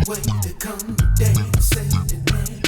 way to come today and say the name?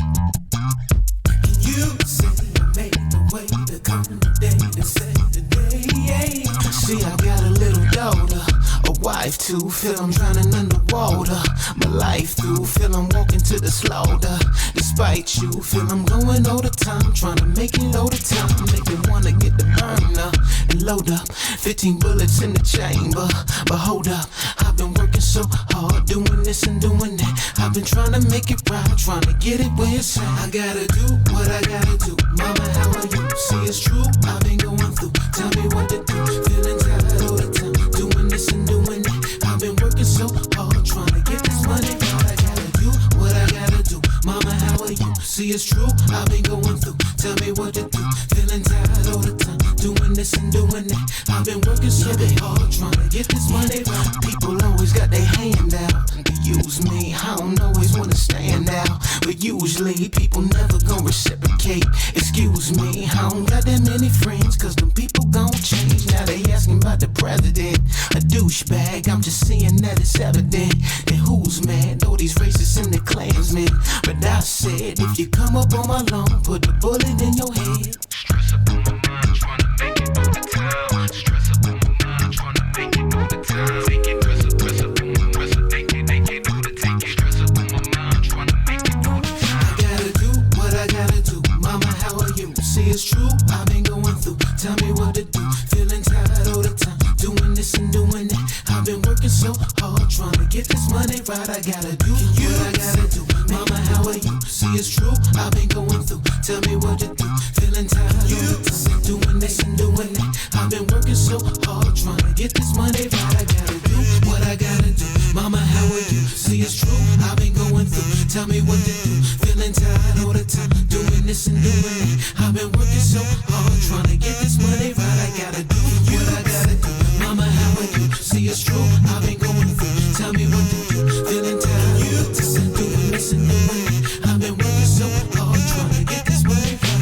Can you say I made the way to come today and say the day? See, I got a little daughter, a wife too, feel I'm drowning underwater. My life through, feel I'm walking to the slaughter. Despite you, feel I'm going all the time, trying to make it all the time. Make me wanna get the burner and load up 15 bullets in the chamber. But hold up, I've been working so hard, doing this and doing that. I've been trying to make it right, trying to get it where it's at. I gotta do what I gotta do. Mama, how are you? See, it's true, I've been going through. Tell me what to do, feeling tired all the time, doing this and doing that. I've been working so hard, trying to get this money right. I gotta do what I gotta do. Mama, how are you? See, it's true, I've been going through. Tell me what to do, feeling tired all the time, doing this and doing that. I've been working so hard, trying to get this money right. People always got their hand out to use me. I don't always wanna stand out, but usually people never gon' reciprocate. Excuse me, I don't got that many friends, cause them people gon' change. Now they asking about the president, a douchebag. I'm just seeing that it's evident. And who's mad? All these racists and the Klansmen. But I said, if you come up on my lawn, put the bullet in your head. Stress up on my mind, trying to make it all the time. Stress up on my mind, trying to make it all the time. Take it, press up on my press up, take it all the take it. Stress up on my mind, trying to make it all the time. I gotta do what I gotta do. Mama, how are you? See, it's true, I've been going through. Tell me what to do, feeling tired all the time, doing this and doing that. I've been working so hard, trying to get this money right. I gotta do what I gotta do. Mama, how are you? See, it's true, I've been going through. Tell me what to do, feeling tired all the time, doing this and doing that. I've been working so hard, trying to get this money right. I gotta do what I gotta do. Mama, how are you? See, it's true, I've been going through. Tell me what to do, feeling tired all the time, doing this and doing that. I've been working so hard, trying to get this money right. I gotta do what I gotta do. Mama, how are you? See, it's true, I've been going through. Tell me what to do, feeling tired all the time, doing this and doing that. I've been working so hard, trying to get this money right.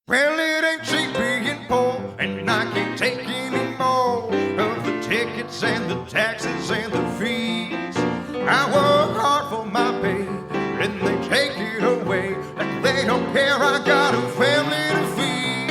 Well, it ain't cheap being poor, and I can't take any more of the tickets and the taxes and the fees. I work hard for my pay, and they take it away like they don't care. I got a family to feed.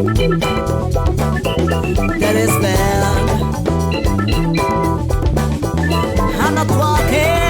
that is bad. I'm not walking.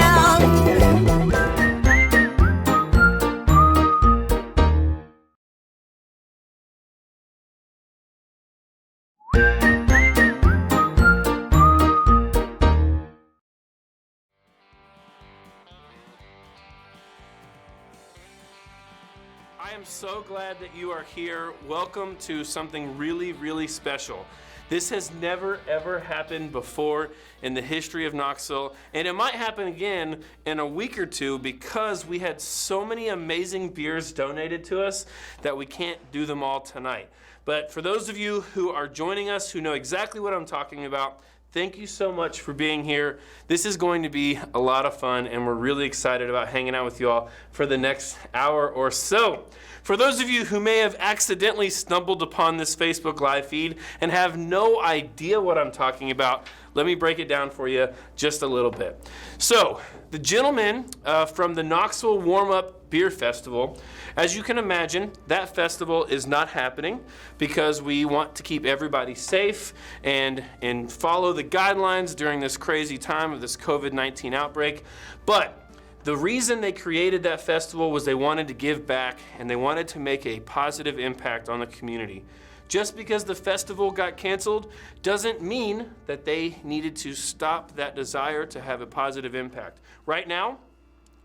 I am so glad that you are here. Welcome to something really, really special. This has never, ever happened before in the history of Knoxville, and it might happen again in a week or two because we had so many amazing beers donated to us that we can't do them all tonight. But for those of you who are joining us who know exactly what I'm talking about, thank you so much for being here. This is going to be a lot of fun, and we're really excited about hanging out with you all for the next hour or so. For those of you who may have accidentally stumbled upon this Facebook Live feed and have no idea what I'm talking about, let me break it down for you just a little bit. So, the gentleman from the Knoxville Warm-Up Beer Festival, as you can imagine, that festival is not happening because we want to keep everybody safe and follow the guidelines during this crazy time of this COVID-19 outbreak. But the reason they created that festival was they wanted to give back and they wanted to make a positive impact on the community. Just because the festival got canceled doesn't mean that they needed to stop that desire to have a positive impact. Right now,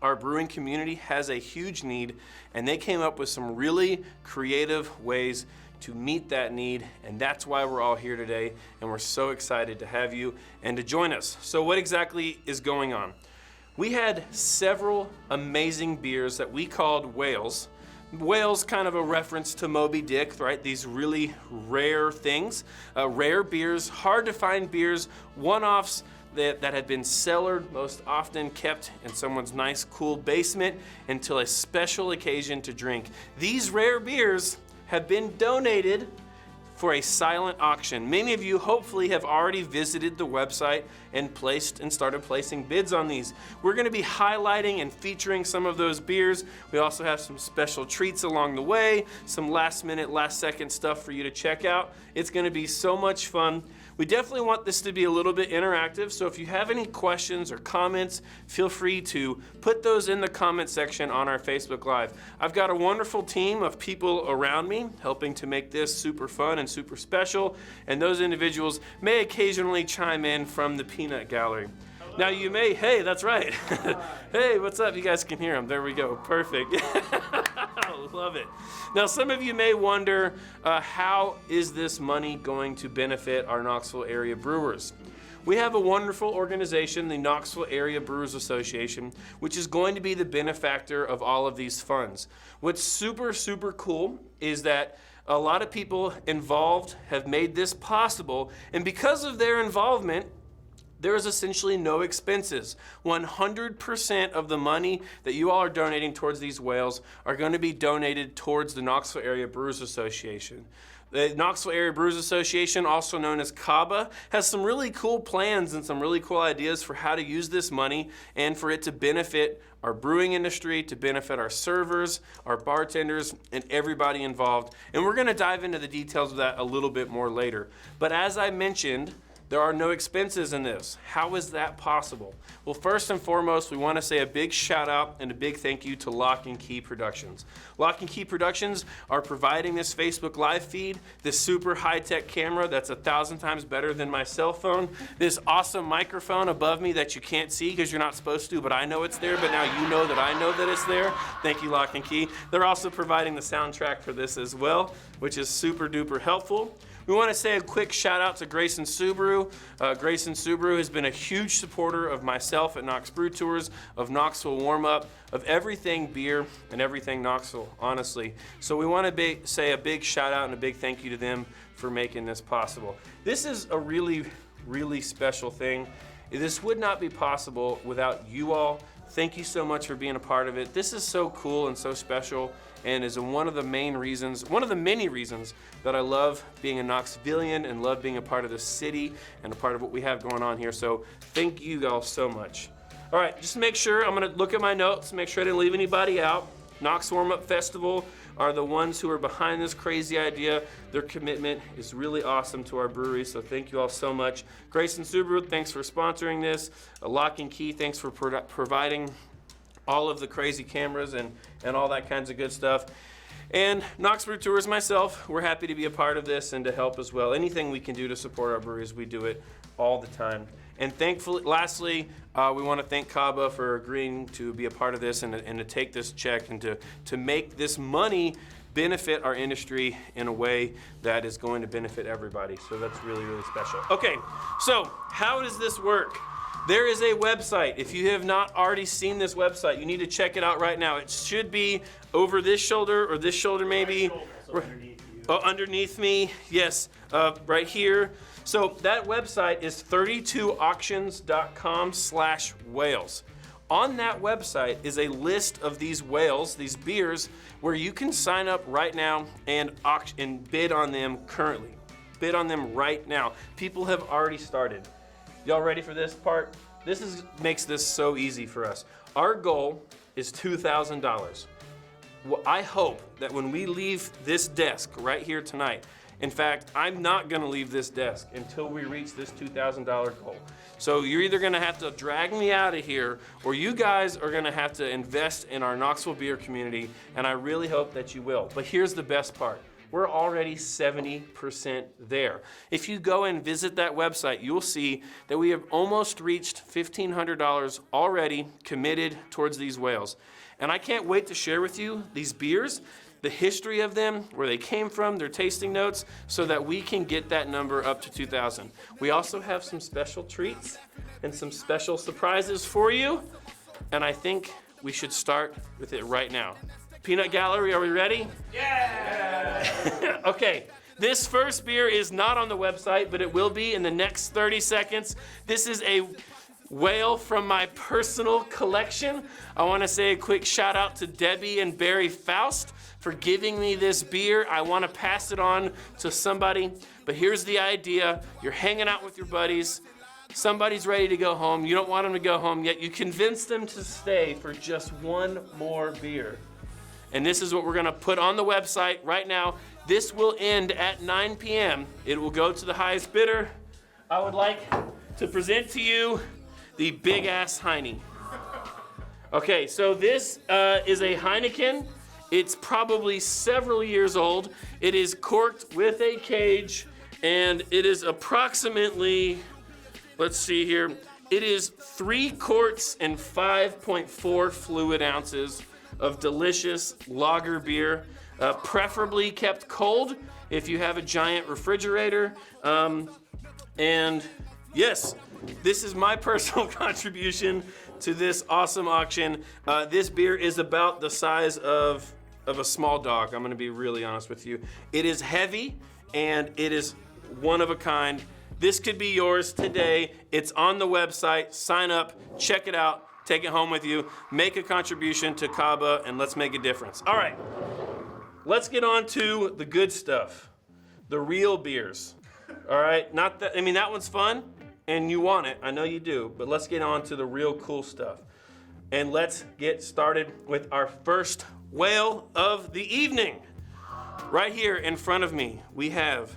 our brewing community has a huge need, and they came up with some really creative ways to meet that need, and that's why we're all here today, and we're so excited to have you and to join us. So what exactly is going on? We had several amazing beers that we called whales. Whales, kind of a reference to Moby Dick, right? These really rare things, rare beers, hard to find beers, one-offs that had been cellared, most often kept in someone's nice, cool basement until a special occasion to drink. These rare beers have been donated for a silent auction. Many of you hopefully have already visited the website and started placing bids on these. We're gonna be highlighting and featuring some of those beers. We also have some special treats along the way, some last minute, last second stuff for you to check out. It's gonna be so much fun. We definitely want this to be a little bit interactive, so if you have any questions or comments, feel free to put those in the comment section on our Facebook Live. I've got a wonderful team of people around me helping to make this super fun and super special, and those individuals may occasionally chime in from the peanut gallery. Now you may, hey, that's right. Hey, what's up? You guys can hear them. There we go. Perfect. Love it. Now some of you may wonder, how is this money going to benefit our Knoxville Area Brewers? We have a wonderful organization, the Knoxville Area Brewers Association, which is going to be the benefactor of all of these funds. What's super, super cool is that a lot of people involved have made this possible, and because of their involvement, there is essentially no expenses. 100% of the money that you all are donating towards these whales are going to be donated towards the Knoxville Area Brewers Association. The Knoxville Area Brewers Association, also known as KABA, has some really cool plans and some really cool ideas for how to use this money and for it to benefit our brewing industry, to benefit our servers, our bartenders, and everybody involved. And we're going to dive into the details of that a little bit more later. But as I mentioned, there are no expenses in this. How is that possible? Well, first and foremost, we want to say a big shout out and a big thank you to Lock and Key Productions. Lock and Key Productions are providing this Facebook Live feed, this super high-tech camera that's 1,000 times better than my cell phone, this awesome microphone above me that you can't see because you're not supposed to, but I know it's there, but now you know that I know that it's there. Thank you, Lock and Key. They're also providing the soundtrack for this as well, which is super duper helpful. We want to say a quick shout out to Grayson Subaru. Grayson Subaru has been a huge supporter of myself at Knox Brew Tours, of Knoxville Warm-Up, of everything beer and everything Knoxville, honestly. So we want to say a big shout out and a big thank you to them for making this possible. This is a really, really special thing. This would not be possible without you all. Thank you so much for being a part of it. This is so cool and so special, and is one of the many reasons that I love being a Knoxvillian and love being a part of the city and a part of what we have going on here. So thank you all so much. All right, just to make sure, I'm gonna look at my notes, make sure I didn't leave anybody out. Knox Warm-Up Festival are the ones who are behind this crazy idea. Their commitment is really awesome to our brewery, so thank you all so much. Grayson Subaru, thanks for sponsoring this. Lock and Key, thanks for providing all of the crazy cameras and all that kinds of good stuff. And Knox Brew Tours, myself, we're happy to be a part of this and to help as well. Anything we can do to support our breweries, we do it all the time. And thankfully, lastly, we want to thank KABA for agreeing to be a part of this and to take this check and to make this money benefit our industry in a way that is going to benefit everybody. So that's really, really special. Okay, so how does this work? There is a website. If you have not already seen this website, you need to check it out right now. It should be over this shoulder or this shoulder maybe. Right shoulder, so underneath you. Oh, underneath me, yes, right here. So that website is 32auctions.com/whales. On that website is a list of these whales, these beers, where you can sign up right now and bid on them currently. Bid on them right now. People have already started. Y'all ready for this part? This makes this so easy for us. Our goal is $2,000. Well, I hope that when we leave this desk right here tonight, in fact, I'm not gonna leave this desk until we reach this $2,000 goal. So you're either gonna have to drag me out of here, or you guys are gonna have to invest in our Knoxville beer community, and I really hope that you will. But here's the best part. We're already 70% there. If you go and visit that website, you'll see that we have almost reached $1,500 already committed towards these whales. And I can't wait to share with you these beers, the history of them, where they came from, their tasting notes, so that we can get that number up to 2,000. We also have some special treats and some special surprises for you, and I think we should start with it right now. Peanut Gallery, are we ready? Yeah! Okay, this first beer is not on the website, but it will be in the next 30 seconds. This is a whale from my personal collection. I want to say a quick shout out to Debbie and Barry Faust for giving me this beer. I want to pass it on to somebody, but here's the idea. You're hanging out with your buddies. Somebody's ready to go home. You don't want them to go home yet. You convince them to stay for just one more beer. And this is what we're gonna put on the website right now. This will end at 9 p.m. It will go to the highest bidder. I would like to present to you the big ass Heine. Okay, so this is a Heineken. It's probably several years old. It is corked with a cage, and it is approximately, let's see here, it is 3 quarts and 5.4 fluid ounces of delicious lager beer, preferably kept cold if you have a giant refrigerator. And yes, this is my personal contribution to this awesome auction. This beer is about the size of a small dog. I'm gonna be really honest with you. It is heavy and it is one of a kind. This could be yours today. It's on the website. Sign up, check it out. Take it home with you, make a contribution to KABA, and let's make a difference. All right, let's get on to the good stuff, the real beers. All right, not that, I mean, that one's fun, and you want it, I know you do, but let's get on to the real cool stuff. And let's get started with our first whale of the evening. Right here in front of me, we have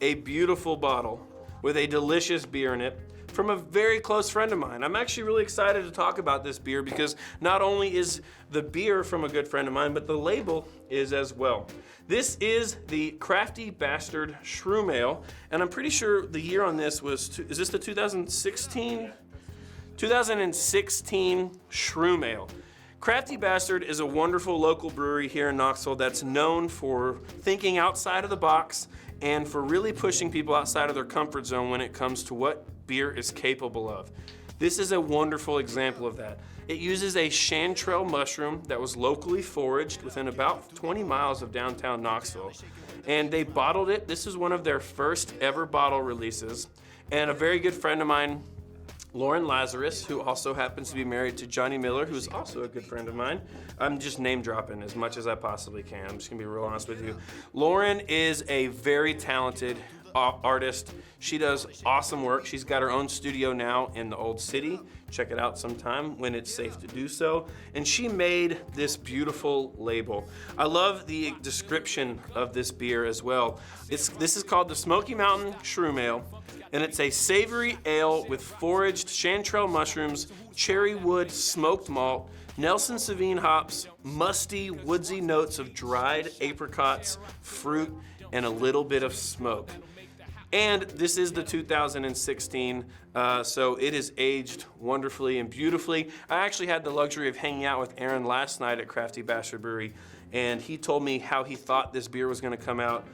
a beautiful bottle with a delicious beer in it, from a very close friend of mine. I'm actually really excited to talk about this beer because not only is the beer from a good friend of mine, but the label is as well. This is the Crafty Bastard Shroom Ale, and I'm pretty sure the year on this was, is this the 2016? 2016 Shroom Ale. Crafty Bastard is a wonderful local brewery here in Knoxville that's known for thinking outside of the box and for really pushing people outside of their comfort zone when it comes to what beer is capable of. This is a wonderful example of that. It uses a chanterelle mushroom that was locally foraged within about 20 miles of downtown Knoxville. And they bottled it. This is one of their first ever bottle releases. And a very good friend of mine, Lauren Lazarus, who also happens to be married to Johnny Miller, who's also a good friend of mine. I'm just name dropping as much as I possibly can. I'm just gonna be real honest with you. Lauren is a very talented artist. She does awesome work. She's got her own studio now in the Old City. Check it out sometime when it's safe to do so. And she made this beautiful label. I love the description of this beer as well. This is called the Smoky Mountain Shroom Ale, and it's a savory ale with foraged chanterelle mushrooms, cherry wood smoked malt, Nelson Sauvin hops, musty, woodsy notes of dried apricots, fruit, and a little bit of smoke. And this is the 2016, so it is aged wonderfully and beautifully. I actually had the luxury of hanging out with Aaron last night at Crafty Bastard Brewery, and he told me how he thought this beer was going to come out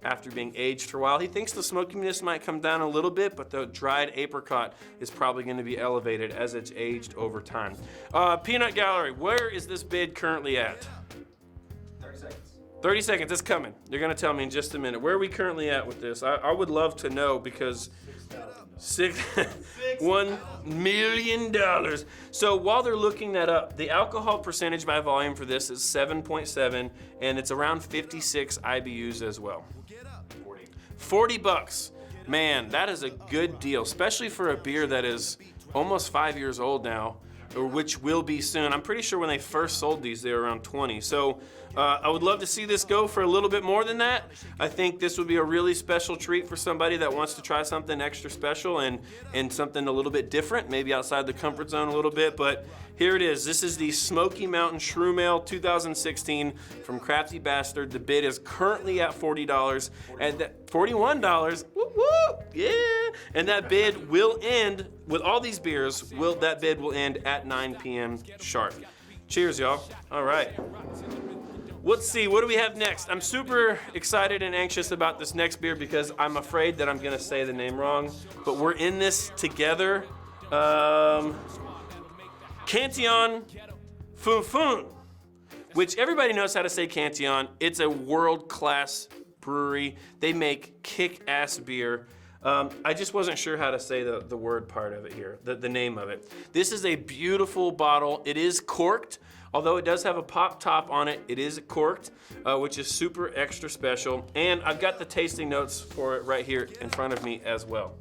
after being aged for a while. He thinks the smokiness might come down a little bit, but the dried apricot is probably going to be elevated as it's aged over time. Peanut Gallery, where is this bid currently at? 30 seconds, it's coming. You're gonna tell me in just a minute. Where are we currently at with this? I would love to know because $1 million. So while they're looking that up, the alcohol percentage by volume for this is 7.7, and it's around 56 IBUs as well. 40 bucks. Man, that is a good deal, especially for a beer that is almost 5 years old now, or which will be soon. I'm pretty sure when they first sold these, they were around 20. So I would love to see this go for a little bit more than that. I think this would be a really special treat for somebody that wants to try something extra special and something a little bit different, maybe outside the comfort zone a little bit. But here it is. This is the Smoky Mountain Shroom Ale 2016 from Crafty Bastard. The bid is currently at $40 and $41. Whoop, whoop, yeah. And that bid will end with all these beers. That bid will end at 9 p.m. sharp. Cheers, y'all. All right. Let's see, what do we have next? I'm super excited and anxious about this next beer because I'm afraid that I'm gonna say the name wrong, but we're in this together. Cantillon Fun, which everybody knows how to say Cantillon. It's a world-class brewery. They make kick-ass beer. I just wasn't sure how to say the word part of it here, the name of it. This is a beautiful bottle. It is corked. Although it does have a pop top on it, it is corked, which is super extra special. And I've got the tasting notes for it right here in front of me as well.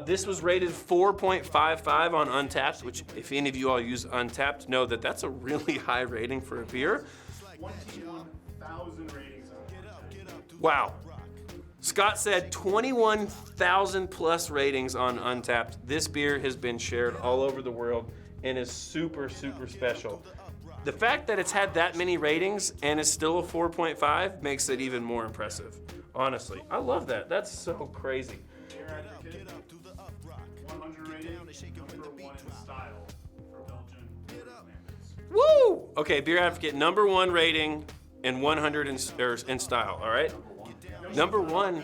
This was rated 4.55 on Untappd, which if any of you all use Untappd, know that that's a really high rating for a beer. 21,000 ratings on Untappd. Wow. Scott said 21,000 plus ratings on Untappd. This beer has been shared all over the world and is super, super special. The fact that it's had that many ratings and is still a 4.5 makes it even more impressive. Honestly, I love that. That's so crazy. Beer Advocate, 100 ratings, number 1 in style for Belgian standards. Woo! Okay, Beer Advocate, number 1 rating and 100 in style, all right? Number 1.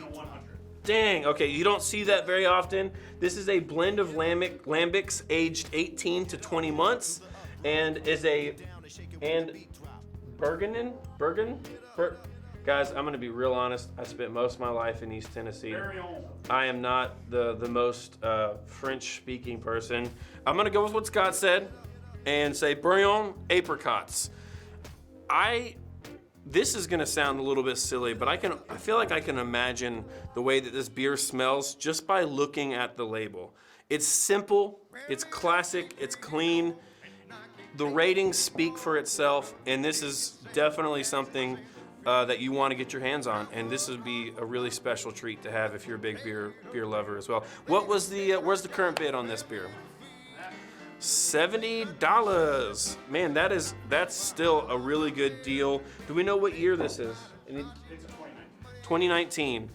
Dang, okay, you don't see that very often. This is a blend of lambics aged 18 to 20 months and is Bergen? Guys, I'm gonna be real honest. I spent most of my life in East Tennessee. I am not the most French-speaking person. I'm gonna go with what Scott said and say Brouillon apricots. This is gonna sound a little bit silly, but I feel like I can imagine the way that this beer smells just by looking at the label. It's simple, it's classic, it's clean. The ratings speak for itself, and this is definitely something that you want to get your hands on, and this would be a really special treat to have if you're a big beer lover as well. What was where's the current bid on this beer? $70. Man, that's still a really good deal. Do we know what year this is? It's 2019.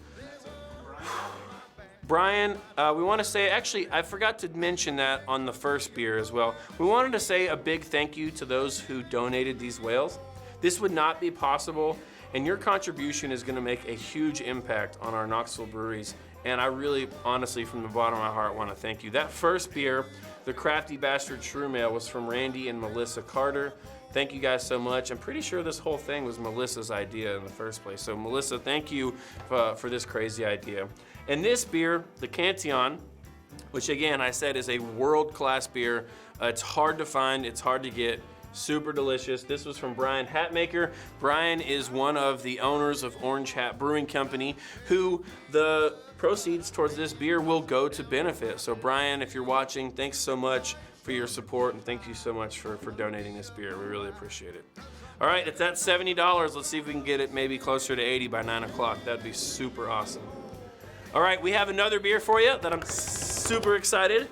Brian, we want to say, actually, I forgot to mention that on the first beer as well. We wanted to say a big thank you to those who donated these whales. This would not be possible, and your contribution is going to make a huge impact on our Knoxville breweries. And I really, honestly, from the bottom of my heart, want to thank you. That first beer, the Crafty Bastard Shroom Ale, was from Randy and Melissa Carter. Thank you guys so much. I'm pretty sure this whole thing was Melissa's idea in the first place. So Melissa, thank you for this crazy idea. And this beer, the Cantillon, which again I said is a world-class beer. It's hard to find, it's hard to get. Super delicious. This was from Brian Hatmaker. Brian is one of the owners of Orange Hat Brewing Company, who the proceeds towards this beer will go to benefit. So Brian, if you're watching, thanks so much for your support, and thank you so much for donating this beer. We really appreciate it. All right, it's at $70. Let's see if we can get it maybe closer to 80 by 9 o'clock. That'd be super awesome. All right, we have another beer for you that I'm super excited.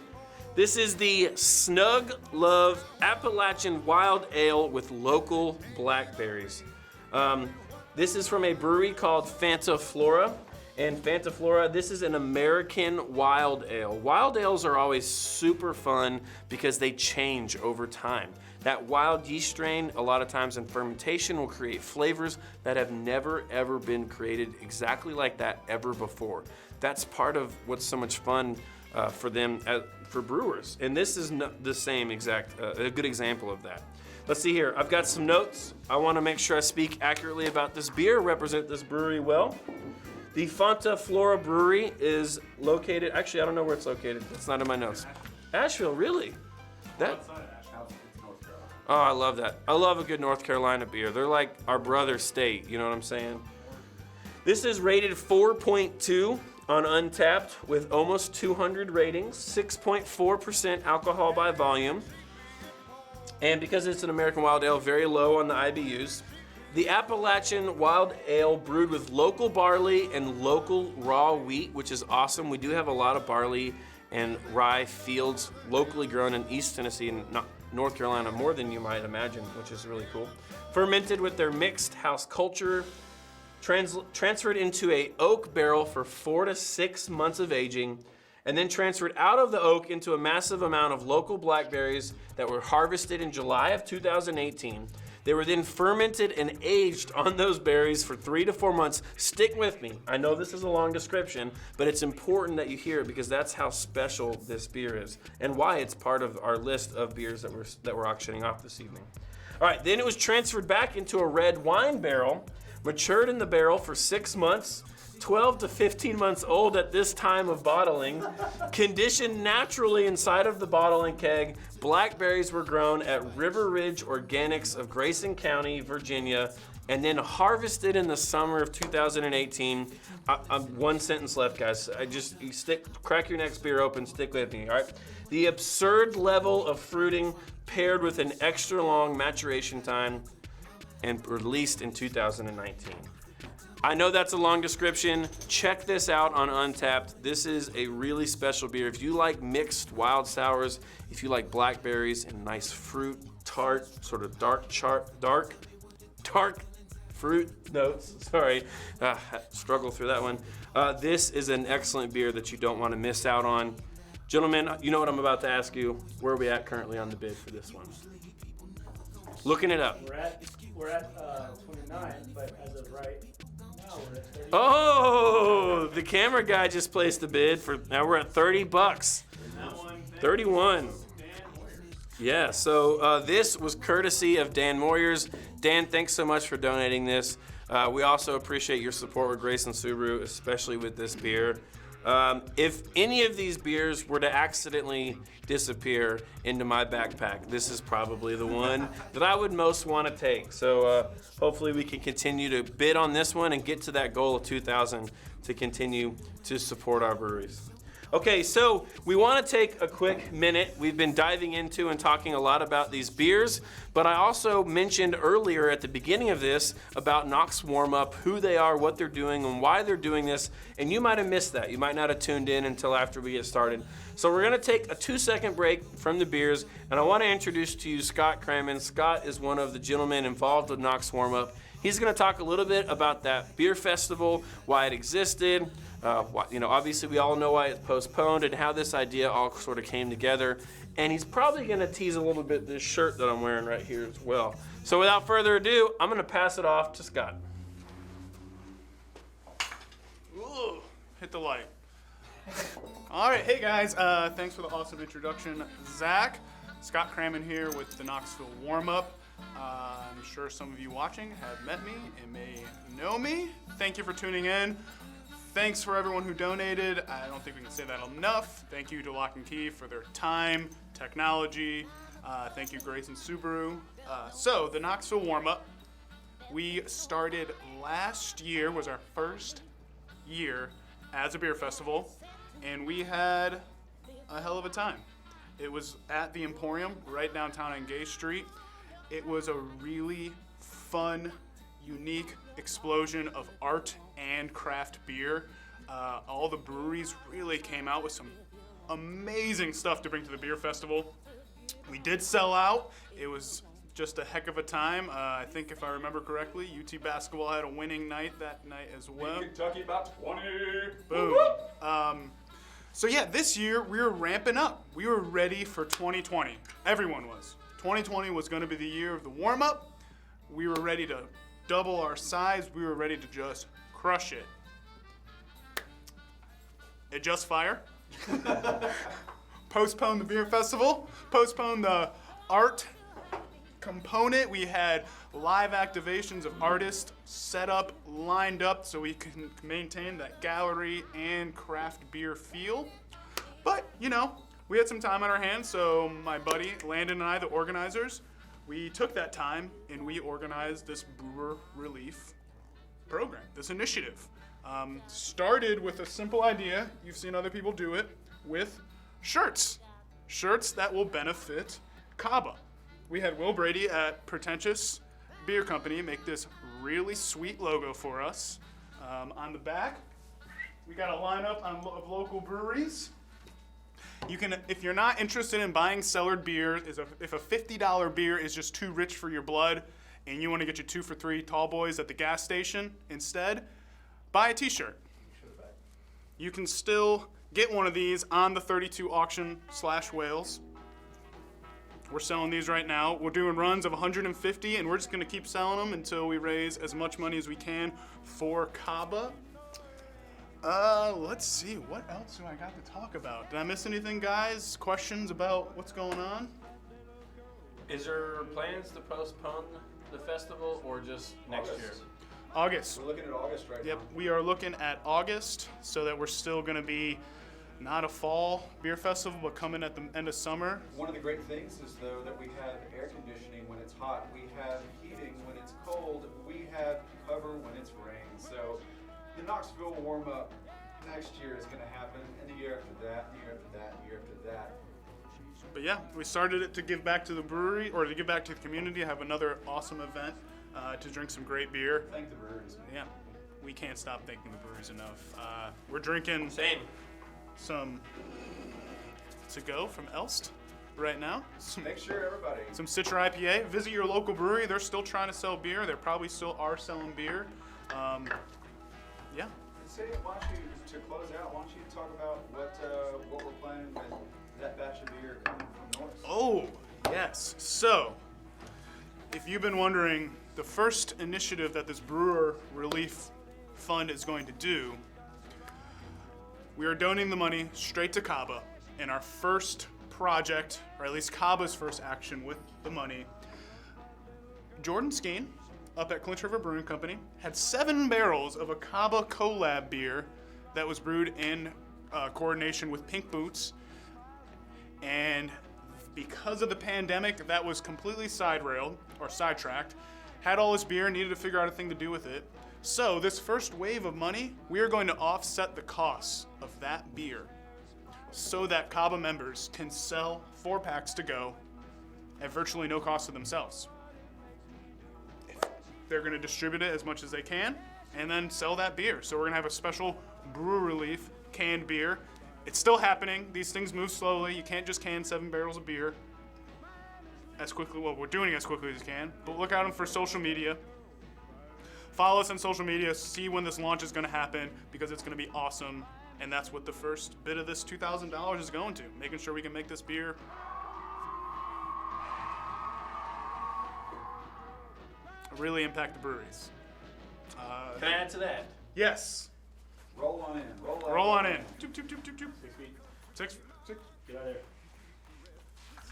This is the Snug Love Appalachian Wild Ale with local blackberries. This is from a brewery called Fanta Flora. And Fanta Flora, this is an American wild ale. Wild ales are always super fun because they change over time. That wild yeast strain, a lot of times in fermentation, will create flavors that have never ever been created exactly like that ever before. That's part of what's so much fun for them, for brewers. And this is the same exact, a good example of that. Let's see here, I've got some notes. I wanna make sure I speak accurately about this beer, represent this brewery well. The Fanta Flora Brewery is located, actually I don't know where it's located, it's not in my notes. Asheville, really? That? Oh, I love that. I love a good North Carolina beer. They're like our brother state, you know what I'm saying? This is rated 4.2 on Untapped with almost 200 ratings, 6.4% alcohol by volume. And because it's an American wild ale, very low on the IBUs. The Appalachian Wild Ale brewed with local barley and local raw wheat, which is awesome. We do have a lot of barley and rye fields locally grown in East Tennessee and North Carolina, more than you might imagine, which is really cool. Fermented with their mixed house culture, transferred into a oak barrel for 4 to 6 months of aging, and then transferred out of the oak into a massive amount of local blackberries that were harvested in July of 2018. They were then fermented and aged on those berries for 3 to 4 months. Stick with me. I know this is a long description, but it's important that you hear it because that's how special this beer is and why it's part of our list of beers that we're auctioning off this evening. All right, then it was transferred back into a red wine barrel, matured in the barrel for 6 months, 12 to 15 months old at this time of bottling, conditioned naturally inside of the bottling keg. Blackberries were grown at River Ridge Organics of Grayson County, Virginia, and then harvested in the summer of 2018. One sentence left, guys. Crack your next beer open, stick with me, all right? The absurd level of fruiting paired with an extra long maturation time and released in 2019. I know that's a long description. Check this out on Untapped. This is a really special beer. If you like mixed wild sours, if you like blackberries and nice fruit, tart, sort of dark fruit notes, sorry, struggle through that one. This is an excellent beer that you don't want to miss out on. Gentlemen, you know what I'm about to ask you. Where are we at currently on the bid for this one? Looking it up. We're at 29, but as of right now we're at 30. Oh, the camera guy just placed a bid for, now we're at $30. 31. Yeah, so this was courtesy of Dan Moyers. Dan, thanks so much for donating this. We also appreciate your support with Grayson Subaru, especially with this beer. If any of these beers were to accidentally disappear into my backpack, this is probably the one that I would most want to take. So hopefully we can continue to bid on this one and get to that goal of 2,000 to continue to support our breweries. Okay, so we want to take a quick minute. We've been diving into and talking a lot about these beers, but I also mentioned earlier at the beginning of this about Knox Warm-Up, who they are, what they're doing, and why they're doing this, and you might have missed that. You might not have tuned in until after we get started. So we're going to take a 2-second break from the beers, and I want to introduce to you Scott Crammon. Scott is one of the gentlemen involved with Knox Warm-Up. He's going to talk a little bit about that beer festival, why it existed. Obviously we all know why it's postponed and how this idea all sort of came together. And he's probably going to tease a little bit this shirt that I'm wearing right here as well. So without further ado, I'm going to pass it off to Scott. Ooh, hit the light. All right, hey guys, thanks for the awesome introduction, Zack. Scott Crammon here with the Knoxville Warm-Up. I'm sure some of you watching have met me and may know me. Thank you for tuning in. Thanks for everyone who donated. I don't think we can say that enough. Thank you to Lock and Key for their time, technology, Thank you, Grayson Subaru. So the Knoxville Warm-Up, we started last year, was our first year as a beer festival, and we had a hell of a time. It was at the Emporium right downtown on Gay Street. It was a really fun, unique explosion of art and craft beer. All the breweries really came out with some amazing stuff to bring to the beer festival. We did sell out. It was just a heck of a time. I think if I remember correctly, UT basketball had a winning night that night as well. Kentucky about 20. Boom. So yeah, this year we were ramping up. We were ready for 2020. Everyone was. 2020 was going to be the year of the warm-up. We were ready to double our size. We were ready to just crush it. It just fire. Postponed the beer festival. Postponed the art component. We had live activations of artists set up, lined up, so we can maintain that gallery and craft beer feel. But, you know, we had some time on our hands, so my buddy Landon and I, the organizers, we took that time and we organized this BreweRelief program, this initiative. Started with a simple idea, you've seen other people do it, with shirts. Shirts that will benefit KABA. We had Will Brady at Pretentious Beer Company make this really sweet logo for us. On the back, we got a lineup of local breweries. You can, if you're not interested in buying cellared beer, if a $50 beer is just too rich for your blood and you want to get your 2 for $3 tall boys at the gas station instead, buy a t-shirt. You can still get one of these on the 32 auction /Wales. We're selling these right now. We're doing runs of 150 and we're just going to keep selling them until we raise as much money as we can for KABA. Let's see, what else do I got to talk about? Did I miss anything, guys? Questions about what's going on? Is there plans to postpone the festival or just next year? August. We're looking at August right now. Yep, we are looking at August so that we're still going to be not a fall beer festival, but coming at the end of summer. One of the great things is, though, that we have air conditioning when it's hot. We have heating when it's cold. We have cover when it's rain. So the Knoxville Warm-Up next year is going to happen, and the year after that, the year after that, the year after that. But yeah, we started it to give back to the brewery, or to give back to the community, have another awesome event to drink some great beer. Thank the breweries. Yeah, we can't stop thanking the breweries enough. We're drinking Same. some to go from Elst right now. Make sure everybody. Some Citra IPA. Visit your local brewery. They're still trying to sell beer. They probably still are selling beer. Yeah. Say, why don't you, to close out, why don't you talk about what we're planning with that batch of beer coming from North? Oh, yes. So, if you've been wondering, the first initiative that this BreweRelief Fund is going to do, we are donating the money straight to KABA, and our first project, or at least KABA's first action with the money, Jordan Skeen, up at Clinch River Brewing Company, had 7 barrels of a KABA collab beer that was brewed in coordination with Pink Boots. And because of the pandemic, that was completely sidetracked. Had all this beer, needed to figure out a thing to do with it. So this first wave of money, we are going to offset the costs of that beer so that KABA members can sell 4-packs to go at virtually no cost to themselves. They're going to distribute it as much as they can and then sell that beer. So we're going to have a special BreweRelief canned beer. It's still happening. These things move slowly. You can't just can 7 barrels of beer as quickly. Well, we're doing it as quickly as we can. But look out for social media. Follow us on social media. See when this launch is going to happen because it's going to be awesome. And that's what the first bit of this $2,000 is going to. Making sure we can make this beer really impact the breweries. Can I add to that? Yes. Roll on in. Roll on in. Toop, toop, toop, toop, toop. 6 feet. Six. Get out of there.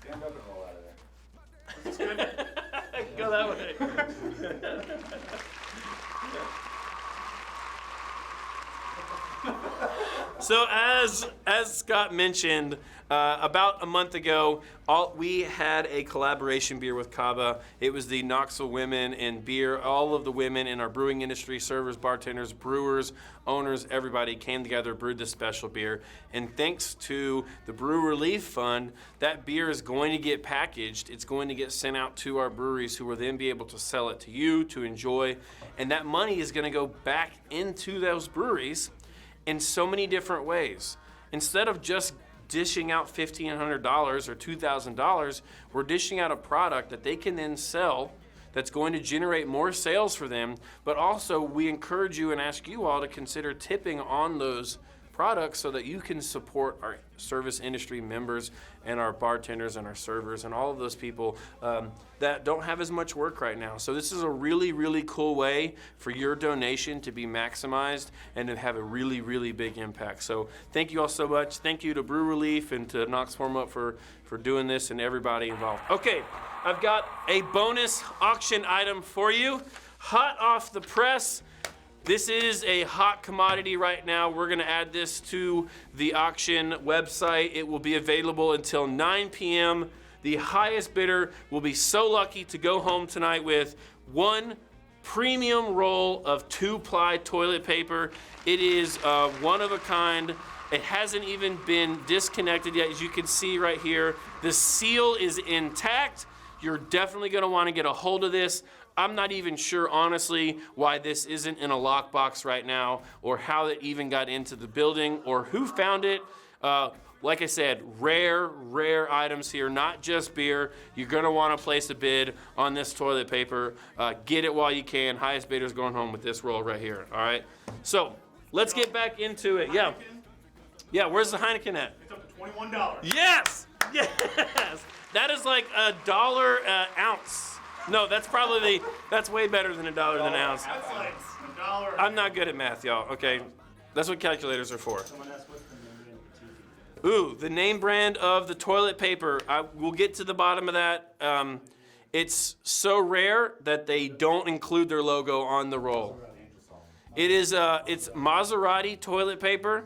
Stand up and roll out of there. Go that way. So as Scott mentioned, about a month ago, we had a collaboration beer with KABA. It was the Knoxville Women in Beer. All of the women in our brewing industry, servers, bartenders, brewers, owners, everybody came together, brewed this special beer. And thanks to the BreweRelief Fund, that beer is going to get packaged. It's going to get sent out to our breweries who will then be able to sell it to you to enjoy. And that money is going to go back into those breweries in so many different ways. Instead of just dishing out $1,500 or $2,000, we're dishing out a product that they can then sell that's going to generate more sales for them, but also we encourage you and ask you all to consider tipping on those products so that you can support our service industry members and our bartenders and our servers and all of those people that don't have as much work right now. So this is a really, really cool way for your donation to be maximized and to have a really, really big impact. So thank you all so much. Thank you to BreweRelief and to Knox Warm-Up for doing this and everybody involved. Okay, I've got a bonus auction item for you, hot off the press. This is a hot commodity right now. We're gonna add this to the auction website. It will be available until 9 p.m. The highest bidder will be so lucky to go home tonight with one premium roll of 2-ply toilet paper. It is one of a kind. It hasn't even been disconnected yet. As you can see right here, the seal is intact. You're definitely gonna wanna get a hold of this. I'm not even sure, honestly, why this isn't in a lockbox right now or how it even got into the building or who found it. Like I said, rare items here, not just beer. You're gonna wanna place a bid on this toilet paper. Get it while you can. Highest bidder's going home with this roll right here, all right? So, let's get back into it. Yeah. Yeah, where's the Heineken at? It's up to $21. Yes! Yes! That is like $1 an ounce. No, that's way better than $1 an ounce. That's like $1. I'm not good at math, y'all, okay? That's what calculators are for. Someone asked what's the name brand of the TV? Ooh, the name brand of the toilet paper. We'll get to the bottom of that. It's so rare that they don't include their logo on the roll. It's Maserati toilet paper,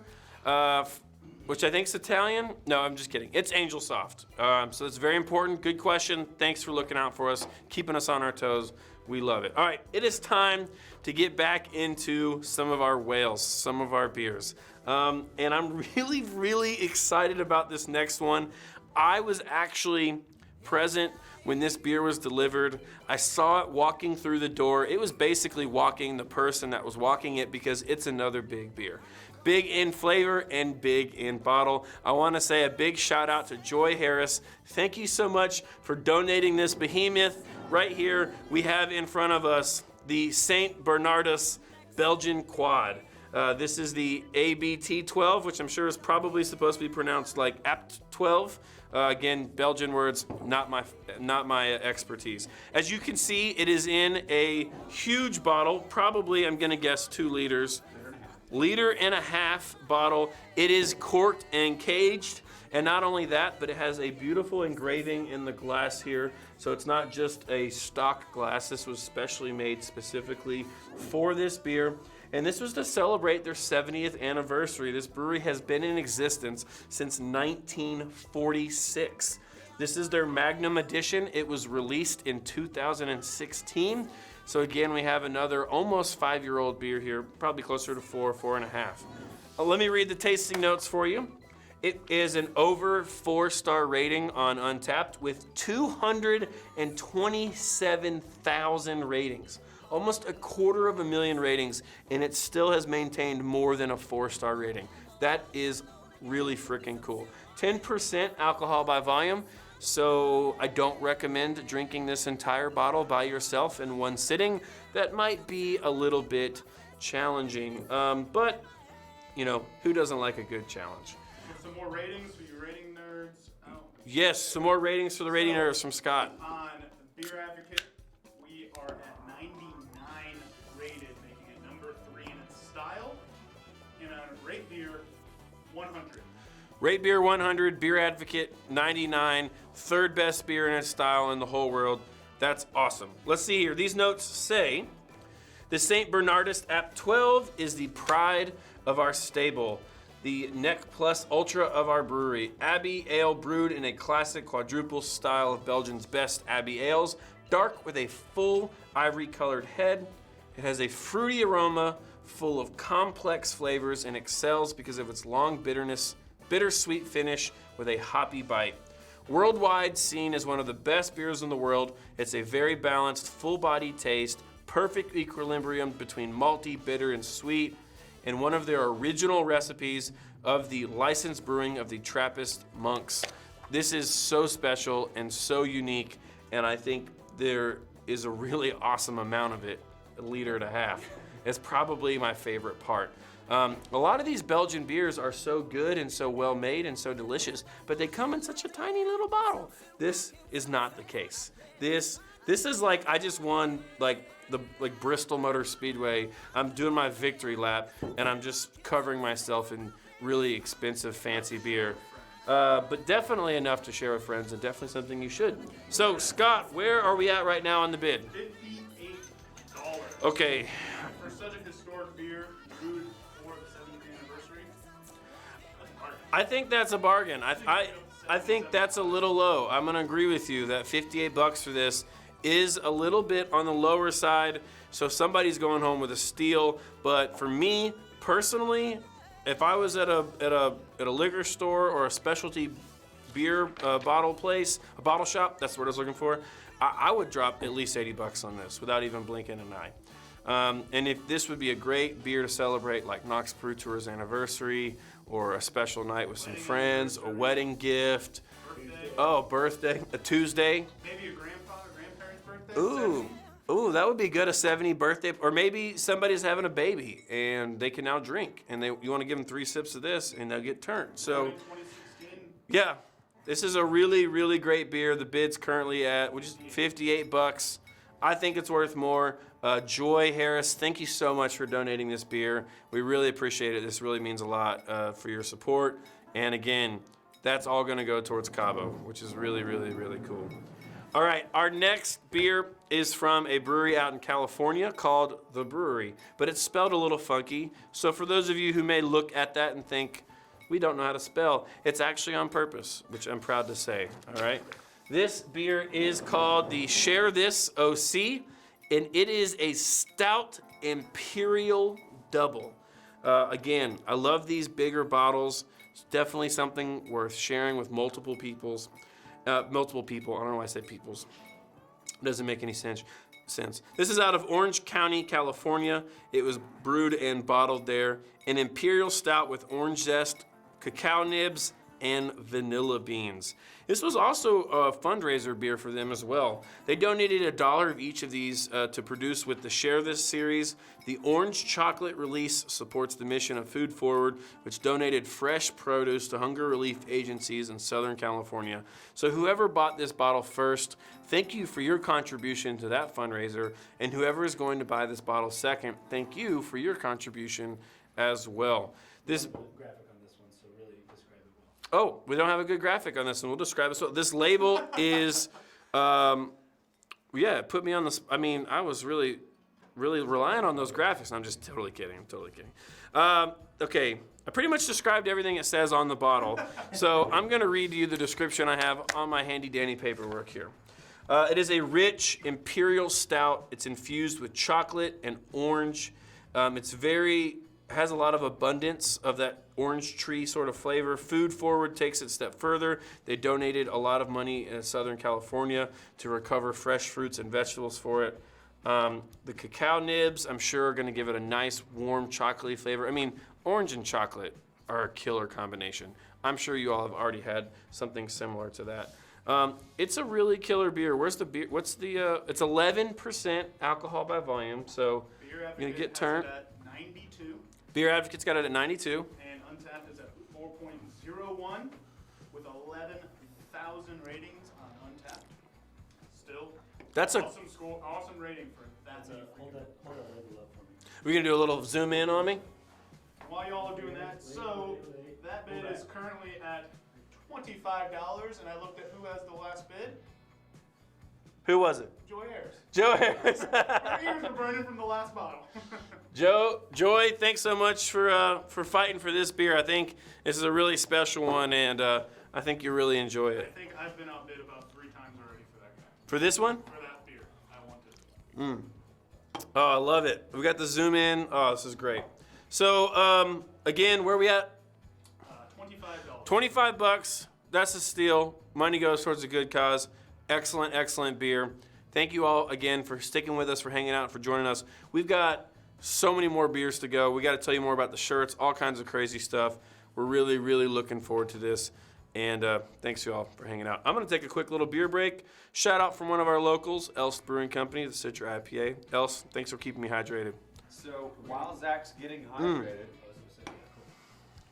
which I think is Italian. No, I'm just kidding. It's Angel Soft. So it's very important. Good question. Thanks for looking out for us, keeping us on our toes. We love it. All right, it is time to get back into some of our whales, some of our beers. And I'm really, really excited about this next one. I was actually present when this beer was delivered. I saw it walking through the door. It was basically walking the person that was walking it because it's another big beer. Big in flavor and big in bottle. I want to say a big shout out to Joy Harris. Thank you so much for donating this behemoth. Right here we have in front of us the St. Bernardus Belgian Quad. This is the ABT 12, which I'm sure is probably supposed to be pronounced like APT 12. Again, Belgian words, not my expertise. As you can see, it is in a huge bottle, probably I'm gonna guess 2 liters. 1.5 liter bottle. It is corked and caged, and not only that, but it has a beautiful engraving in the glass here. So it's not just a stock glass. This was specially made specifically for this beer. And this was to celebrate their 70th anniversary. This brewery has been in existence since 1946. This is their Magnum edition. It was released in 2016. So again, we have another almost 5-year-old beer here, probably closer to 4.5. Let me read the tasting notes for you. It is an over 4-star rating on Untappd with 227,000 ratings. Almost 250,000 ratings, and it still has maintained more than a 4-star rating. That is really freaking cool. 10% alcohol by volume. So I don't recommend drinking this entire bottle by yourself in one sitting. That might be a little bit challenging, but you know, who doesn't like a good challenge? Some more ratings for you rating nerds out. Yes, some more ratings for the rating nerds from Scott. On Beer Advocate, we are at 99 rated, making it number 3 in its style. And on Rate Beer, 100. Rate Beer 100, Beer Advocate 99, 3rd best beer in its style in the whole world. That's awesome. Let's see here. These notes say, the St. Bernardus Apt 12 is the pride of our stable, the Neck Plus Ultra of our brewery. Abbey Ale brewed in a classic quadruple style of Belgium's best Abbey Ales. Dark with a full ivory colored head. It has a fruity aroma full of complex flavors and excels because of its long bittersweet finish with a hoppy bite. Worldwide seen as one of the best beers in the world, it's a very balanced, full-bodied taste, perfect equilibrium between malty, bitter, and sweet, and one of their original recipes of the licensed brewing of the Trappist monks. This is so special and so unique, and I think there is a really awesome amount of it, 1.5 liters. It's probably my favorite part. A lot of these Belgian beers are so good and so well made and so delicious, but they come in such a tiny little bottle. This is not the case. This is like I just won like Bristol Motor Speedway. I'm doing my victory lap and I'm just covering myself in really expensive fancy beer. But definitely enough to share with friends and definitely something you should. So Scott, where are we at right now on the bid? $58. Okay. For such a historic beer, brewed for the 70th anniversary, that's a bargain. I think that's a bargain. I think that's a little low. I'm gonna agree with you that $58 for this is a little bit on the lower side. So somebody's going home with a steal. But for me personally, if I was at a liquor store or a specialty beer bottle place, a bottle shop, that's what I was looking for, I would drop at least $80 on this without even blinking an eye. And if this would be a great beer to celebrate, like Knox Brew Tour's anniversary, or a special night with some friends, a wedding gift, birthday, a Tuesday. Maybe a grandparent's birthday. Ooh, that would be good, a 70 birthday, or maybe somebody's having a baby and they can now drink, and you want to give them 3 sips of this, and they'll get turned. So, yeah, this is a really, really great beer. The bid's currently at $58. I think it's worth more. Joy Harris, thank you so much for donating this beer. We really appreciate it. This really means a lot for your support. And again, that's all going to go towards KABA, which is really, really, really cool. All right, our next beer is from a brewery out in California called The Brewery, but it's spelled a little funky. So for those of you who may look at that and think, we don't know how to spell, it's actually on purpose, which I'm proud to say, all right? This beer is called the Share This OC, and it is a stout imperial double. Again, I love these bigger bottles. It's definitely something worth sharing with multiple people. I don't know why I said peoples. It doesn't make any sense. This is out of Orange County, California. It was brewed and bottled there. An imperial stout with orange zest, cacao nibs, and vanilla beans. This was also a fundraiser beer for them as well. They donated $1 of each of these to produce with the Share This series. The orange chocolate release supports the mission of Food Forward, which donated fresh produce to hunger relief agencies in Southern California. So whoever bought this bottle first, thank you for your contribution to that fundraiser. And whoever is going to buy this bottle second, thank you for your contribution as well. This Graphic on this one, so really describe it well. Oh, we don't have a good graphic on this one. We'll describe it. So this label is, it put me on the, I was really relying on those graphics. I'm just totally kidding. Okay, I pretty much described everything it says on the bottle. So I'm going to read you the description I have on my handy dandy paperwork here. It is a rich imperial stout. It's infused with chocolate and orange. Has a lot of abundance of that orange tree sort of flavor. Food Forward takes it a step further. They donated a lot of money in Southern California to recover fresh fruits and vegetables for it. The cacao nibs, I'm sure, are going to give it a nice, warm, chocolatey flavor. Orange and chocolate are a killer combination. I'm sure you all have already had something similar to that. It's a really killer beer. Where's the beer? What's the? It's 11% alcohol by volume, so Beer you're gonna get Advocate turned. has it at 92, Beer Advocate's got it at 92. and Untapped is at 4.01 with 11,000 ratings on Untapped. Still, That's a. awesome score, awesome rating for that beer. Hold that label up for me. We're gonna do a little zoom in on me. While y'all are doing that, so that bid is currently at $25, and I looked at who has the last bid. Who was it? Joy Ayers. Joe Harris. Our ears are burning from the last bottle. Joy, thanks so much for fighting for this beer. I think this is a really special one, and I think you really enjoy I it. think I've been outbid about 3 times already for that guy. For this one? For that beer. I wanted it. Oh, I love it. We got the zoom in. Oh, this is great. So, again, where are we at? $25. 25 bucks. That's a steal. Money goes towards a good cause. Excellent, excellent beer. Thank you all again for sticking with us, for hanging out, and for joining us. We've got so many more beers to go. We got to tell you more about the shirts, all kinds of crazy stuff. We're really, really looking forward to this. And thanks you all for hanging out. I'm going to take a quick little beer break. Shout out from one of our locals, Else Brewing Company, the Citra IPA. Else, thanks for keeping me hydrated. So while Zach's getting hydrated,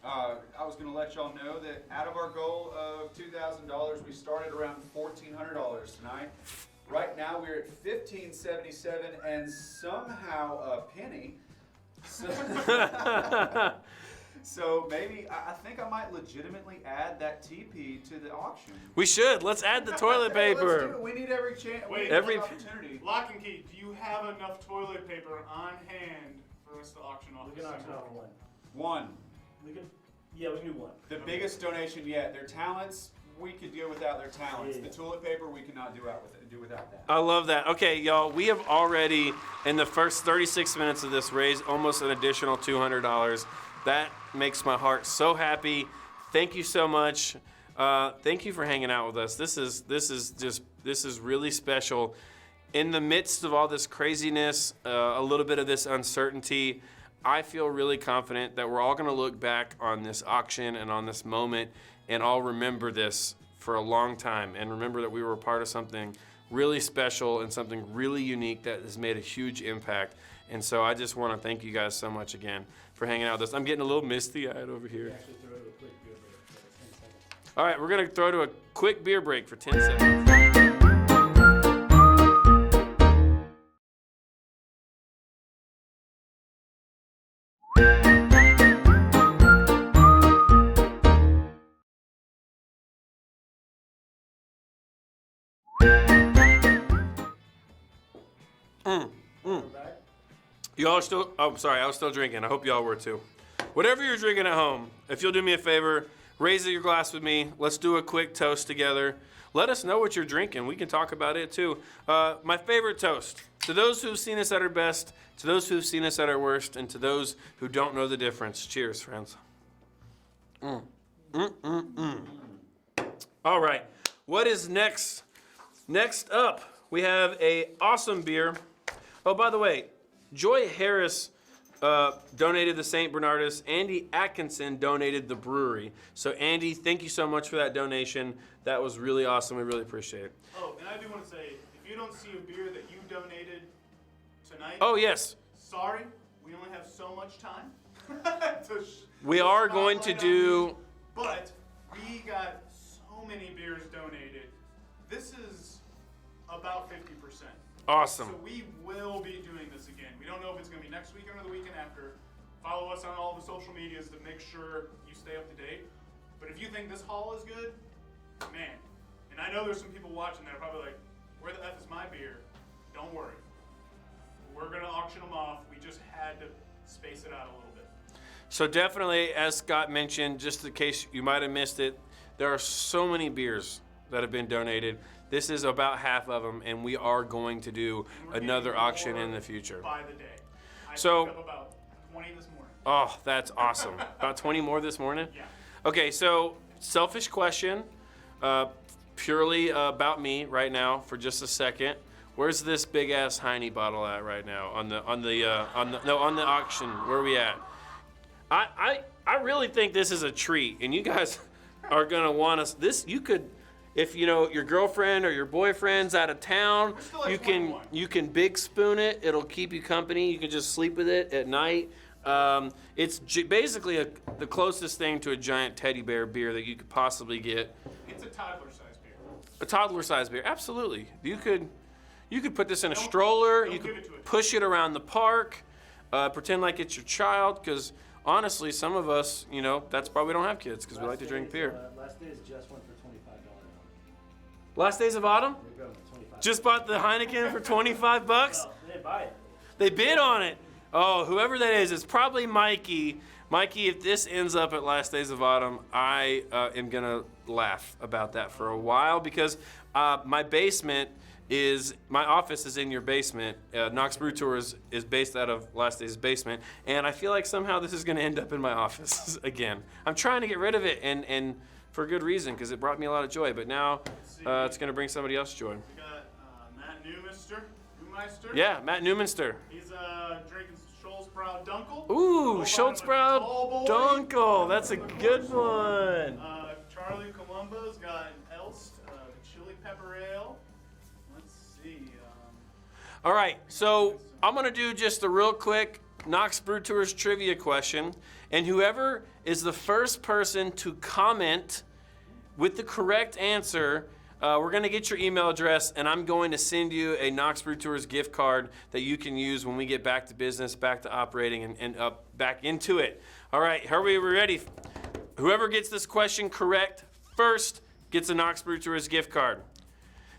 I was going to let y'all know that out of our goal of $2,000, we started around $1,400 tonight. Right now we're at $1,577 and somehow a penny. So maybe I think I might legitimately add that TP to the auction. We should. Let's add the toilet paper. Let's do it. We need every chance. Wait, every opportunity. Lock and key. Do you have enough toilet paper on hand for us to auction off? We can auction off one. One. We can, yeah, we can do one. The biggest donation yet. Their talents, we could do without their talents. Yeah. The toilet paper, we cannot do without that. I love that. Okay, y'all, we have already, in the first 36 minutes of this, raised almost an additional $200. That makes my heart so happy. Thank you so much. Thank you for hanging out with us. This is really special. In the midst of all this craziness, a little bit of this uncertainty, I feel really confident that we're all going to look back on this auction and on this moment and all remember this for a long time and remember that we were a part of something really special and something really unique that has made a huge impact. And so I just want to thank you guys so much again for hanging out with us. I'm getting a little misty-eyed over here. Actually throw it to a quick beer break for 10 seconds. All right, we're going to throw to a quick beer break for 10 seconds. We're back. Y'all are still, oh, sorry, I was still drinking. I hope y'all were too. Whatever you're drinking at home, if you'll do me a favor, raise your glass with me. Let's do a quick toast together. Let us know what you're drinking. We can talk about it too. My favorite toast, to those who've seen us at our best, to those who've seen us at our worst, and to those who don't know the difference. Cheers, friends. All right, what is next? Next up, we have a awesome beer. Oh, by the way, Joy Harris donated the St. Bernardus. Andy Atkinson donated the brewery. So Andy, thank you so much for that donation. That was really awesome. We really appreciate it. Oh, and I do want to say, if you don't see a beer that you donated tonight, Oh, yes. sorry, we only have so much time. We are going to do... But we got so many beers donated. This is about 50%. Awesome. So we will be doing this again. We don't know if it's going to be next weekend or the weekend after. Follow us on all the social medias to make sure you stay up to date. But if you think this haul is good, man, and I know there's some people watching that are probably like, where the F is my beer? Don't worry. We're going to auction them off. We just had to space it out a little bit. So definitely, as Scott mentioned, just in case you might have missed it, there are so many beers that have been donated. This is about half of them, and we are going to do another auction in the future. By the day. I So- picked up about 20 this morning. Oh, that's awesome. About 20 more this morning? Yeah. Okay, so selfish question, purely about me right now for just a second. Where's this big ass Heine bottle at right now on the auction? Where are we at? I really think this is a treat, and you guys are gonna want us. This you could, if you know your girlfriend or your boyfriend's out of town, still at you can 21. you can big spoon it. It'll keep you company. You can just sleep with it at night. It's basically the closest thing to a giant teddy bear beer that you could possibly get. It's a toddler-sized beer. A toddler-sized beer, absolutely. You could put this in a stroller. don't You give could it to a push it around the park. Pretend like it's your child, because honestly, some of us, that's why we don't have kids, because we like to drink beer. Last day is just one for $25. Last Days of Autumn? There you go, 25. Just bought the Heineken for 25 bucks? Well, they didn't buy it. They bid on it. Oh, whoever that is, it's probably Mikey. Mikey, if this ends up at Last Days of Autumn, I am gonna laugh about that for a while because my office is in your basement. Knox Brew Tours is based out of Last Days' basement, and I feel like somehow this is gonna end up in my office again. I'm trying to get rid of it, and for good reason, because it brought me a lot of joy, but now it's gonna bring somebody else joy. We got Matt Newmeister. Yeah, Matt Newminster. He's drinking Schultzbrow Dunkel. Ooh, Schultzbrow Dunkel. That's a good one. Charlie Colombo's got an Elst chili pepper ale. Let's see. All right, so I'm gonna do just a real quick Knox Brew Tours trivia question, and whoever is the first person to comment with the correct answer, we're gonna get your email address, and I'm going to send you a Knox Brew Tours gift card that you can use when we get back to business, back to operating, and back into it. All right, are we ready? Whoever gets this question correct first gets a Knox Brew Tours gift card.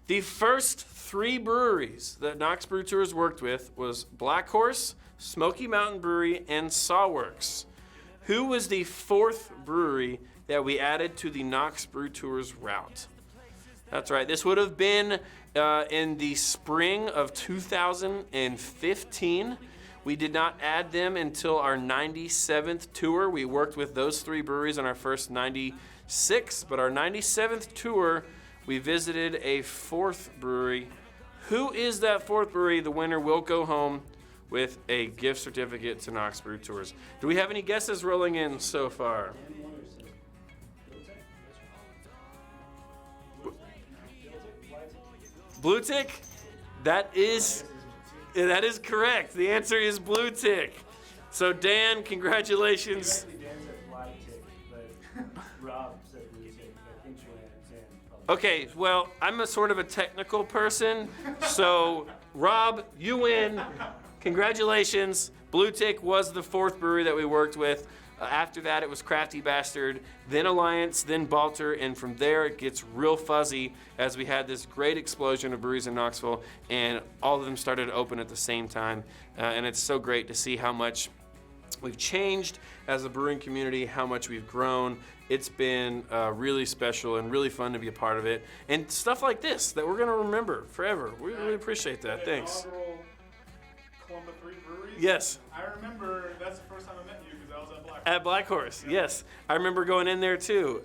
The first 3 breweries that Knox Brew Tours worked with was Black Horse, Smoky Mountain Brewery, and Sawworks. Who was the 4th brewery that we added to the Knox Brew Tours route? That's right. This would have been in the spring of 2015. We did not add them until our 97th tour. We worked with those 3 breweries on our first 96, but our 97th tour, we visited a 4th brewery. Who is that 4th brewery? The winner will go home with a gift certificate to Knox Brew Tours. Do we have any guesses rolling in so far? Blue Tick? That is correct. The answer is Blue Tick. So Dan, congratulations. Actually, Dan said fly tick, but Rob said blue tick. I think Joanne and Dan probably. Okay, well, I'm a sort of a technical person, so Rob, you win. Congratulations. Blue Tick was the 4th brewery that we worked with. After that, it was Crafty Bastard, then Alliance, then Balter, and from there it gets real fuzzy as we had this great explosion of breweries in Knoxville, and all of them started to open at the same time. And it's so great to see how much we've changed as a brewing community, how much we've grown. It's been really special and really fun to be a part of it. And stuff like this that we're going to remember forever. We really appreciate that. Thanks. Inaugural Columbia 3 breweries. Yes. I remember that's the first time I met you because I was at Black. At Black Horse, yes. I remember going in there too.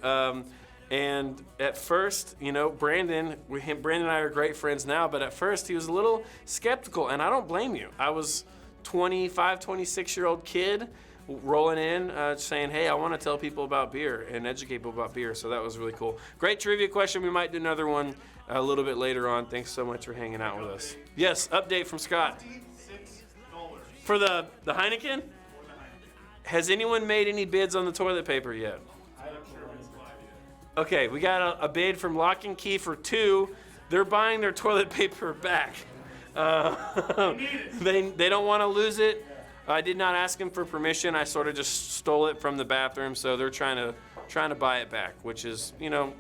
And at first, Brandon and I are great friends now, but at first he was a little skeptical, and I don't blame you. I was 25, 26-year-old kid rolling in saying, hey, I want to tell people about beer and educate people about beer, so that was really cool. Great trivia question. We might do another one a little bit later on. Thanks so much for hanging out with us. Yes, update from Scott. $56 For the Heineken? Has anyone made any bids on the toilet paper yet? Okay, we got a bid from Lock and Key for 2. They're buying their toilet paper back. They don't want to lose it. I did not ask them for permission. I sort of just stole it from the bathroom, so they're trying to buy it back, which is,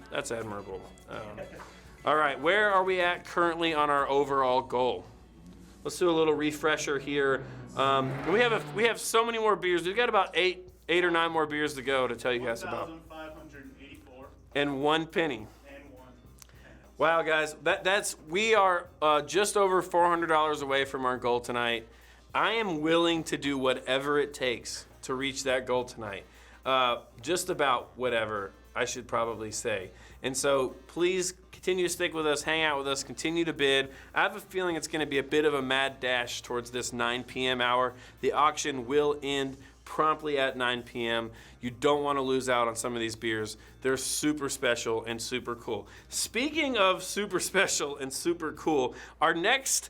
that's admirable. All right, where are we at currently on our overall goal? Let's do a little refresher here. We have so many more beers. We've got about eight or 9 more beers to go to tell you guys about. 1,584. And 1 penny. And 1. Wow, guys, we are just over $400 away from our goal tonight. I am willing to do whatever it takes to reach that goal tonight. Just about whatever, I should probably say. And so please continue to stick with us, hang out with us, continue to bid. I have a feeling it's going to be a bit of a mad dash towards this 9 p.m. hour. The auction will end promptly at 9 p.m. You don't want to lose out on some of these beers. They're super special and super cool. Speaking of super special and super cool, our next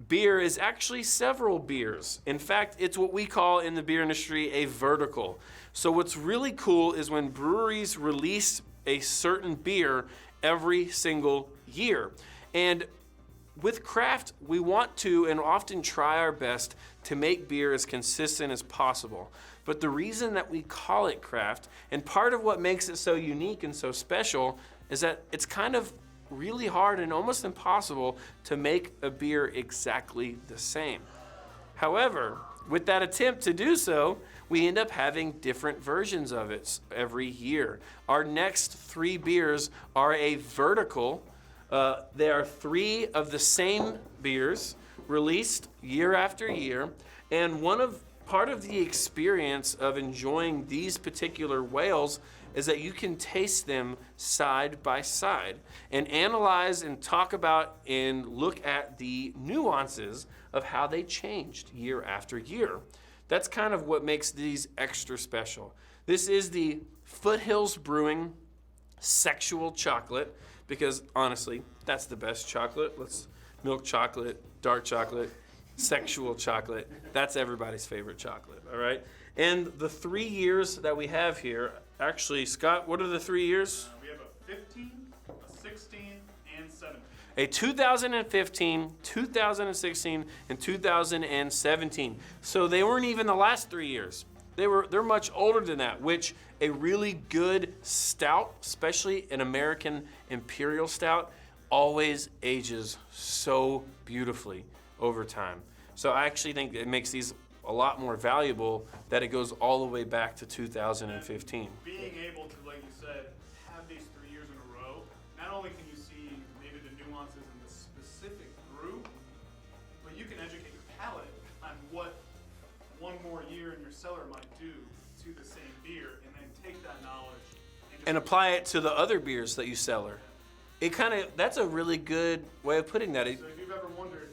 beer is actually several beers. In fact, it's what we call in the beer industry a vertical. So what's really cool is when breweries release a certain beer every single year. And with craft, we want to and often try our best to make beer as consistent as possible. But the reason that we call it craft, and part of what makes it so unique and so special, is that it's kind of really hard and almost impossible to make a beer exactly the same. However, with that attempt to do so, we end up having different versions of it every year. Our next 3 beers are a vertical. They are 3 of the same beers released year after year, and part of the experience of enjoying these particular whales is that you can taste them side by side and analyze and talk about and look at the nuances of how they changed year after year. That's kind of what makes these extra special. This is the Foothills Brewing Sexual Chocolate, because honestly, that's the best chocolate. Milk chocolate, dark chocolate, sexual chocolate. That's everybody's favorite chocolate, all right? And the 3 years that we have here, actually, Scott, what are the 3 years? We have a 15, a 16, and 17. A 2015, 2016, and 2017. So they weren't even the last 3 years. They're much older than that, which a really good stout, especially an American Imperial Stout, always ages so beautifully over time. So I actually think it makes these a lot more valuable that it goes all the way back to 2015. Being able to, like you said, have these 3 years in a row, not only can you see maybe the nuances in the specific brew, but you can educate your palate on what one more year in your cellar might do to the same beer, and then take that knowledge and apply it to the other beers that you cellar. That's a really good way of putting that. So if you've ever wondered,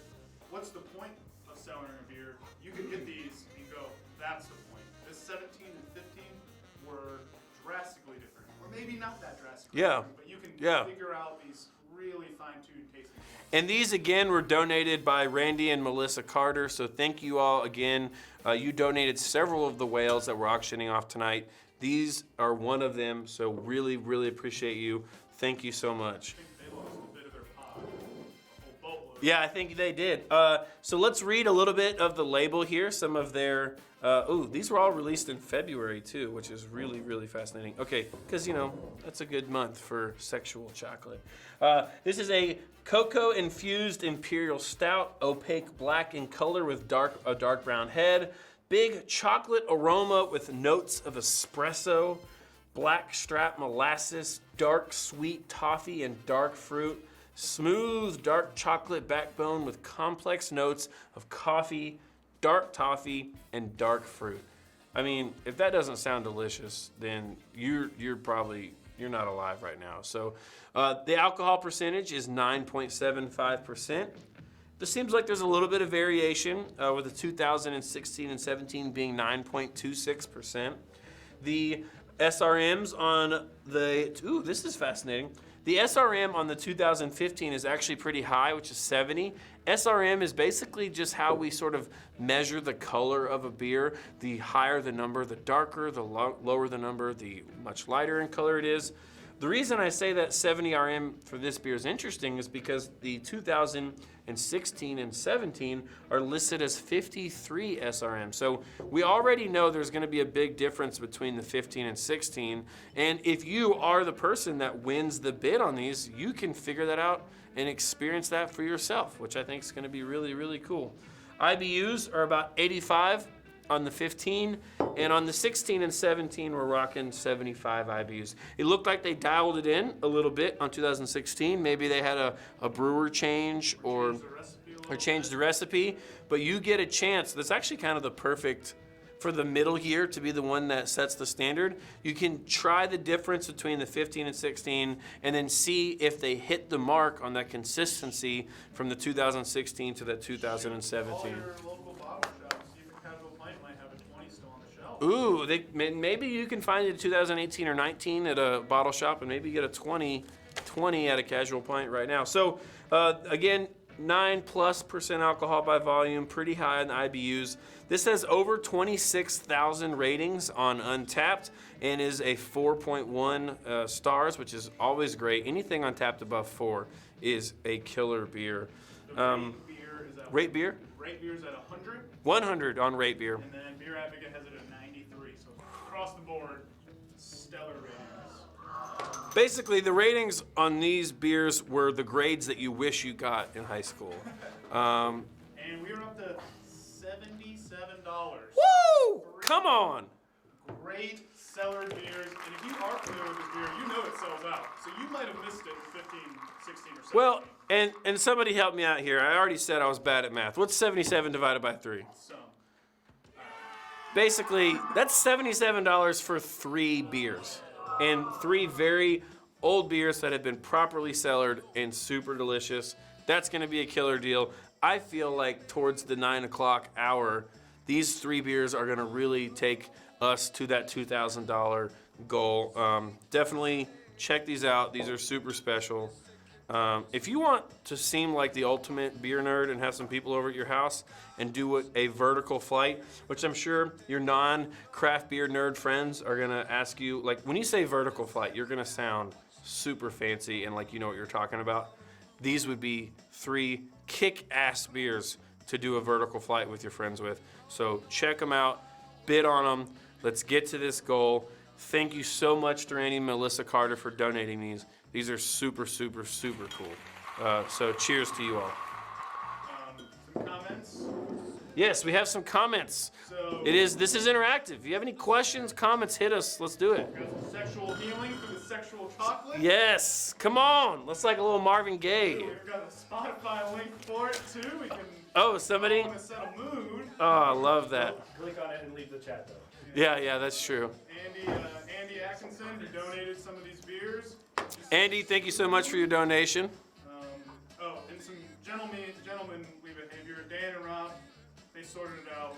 what's the point of cellaring a beer, you can get these and go, that's the point. This 17 and 15 were drastically different. Or maybe not that drastically different, but you can figure out these really fine-tuned tasting points. And these, again, were donated by Randy and Melissa Carter, so thank you all again. You donated several of the whales that we're auctioning off tonight. These are one of them, so really, really appreciate you. Thank you so much. I think they lost a bit of their pod, a whole boatload. Yeah, I think they did. So let's read a little bit of the label here. Some of their, these were all released in February too, which is really, really fascinating. Okay, because that's a good month for sexual chocolate. This is a cocoa-infused Imperial Stout, opaque black in color with a dark brown head. Big chocolate aroma with notes of espresso, black strap molasses, dark sweet toffee, and dark fruit. Smooth dark chocolate backbone with complex notes of coffee, dark toffee, and dark fruit. I mean, if that doesn't sound delicious, then you're not alive right now. So the alcohol percentage is 9.75%. This seems like there's a little bit of variation with the 2016 and 17 being 9.26%. The SRMs on this is fascinating. The SRM on the 2015 is actually pretty high, which is 70. SRM is basically just how we sort of measure the color of a beer. The higher the number, the darker, the lower the number, the much lighter in color it is. The reason I say that 70 RM for this beer is interesting is because the 2016 and 17 are listed as 53 SRM. So we already know there's going to be a big difference between the 15 and 16. And if you are the person that wins the bid on these, you can figure that out and experience that for yourself, which I think is going to be really, really cool. IBUs are about 85 on the 15, and on the 16 and 17, we're rocking 75 IBUs. It looked like they dialed it in a little bit on 2016. Maybe they had a brewer change or changed the recipe, but you get a chance. That's actually kind of the perfect for the middle year to be the one that sets the standard. You can try the difference between the 15 and 16 and then see if they hit the mark on that consistency from the 2016 to the 2017. Ooh, maybe you can find it in 2018 or 19 at a bottle shop, and maybe get a 20 at a Casual Pint right now. So again, 9+% alcohol by volume, pretty high in the IBUs. This has over 26,000 ratings on Untapped and is a 4.1 stars, which is always great. Anything on Tapped above 4 is a killer beer. Rate beer? Rate beer is at 100. 100 on Rate Beer. And then Beer Advocate has it at 93. So across the board, stellar ratings. Basically, the ratings on these beers were the grades that you wish you got in high school. And we were up to $77. Woo! Come on. Great cellar beers. And if you are familiar with this beer, you know it sells out. So you might have missed it in 15, 16, or 17. Well, and somebody help me out here. I already said I was bad at math. What's 77 divided by 3? Some. Basically, that's $77 for 3 beers. And 3 very old beers that have been properly cellared and super delicious. That's going to be a killer deal. I feel like towards the 9 o'clock hour, these 3 beers are going to really take us to that $2,000 goal. Definitely check these out. These are super special. If you want to seem like the ultimate beer nerd and have some people over at your house and do a vertical flight, which I'm sure your non-craft beer nerd friends are gonna ask you, like when you say vertical flight, you're gonna sound super fancy and like you know what you're talking about. These would be 3 kick-ass beers to do a vertical flight with your friends with. So check them out, bid on them. Let's get to this goal. Thank you so much to Randy and Melissa Carter for donating these. These are super, super, super cool. So cheers to you all. Some comments? Yes, we have some comments. So, This is interactive. If you have any questions, comments, hit us. Let's do it. we got some sexual healing for the sexual chocolate. Yes, come on. Let's like a little Marvin Gaye. We've got a Spotify link for it too. We can Oh, somebody? want to set a mood. Oh, I love that. Click on it and leave the chat though. Yeah, that's true. Andy Atkinson, who donated some of these beers. Andy, thank you so much for your donation. And some gentlemen leave it. If you're Dan and Rob, they sorted it out.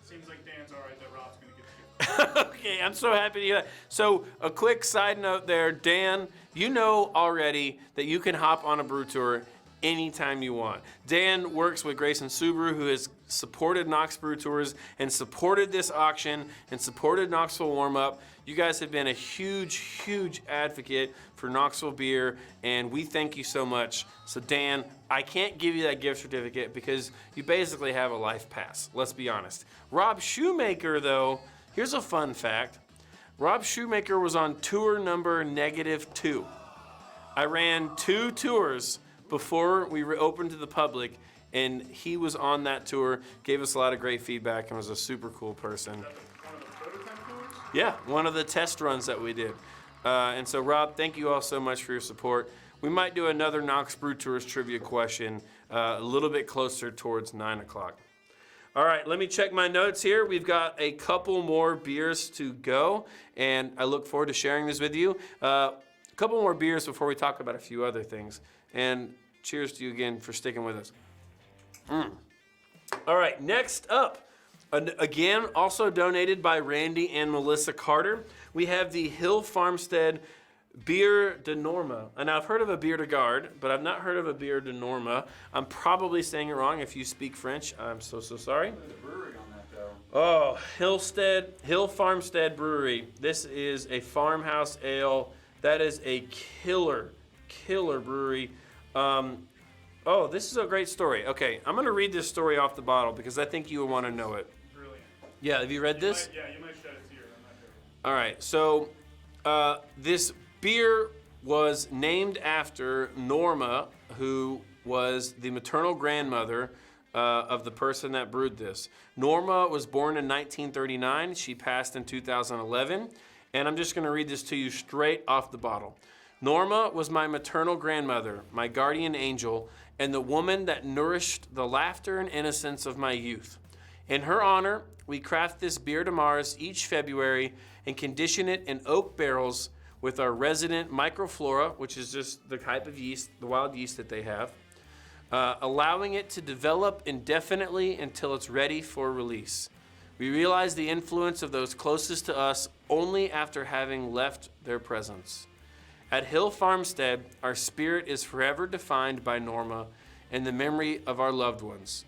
Seems like Dan's all right. That Rob's gonna get you. Okay, I'm so happy to hear that. So, a quick side note there, Dan, you know already that you can hop on a brew tour anytime you want. Dan works with Grayson Subaru, who has supported Knox Brew Tours and supported this auction and supported Knoxville Warm-Up. You guys have been a huge, huge advocate for Knoxville beer, and we thank you so much. So Dan, I can't give you that gift certificate because you basically have a life pass, let's be honest. Rob Shoemaker, though, here's a fun fact. Rob Shoemaker was on tour number -2. I ran 2 tours before we opened to the public, and he was on that tour, gave us a lot of great feedback, and was a super cool person. One of the prototype tours? Yeah, one of the test runs that we did. And so, Rob, thank you all so much for your support. We might do another Knox Brew Tours trivia question a little bit closer towards 9 o'clock. All right, let me check my notes here. We've got a couple more beers to go, and I look forward to sharing this with you. A couple more beers before we talk about a few other things. And cheers to you again for sticking with us. All right, next up, again, also donated by Randy and Melissa Carter, we have the Hill Farmstead Beer de Norma. And I've heard of a Beer de Garde, but I've not heard of a Beer de Norma. I'm probably saying it wrong. If you speak French, I'm so sorry. There's a brewery on that though. Oh, Hill Farmstead Brewery. This is a farmhouse ale. That is a killer brewery. Oh, this is a great story. Okay, I'm going to read this story off the bottle because I think you will want to know it. Brilliant. Yeah, have you read this? You might shed a tear. I'm not sure. All right, so this beer was named after Norma, who was the maternal grandmother of the person that brewed this. Norma was born in 1939. She passed in 2011. And I'm just going to read this to you straight off the bottle. Norma was my maternal grandmother, my guardian angel, and the woman that nourished the laughter and innocence of my youth. In her honor, we craft this beer de Mars each February and condition it in oak barrels with our resident microflora, which is just the type of yeast, the wild yeast that they have, allowing it to develop indefinitely until it's ready for release. We realize the influence of those closest to us only after having left their presence. At Hill Farmstead, our spirit is forever defined by Norma and the memory of our loved ones.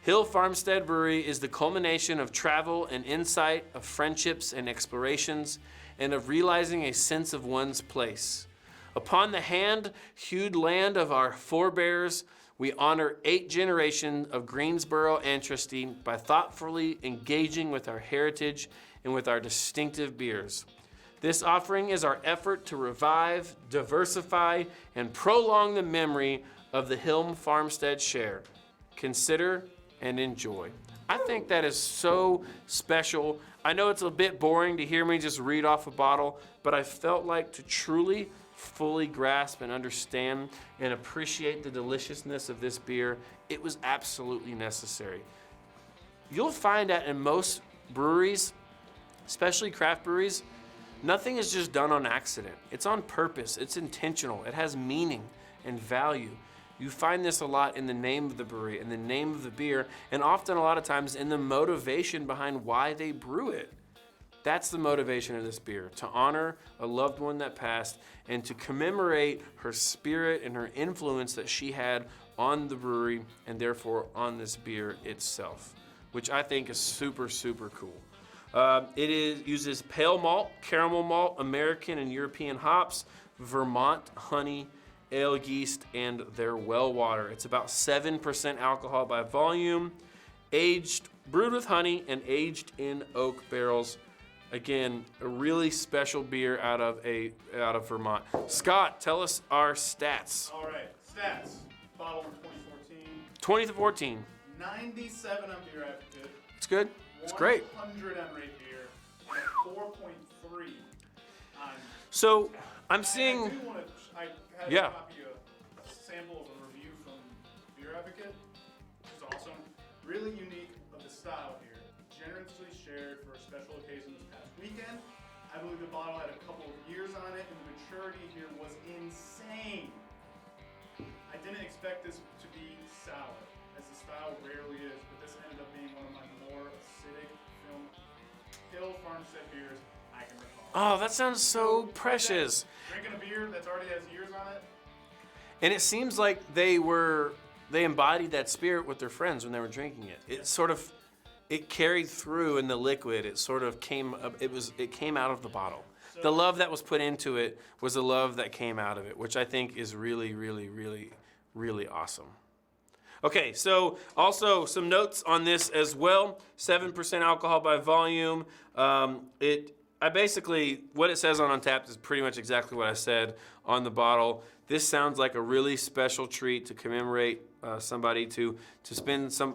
Hill Farmstead Brewery is the culmination of travel and insight, of friendships and explorations, and of realizing a sense of one's place. Upon the hand-hewed land of our forebears, we honor 8 generations of Greensboro ancestry by thoughtfully engaging with our heritage and with our distinctive beers. This offering is our effort to revive, diversify, and prolong the memory of the Hilm Farmstead share. Consider and enjoy. I think that is so special. I know it's a bit boring to hear me just read off a bottle, but I felt like to truly, fully grasp and understand and appreciate the deliciousness of this beer, it was absolutely necessary. You'll find that in most breweries, especially craft breweries, nothing is just done on accident. It's on purpose, it's intentional, it has meaning and value. You find this a lot in the name of the brewery, in the name of the beer, and often a lot of times in the motivation behind why they brew it. That's the motivation of this beer, to honor a loved one that passed and to commemorate her spirit and her influence that she had on the brewery and therefore on this beer itself, which I think is super, super cool. Uses pale malt, caramel malt, American and European hops, Vermont honey, ale yeast, and their well water. It's about 7% alcohol by volume, brewed with honey and aged in oak barrels. Again, a really special beer out of Vermont. Scott, tell us our stats. All right, stats. Bottle in 2014. 2014. 97 on Beer Advocate. It's good. It's great. 100 on Rate Beer. And 4.3 on. So I'm seeing. I do want to. I had Yeah. a copy of a sample of a review from Beer Advocate, which is awesome. Really unique of the style here. Generously shared for a special occasion this past weekend. I believe the bottle had a couple of years on it, and the maturity here was insane. I didn't expect this to be sour, as the style rarely is, but this ended up being one of my more acidic Hill Farmstead beers I can recall. Oh, that sounds so precious. Drinking a beer that's already has years on it. And it seems like they embodied that spirit with their friends when they were drinking it. It carried through in the liquid. It sort of came up, it came out of the bottle. The love that was put into it was the love that came out of it, which I think is really, really, really, really awesome. Okay, so also some notes on this as well. 7% alcohol by volume. What it says on Untappd is pretty much exactly what I said on the bottle. This sounds like a really special treat to commemorate somebody, to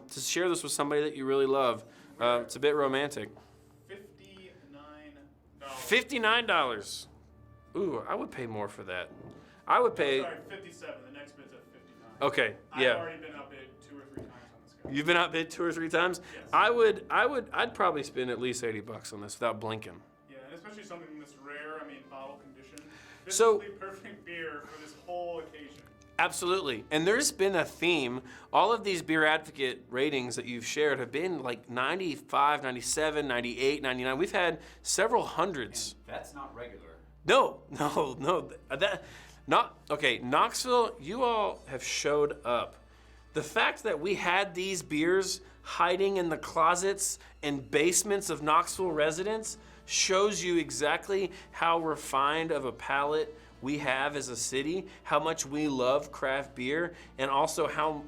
share this with somebody that you really love. It's a bit romantic. $59. Ooh, I would pay more for that. I would pay. Sorry, 57. The next bid's at 59. Okay, yeah. I've already been outbid 2 or 3 times on this guy. You've been outbid 2 or 3 times? Yes. I'd probably spend at least $80 on this without blinking. Yeah, and especially something this rare, bottle condition. This So- is the perfect beer for this whole occasion. Absolutely. And there's been a theme. All of these Beer Advocate ratings that you've shared have been like 95, 97, 98, 99. We've had several hundreds. And that's not regular. No. Knoxville, you all have showed up. The fact that we had these beers hiding in the closets and basements of Knoxville residents shows you exactly how refined of a palate we have as a city, how much we love craft beer, and also how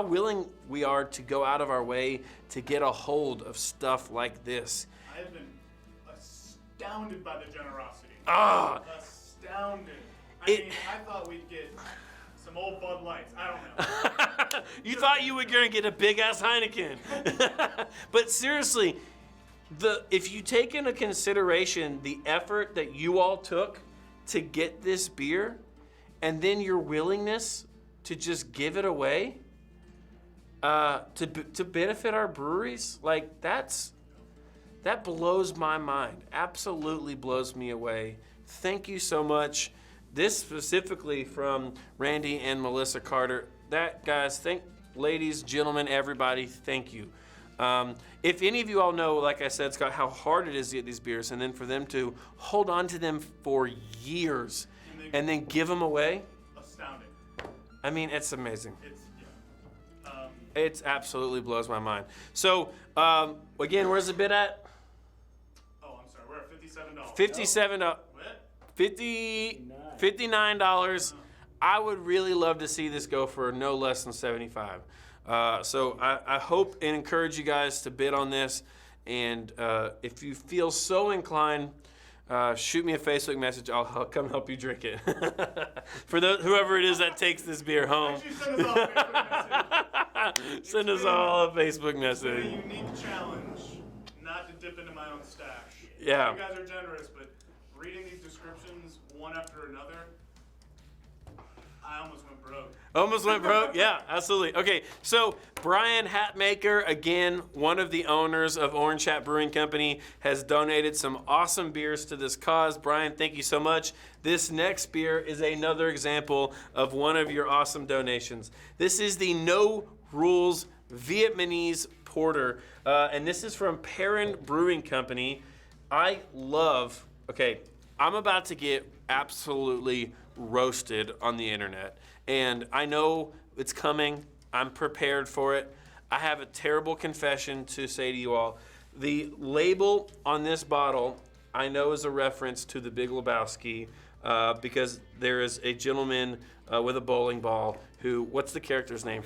willing we are to go out of our way to get a hold of stuff like this. I have been astounded by the generosity. Astounded. I thought we'd get some old Bud Lights. I don't know. You thought you were gonna get a big ass Heineken. But seriously, if you take into consideration the effort that you all took to get this beer, and then your willingness to just give it away to benefit our breweries, like that blows my mind. Absolutely blows me away. Thank you so much. This specifically from Randy and Melissa Carter. Ladies, gentlemen, everybody, thank you. If any of you all know, like I said, Scott, how hard it is to get these beers, and then for them to hold on to them for years and then give them away. Astounding. It's amazing. Yeah. It absolutely blows my mind. So, again, where's the bid at? Oh, I'm sorry. We're at $57. $59. I would really love to see this go for no less than $75. So I hope and encourage you guys to bid on this. And if you feel so inclined, shoot me a Facebook message. I'll come help you drink it. For whoever it is that takes this beer home. Actually, send us all a Facebook message. Send us all a Facebook It's been a message. unique challenge not to dip into my own stash. Yeah. You guys are generous, but reading these descriptions one after another, I almost went broke. Almost went broke? Yeah, absolutely. Okay, so Brian Hatmaker, again, one of the owners of Orange Hat Brewing Company, has donated some awesome beers to this cause. Brian, thank you so much. This next beer is another example of one of your awesome donations. This is the No Rules Vietnamese Porter, and this is from Perrin Brewing Company. I'm about to get absolutely roasted on the internet, and I know it's coming. I'm prepared for it. I have a terrible confession to say to you all. The label on this bottle I know is a reference to the Big Lebowski, because there is a gentleman with a bowling ball who, what's the character's name?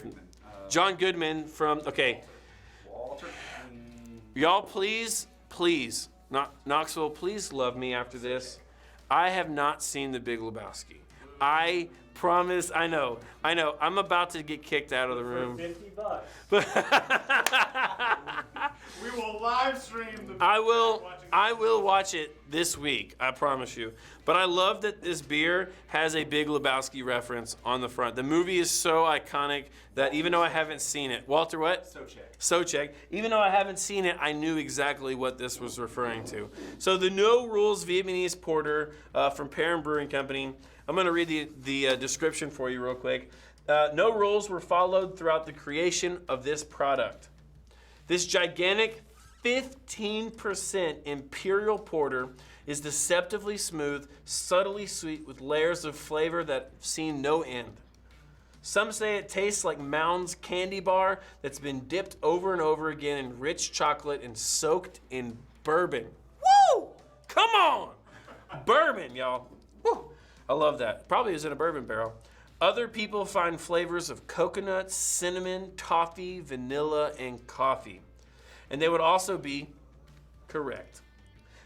John Goodman from, okay. Walter. Y'all please, Knoxville, please love me after this. I have not seen the Big Lebowski. I promise, I know. I'm about to get kicked out of the room. $50. We will live stream the I will watch it this week, I promise you. But I love that this beer has a Big Lebowski reference on the front. The movie is so iconic that even though I haven't seen it, Walter, what? Sochek. Even though I haven't seen it, I knew exactly what this was referring to. So the No Rules Vietnamese Porter from Perrin Brewing Company. I'm going to read the description for you real quick. No rules were followed throughout the creation of this product. This gigantic 15% Imperial Porter is deceptively smooth, subtly sweet, with layers of flavor that have seen no end. Some say it tastes like Mound's candy bar that's been dipped over and over again in rich chocolate and soaked in bourbon. Woo! Come on! Bourbon, y'all. Woo! I love that. Probably is in a bourbon barrel. Other people find flavors of coconut, cinnamon, toffee, vanilla, and coffee. And they would also be correct.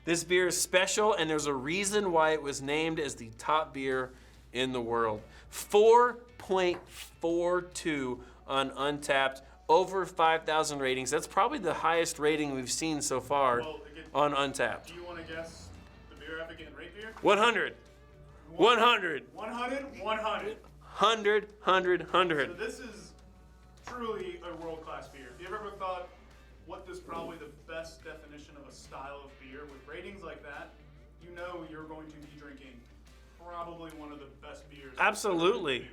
This beer is special, and there's a reason why it was named as the top beer in the world. 4.42 on Untapped, over 5,000 ratings. That's probably the highest rating we've seen so far on Untapped. Do you want to guess the beer advocate and rate beer? 100. 100. 100. 100. 100. So this is truly a world-class beer. If you ever thought, what is probably the best definition of a style of beer, with ratings like that, you know you're going to be drinking probably one of the best beers. Absolutely.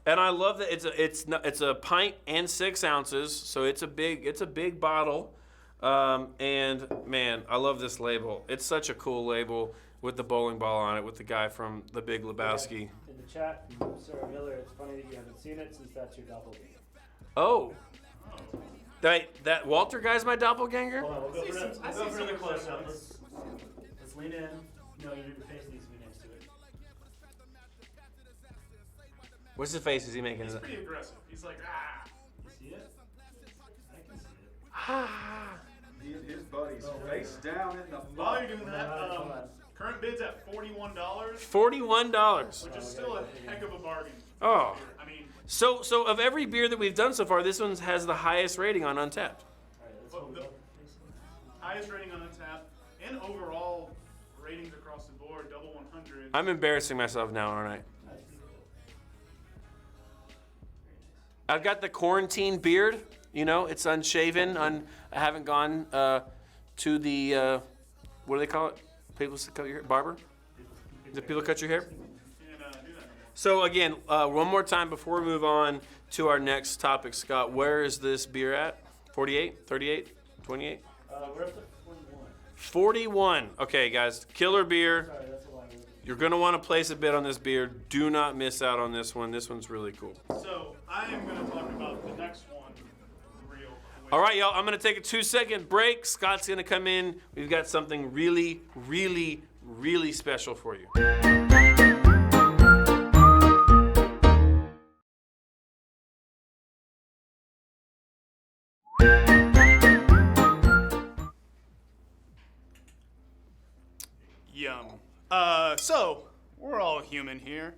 And I love that it's a pint and 6 ounces, so it's a big bottle. And man, I love this label. It's such a cool label with the bowling ball on it, with the guy from the Big Lebowski. In the chat from Sarah Miller, it's funny that you haven't seen it since that's your doppelganger. Oh. That Walter guy's my doppelganger? Hold on, we'll go for it. I We'll go see for the some close up. resemblance. Let's lean in. No, your face needs to be next to it. What's his face is he making? He's pretty aggressive. He's like, You see it? I can see it. He and his buddies face down in the While mud. you're doing that, Hold on. current bid's at $41, $41. which is still a heck of a bargain. Oh. I mean, So of every beer that we've done so far, this one has the highest rating on Untapped. All right, let's Well, hold the- up. highest rating on Untapped, and overall ratings across the board, double 100. I'm embarrassing myself now, aren't I? I've got the quarantine beard. You know, it's unshaven. I haven't gone to the, what do they call it? People cut your hair? Barber? Do people cut your hair? And do that anymore. So again, one more time before we move on to our next topic, Scott, where is this beer at? 48, 38, 28? We're up to 41. 41. Okay, guys, killer beer. Sorry, that's a long one. You're going to want to place a bid on this beer. Do not miss out on this one. This one's really cool. So I am going to talk about the next one real quick. All right, y'all, I'm going to take a 2-second break. Scott's going to come in. We've got something really, really, really special for you. Yum. So, we're all human here.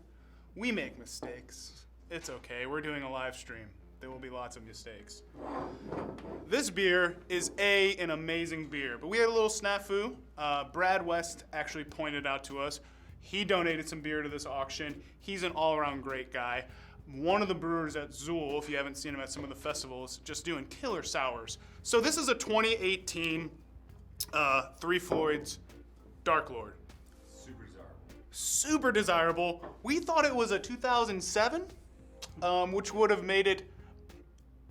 We make mistakes. It's okay. We're doing a live stream. There will be lots of mistakes. This beer is an amazing beer, but we had a little snafu. Brad West actually pointed out to us. He donated some beer to this auction. He's an all-around great guy. One of the brewers at Zool, if you haven't seen him at some of the festivals, just doing killer sours. So this is a 2018 Three Floyds Dark Lord. Super desirable. We thought it was a 2007, which would have made it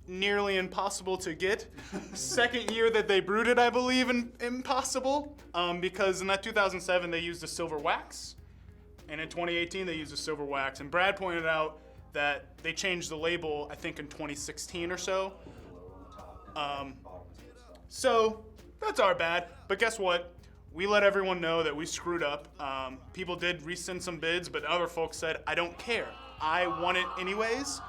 nearly impossible to get. Second year that they brewed it, I believe, impossible, because in that 2007 they used a silver wax, and in 2018 they used a silver wax. And Brad pointed out that they changed the label, I think, in 2016 or so. So that's our bad. But guess what? We let everyone know that we screwed up. People did resend some bids, but other folks said, I don't care. I want it anyways.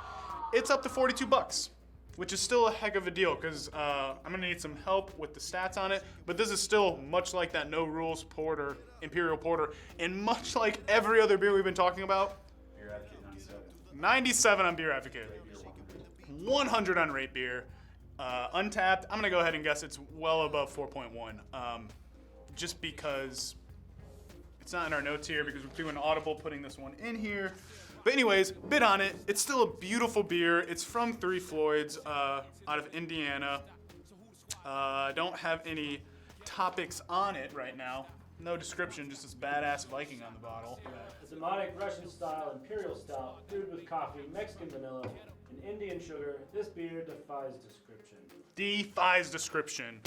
It's up to $42, which is still a heck of a deal, because I'm gonna need some help with the stats on it. But this is still much like that No Rules Porter, Imperial Porter, and much like every other beer we've been talking about. Beer Advocate 97. 97 on Beer Advocate. 100 on Rate Beer. Untapped, I'm gonna go ahead and guess it's well above 4.1. Just because it's not in our notes here, because we're doing Audible putting this one in here. But anyways, bid on it. It's still a beautiful beer. It's from Three Floyds out of Indiana. I don't have any topics on it right now. No description, just this badass Viking on the bottle. It's a Demonic Russian-style Imperial Stout, brewed with coffee, Mexican vanilla, and Indian sugar. This beer defies description. Defies description.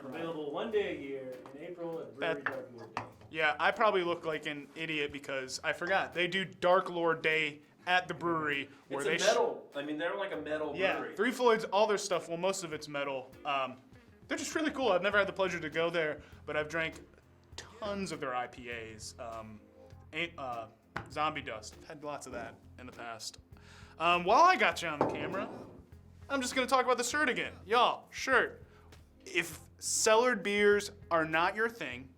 Available 1 day a year in April at Brewery Dark Lord Day. Yeah, I probably look like an idiot because I forgot. They do Dark Lord Day at the brewery. Where It's a metal. I mean, they're like a metal yeah, brewery. Three Floyds, all their stuff, well, most of it's metal. They're just really cool. I've never had the pleasure to go there, but I've drank tons of their IPAs. Zombie Dust. I've had lots of that in the past. While I got you on the camera, I'm just going to talk about the shirt again. Y'all, shirt. If cellared beers are not your thing,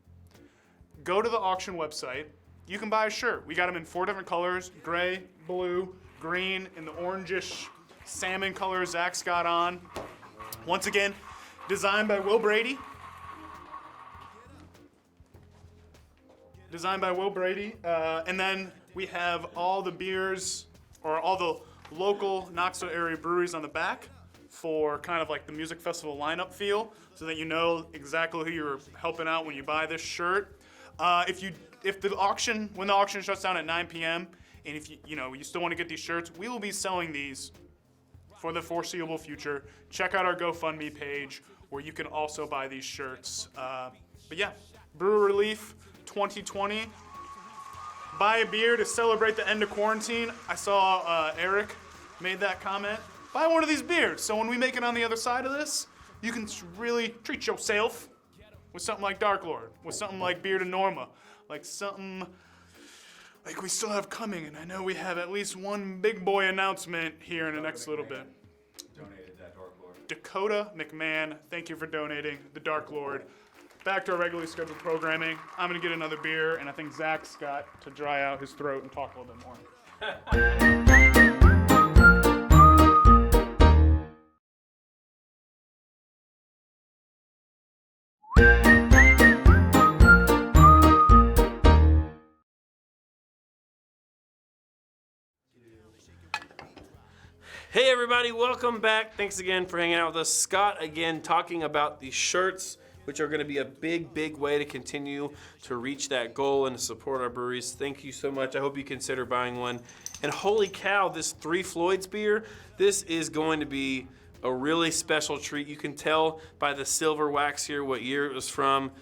go to the auction website. You can buy a shirt. We got them in 4 different colors: gray, blue, green, and the orangish salmon color Zack's got on. Once again, designed by Will Brady. And then we have all the beers, or all the local Knoxville area breweries on the back for kind of like the music festival lineup feel, so that you know exactly who you're helping out when you buy this shirt. When the auction shuts down at 9 p.m. and if you still want to get these shirts, we will be selling these for the foreseeable future. Check out our GoFundMe page where you can also buy these shirts. But yeah, BreweRelief 2020. Buy a beer to celebrate the end of quarantine. I saw Eric made that comment. Buy one of these beers, so when we make it on the other side of this, you can really treat yourself with something like Dark Lord, with something like Beer to Norma, like something like we still have coming, and I know we have at least one big boy announcement here in the next little bit. Donated that Dark Lord. Dakota McMahon, thank you for donating the Dark Lord. Back to our regularly scheduled programming. I'm gonna get another beer, and I think Zack's got to dry out his throat and talk a little bit more. Hey everybody, welcome back. Thanks again for hanging out with us. Scott again talking about the shirts, which are going to be a big way to continue to reach that goal and to support our breweries. Thank you so much. I hope you consider buying one. And holy cow, this Three Floyds beer, this is going to be a really special treat. You can tell by the silver wax here what year it was from.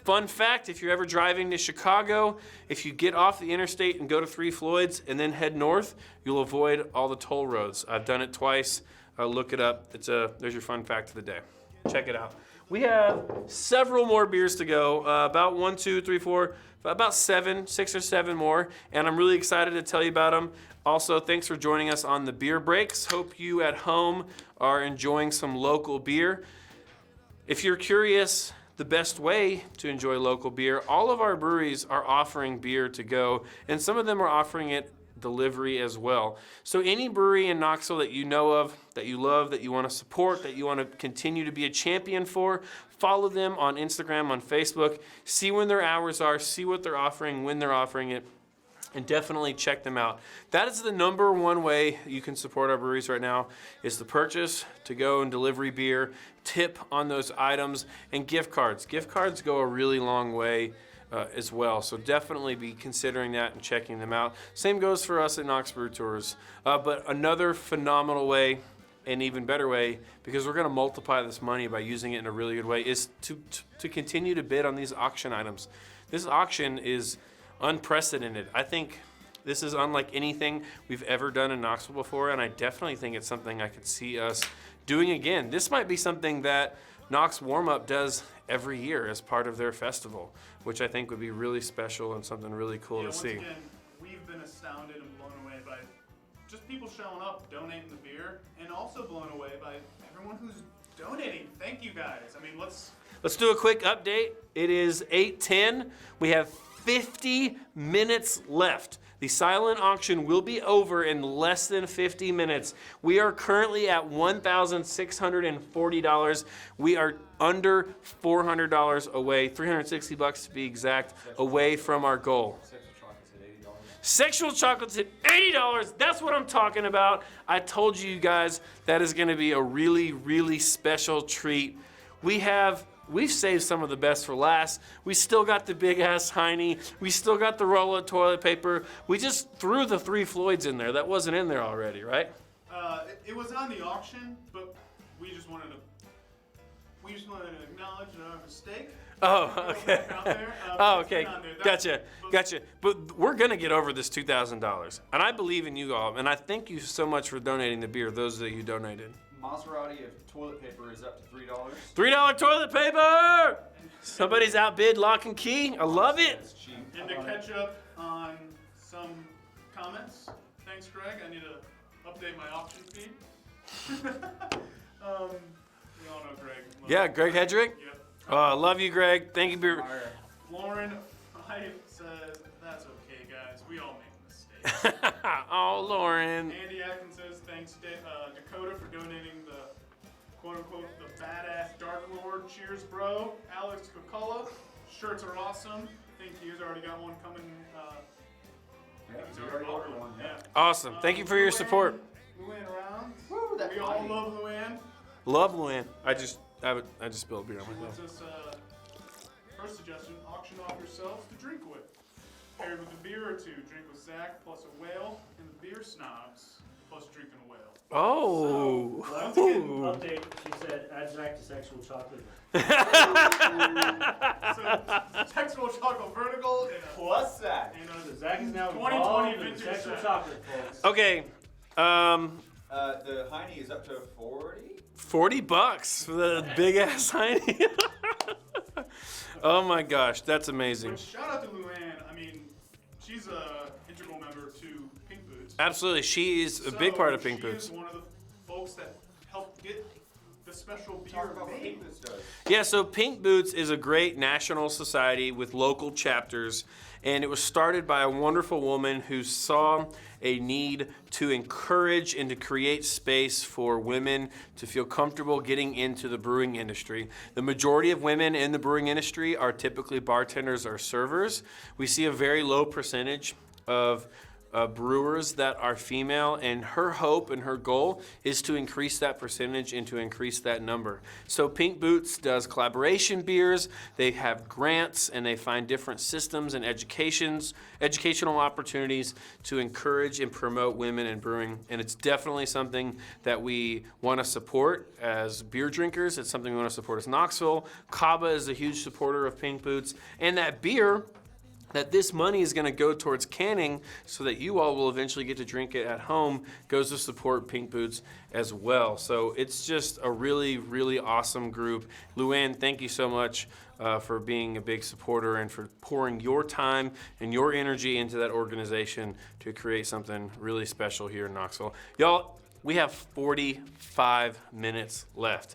Fun fact, if you're ever driving to Chicago, if you get off the interstate and go to Three Floyds and then head north, you'll avoid all the toll roads. I've done it twice. Look it up. There's your fun fact of the day. Check it out. We have several more beers to go, about 1, 2, 3, 4, about 6 or 7 more, and I'm really excited to tell you about them. Also, thanks for joining us on the beer breaks. Hope you at home are enjoying some local beer. If you're curious, the best way to enjoy local beer. All of our breweries are offering beer to go, and some of them are offering it delivery as well. So any brewery in Knoxville that you know of, that you love, that you want to support, that you want to continue to be a champion for, follow them on Instagram, on Facebook, see when their hours are, see what they're offering, when they're offering it, and definitely check them out. That is the number one way you can support our breweries right now, is to purchase, to go and delivery beer, tip on those items, and gift cards. Gift cards go a really long way as well, so definitely be considering that and checking them out. Same goes for us at Knox Brew Tours. But another phenomenal way, an even better way, because we're going to multiply this money by using it in a really good way, is to continue to bid on these auction items. This auction is unprecedented. I think this is unlike anything we've ever done in Knoxville before, and I definitely think it's something I could see us doing again. This might be something that Knox Warm-Up does every year as part of their festival, which I think would be really special and something really cool to see. Once again, we've been astounded and blown away by just people showing up, donating the beer, and also blown away by everyone who's donating. Thank you guys. I mean, let's do a quick update. It is 8:10. We have 50 minutes left. The silent auction will be over in less than 50 minutes. We are currently at $1,640. We are under $400 away, $360 to be exact, away from our goal. Sexual chocolates at $80. That's what I'm talking about. I told you guys that is going to be a really, really special treat. We've saved some of the best for last. We still got the big ass Heine. We still got the roll of toilet paper. We just threw the 3 Floyds in there. That wasn't in there already, right? it was on the auction, but we just wanted to acknowledge our mistake. Oh, okay. Oh, okay. Gotcha. But Gotcha. But we're going to get over this $2,000. And I believe in you all. And I thank you so much for donating the beer, those that you donated. Maserati of toilet paper is up to $3. $3 toilet paper! Somebody's outbid Lock and Key. I love it. That's cheap. And to catch up on some comments, thanks, Greg. I need to update my option feed. We all know Greg. Yeah, Greg Hedrick. Yep. Oh, I love you, Greg. Thank you, beer. Lauren says, that's okay, guys. We all make mistakes. Oh, Lauren. Andy Atkins says, thanks, Dakota, for donating the quote-unquote the badass Dark Lord. Cheers, bro. Alex Cocola, shirts are awesome. I think he's already got one coming. He's already ordered one. Yeah. Awesome. Thank you for your support. Luann around. Woo, that We all love Luann. Love Luann. I just spilled beer on She myself. wants us, first suggestion, auction off yourselves to drink with. Paired with a beer or two, drink with Zack plus a whale, and the beer snobs plus drinking a whale. Oh. Once again, update, she said, add Zack to sexual chocolate. So, sexual chocolate vertical and Plus that. So Zack is now 2020 involved in vintage sexual Zack. chocolate, folks. Okay. The Heine is up to 40. $40 for the big ass Heine. Oh my gosh, that's amazing. Which, shout out to Luann. I mean, she's a integral member to Pink Boots. Absolutely, she is a big part of Pink She Boots. is one of the folks that helped get the special beer Talk about what made. Pink Boots does. Yeah, so Pink Boots is a great national society with local chapters, and it was started by a wonderful woman who saw a need to encourage and to create space for women to feel comfortable getting into the brewing industry. The majority of women in the brewing industry are typically bartenders or servers. We see a very low percentage of brewers that are female, and her hope and her goal is to increase that percentage and to increase that number. So Pink Boots does collaboration beers, they have grants, and they find different systems and educational opportunities to encourage and promote women in brewing. And it's definitely something that we want to support as beer drinkers. It's something we want to support as Knoxville. KABA is a huge supporter of Pink Boots, and that beer that this money is going to go towards canning so that you all will eventually get to drink it at home goes to support Pink Boots as well. So it's just a really, really awesome group. Luann, thank you so much for being a big supporter and for pouring your time and your energy into that organization to create something really special here in Knoxville. Y'all, we have 45 minutes left.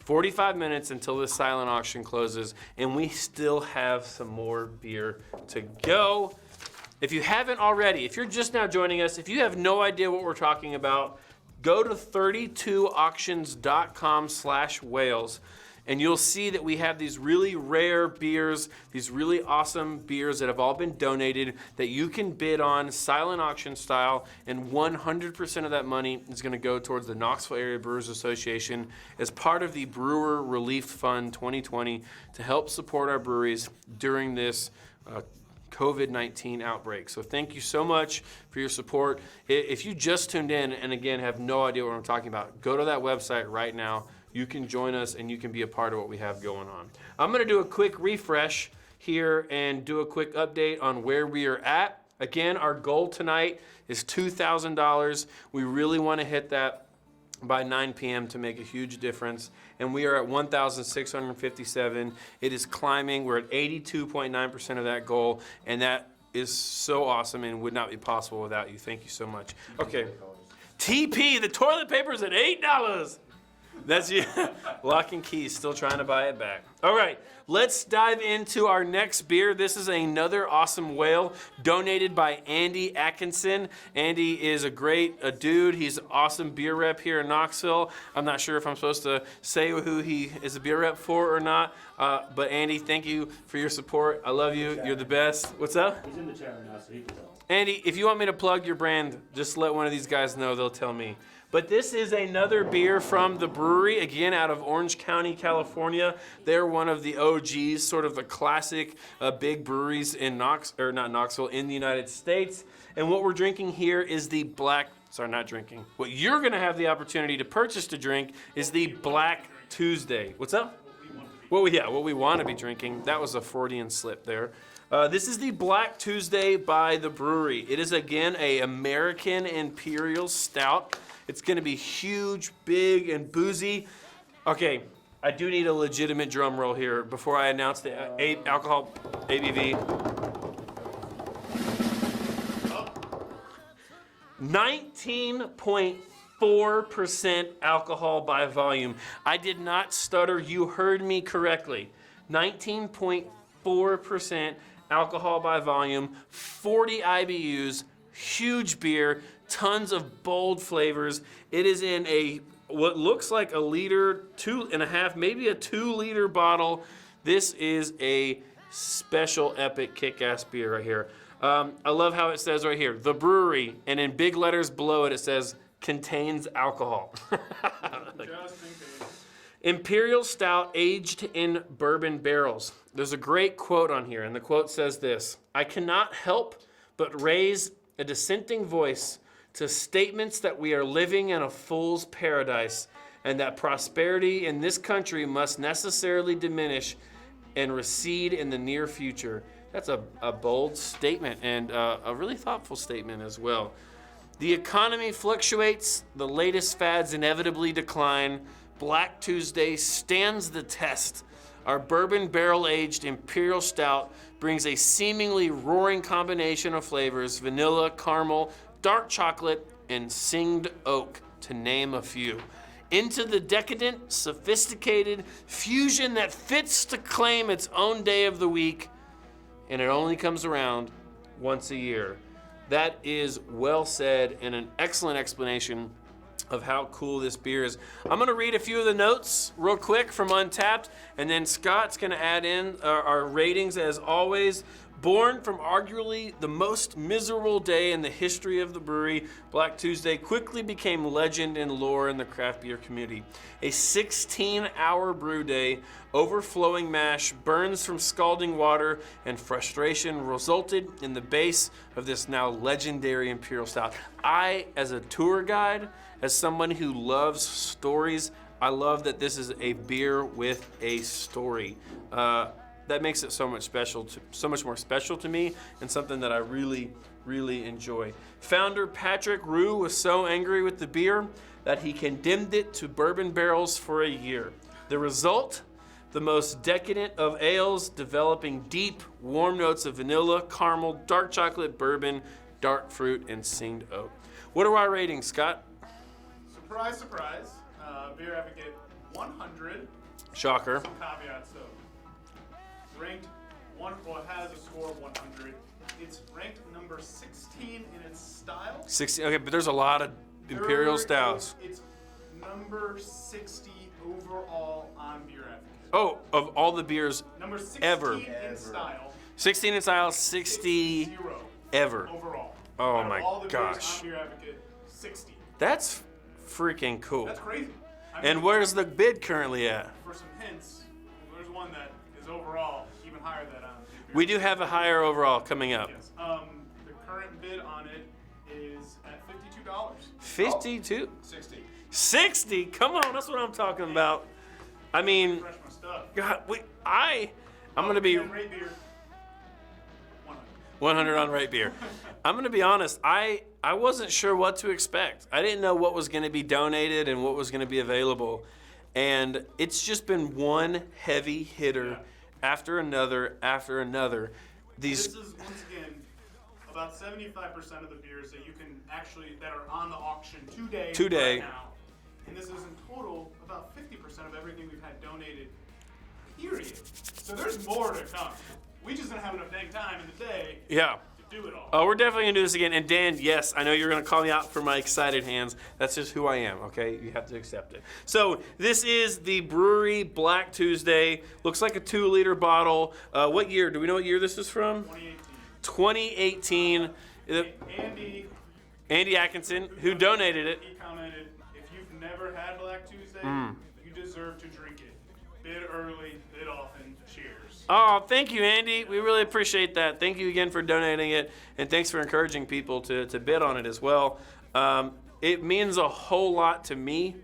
45 minutes until the silent auction closes, and we still have some more beer to go. If you haven't already, if you're just now joining us, if you have no idea what we're talking about, go to 32auctions.com/whales, and you'll see that we have these really rare beers, these really awesome beers that have all been donated that you can bid on silent auction style, and 100% of that money is going to go towards the Knoxville Area Brewers Association as part of the BreweRelief Fund 2020 to help support our breweries during this COVID-19 outbreak. So thank you so much for your support. If you just tuned in and again have no idea what I'm talking about, go to that website right now. You can join us and you can be a part of what we have going on. I'm gonna do a quick refresh here and do a quick update on where we are at. Again, our goal tonight is $2,000. We really wanna hit that by 9 p.m. to make a huge difference. And we are at 1,657. It is climbing. We're at 82.9% of that goal. And that is so awesome and would not be possible without you. Thank you so much. Okay. TP, the toilet paper is at $8. That's you. Lock and Key, still trying to buy it back. All right, let's dive into our next beer. This is another awesome whale donated by Andy Atkinson. Andy is a dude. He's an awesome beer rep here in Knoxville. I'm not sure if I'm supposed to say who he is a beer rep for or not, but Andy, thank you for your support. I love you. You're the best. What's up? He's in the chat right now, so he can tell. Andy, if you want me to plug your brand, just let one of these guys know. They'll tell me. But this is another beer from the brewery, again, out of Orange County, California. They're one of the OGs, sort of the classic big breweries in Knoxville, in the United States. And what we're drinking here is the what you're gonna have the opportunity to purchase to drink is the Black Tuesday. What's up? What we want to be drinking. That was a Freudian slip there. This is the Black Tuesday by the brewery. It is, again, a American Imperial Stout. It's going to be huge, big, and boozy. Okay, I do need a legitimate drum roll here before I announce the alcohol ABV. 19.4% alcohol by volume. I did not stutter. You heard me correctly. 19.4% alcohol by volume, 40 IBUs, huge beer, tons of bold flavors. It is in what looks like a liter, 2.5, maybe a 2-liter bottle. This is a special, epic, kick-ass beer right here. I love how it says right here, the brewery, and in big letters below it, it says, contains alcohol. Imperial Stout aged in bourbon barrels. There's a great quote on here, and the quote says this: I cannot help but raise a dissenting voice to statements that we are living in a fool's paradise and that prosperity in this country must necessarily diminish and recede in the near future. That's a bold statement and a really thoughtful statement as well. The economy fluctuates, the latest fads inevitably decline. Black Tuesday stands the test. Our bourbon barrel-aged Imperial Stout brings a seemingly roaring combination of flavors: vanilla, caramel, dark chocolate, and singed oak, to name a few, into the decadent, sophisticated fusion that fits to claim its own day of the week, and it only comes around once a year. That is well said and an excellent explanation of how cool this beer is. I'm gonna read a few of the notes real quick from Untapped, and then Scott's gonna add in our ratings as always. Born from arguably the most miserable day in the history of the brewery, Black Tuesday quickly became legend and lore in the craft beer community. A 16-hour brew day, overflowing mash, burns from scalding water, and frustration resulted in the base of this now legendary Imperial Stout. I, as a tour guide, as someone who loves stories, I love that this is a beer with a story. That makes it so much more special to me, and something that I really, really enjoy. Founder Patrick Roux was so angry with the beer that he condemned it to bourbon barrels for a year. The result? The most decadent of ales, developing deep, warm notes of vanilla, caramel, dark chocolate, bourbon, dark fruit, and singed oak. What are our ratings, Scott? Surprise, surprise. Beer Advocate 100. Shocker. Some caveats though. Ranked it has a score of 100. It's ranked number 16 in its style. 60. Okay, but there's a lot of imperial stouts. It's number 60 overall on Beer Advocate. Oh, of all the beers Number 16 ever. in style. 16 in style, 60 0 ever. overall. Oh Out of my all the gosh. beers on Beer Advocate, 60. That's freaking cool. That's crazy. I And mean, where's the bid currently at? for some hints, there's one that is overall even higher than We do have a higher overall coming up. Yes. The current bid on it is at $52. 52? 60. 60? Come on, that's what I'm talking about. I mean, Fresh my stuff. God, I'm gonna be And rate beer, 100. 100 on Right Beer. I'm gonna be honest. I wasn't sure what to expect. I didn't know what was gonna be donated and what was gonna be available, and it's just been one heavy hitter after another after another. This is once again about 75% of the beers that you can that are on the auction today. Right now. And this is in total about 50% of everything we've had donated, period. So there's more to come. We just didn't have enough dang time in the day Yeah. to do it all. Oh, we're definitely gonna do this again. And Dan, yes, I know you're gonna call me out for my excited hands. That's just who I am, okay? You have to accept it. So this is the Brewery Black Tuesday. Looks like a 2-liter bottle. What year? Do we know what year this is from? 2018. 2018. Andy Atkinson, who donated it. He commented, if you've never had Black Tuesday, you deserve to drink it. Bid early, bid often. Cheers. Oh, thank you, Andy. We really appreciate that. Thank you again for donating it, and thanks for encouraging people to bid on it as well. It means a whole lot to me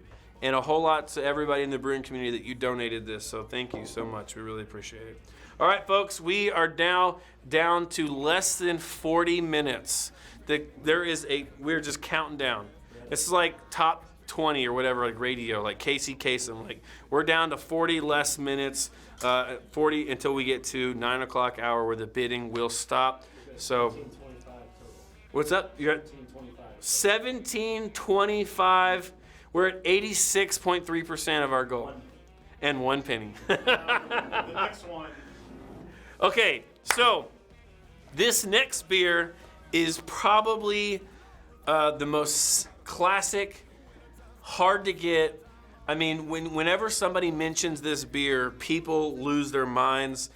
and a whole lot to everybody in the brewing community that you donated this, so thank you so much. We really appreciate it. All right, folks, we are now down to less than 40 minutes. We're just counting down. This is like top 20 or whatever, like radio, like Casey Kasem. Like, we're down to 40 less minutes, 40 until we get to 9 o'clock hour where the bidding will stop. So, 1725 total. what's up? You're at 1725. We're at 86.3% of our goal. And 1 penny. The next one. Okay, so this next beer is probably the most classic, hard to get. I mean, whenever somebody mentions this beer, people lose their minds.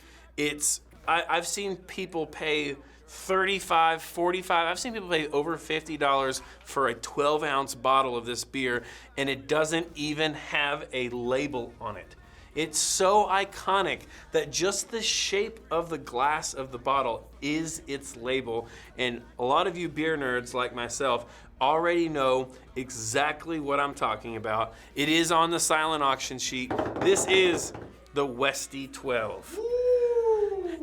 I've seen people pay $35, $45. I've seen people pay over $50 for a 12-ounce bottle of this beer, and it doesn't even have a label on it. It's so iconic that just the shape of the glass of the bottle is its label. And a lot of you beer nerds like myself already know exactly what I'm talking about. It is on the silent auction sheet. This is the Westy 12.